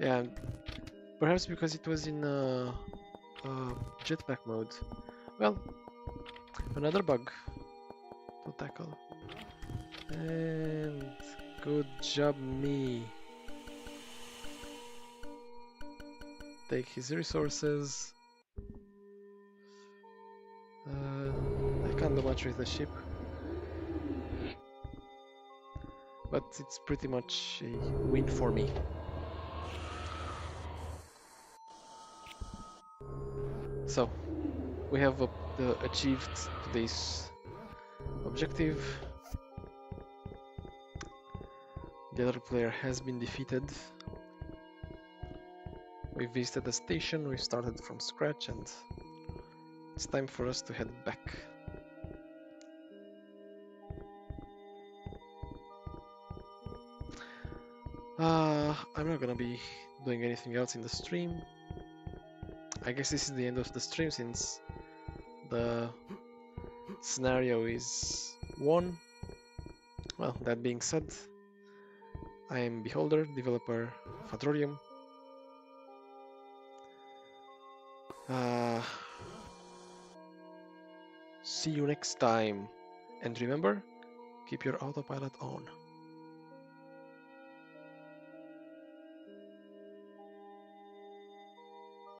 Yeah, perhaps because it was in jetpack mode. Well, another bug to tackle. And good job, me. Take his resources. I can't do much with the ship, but it's pretty much a win for me. So, we have achieved today's objective. The other player has been defeated. We visited the station, we started from scratch, and it's time for us to head back. I'm not gonna be doing anything else in the stream. I guess this is the end of the stream since the scenario is won. Well, that being said, I am Beholder, developer of Adrorium. See you next time, and remember, keep your autopilot on.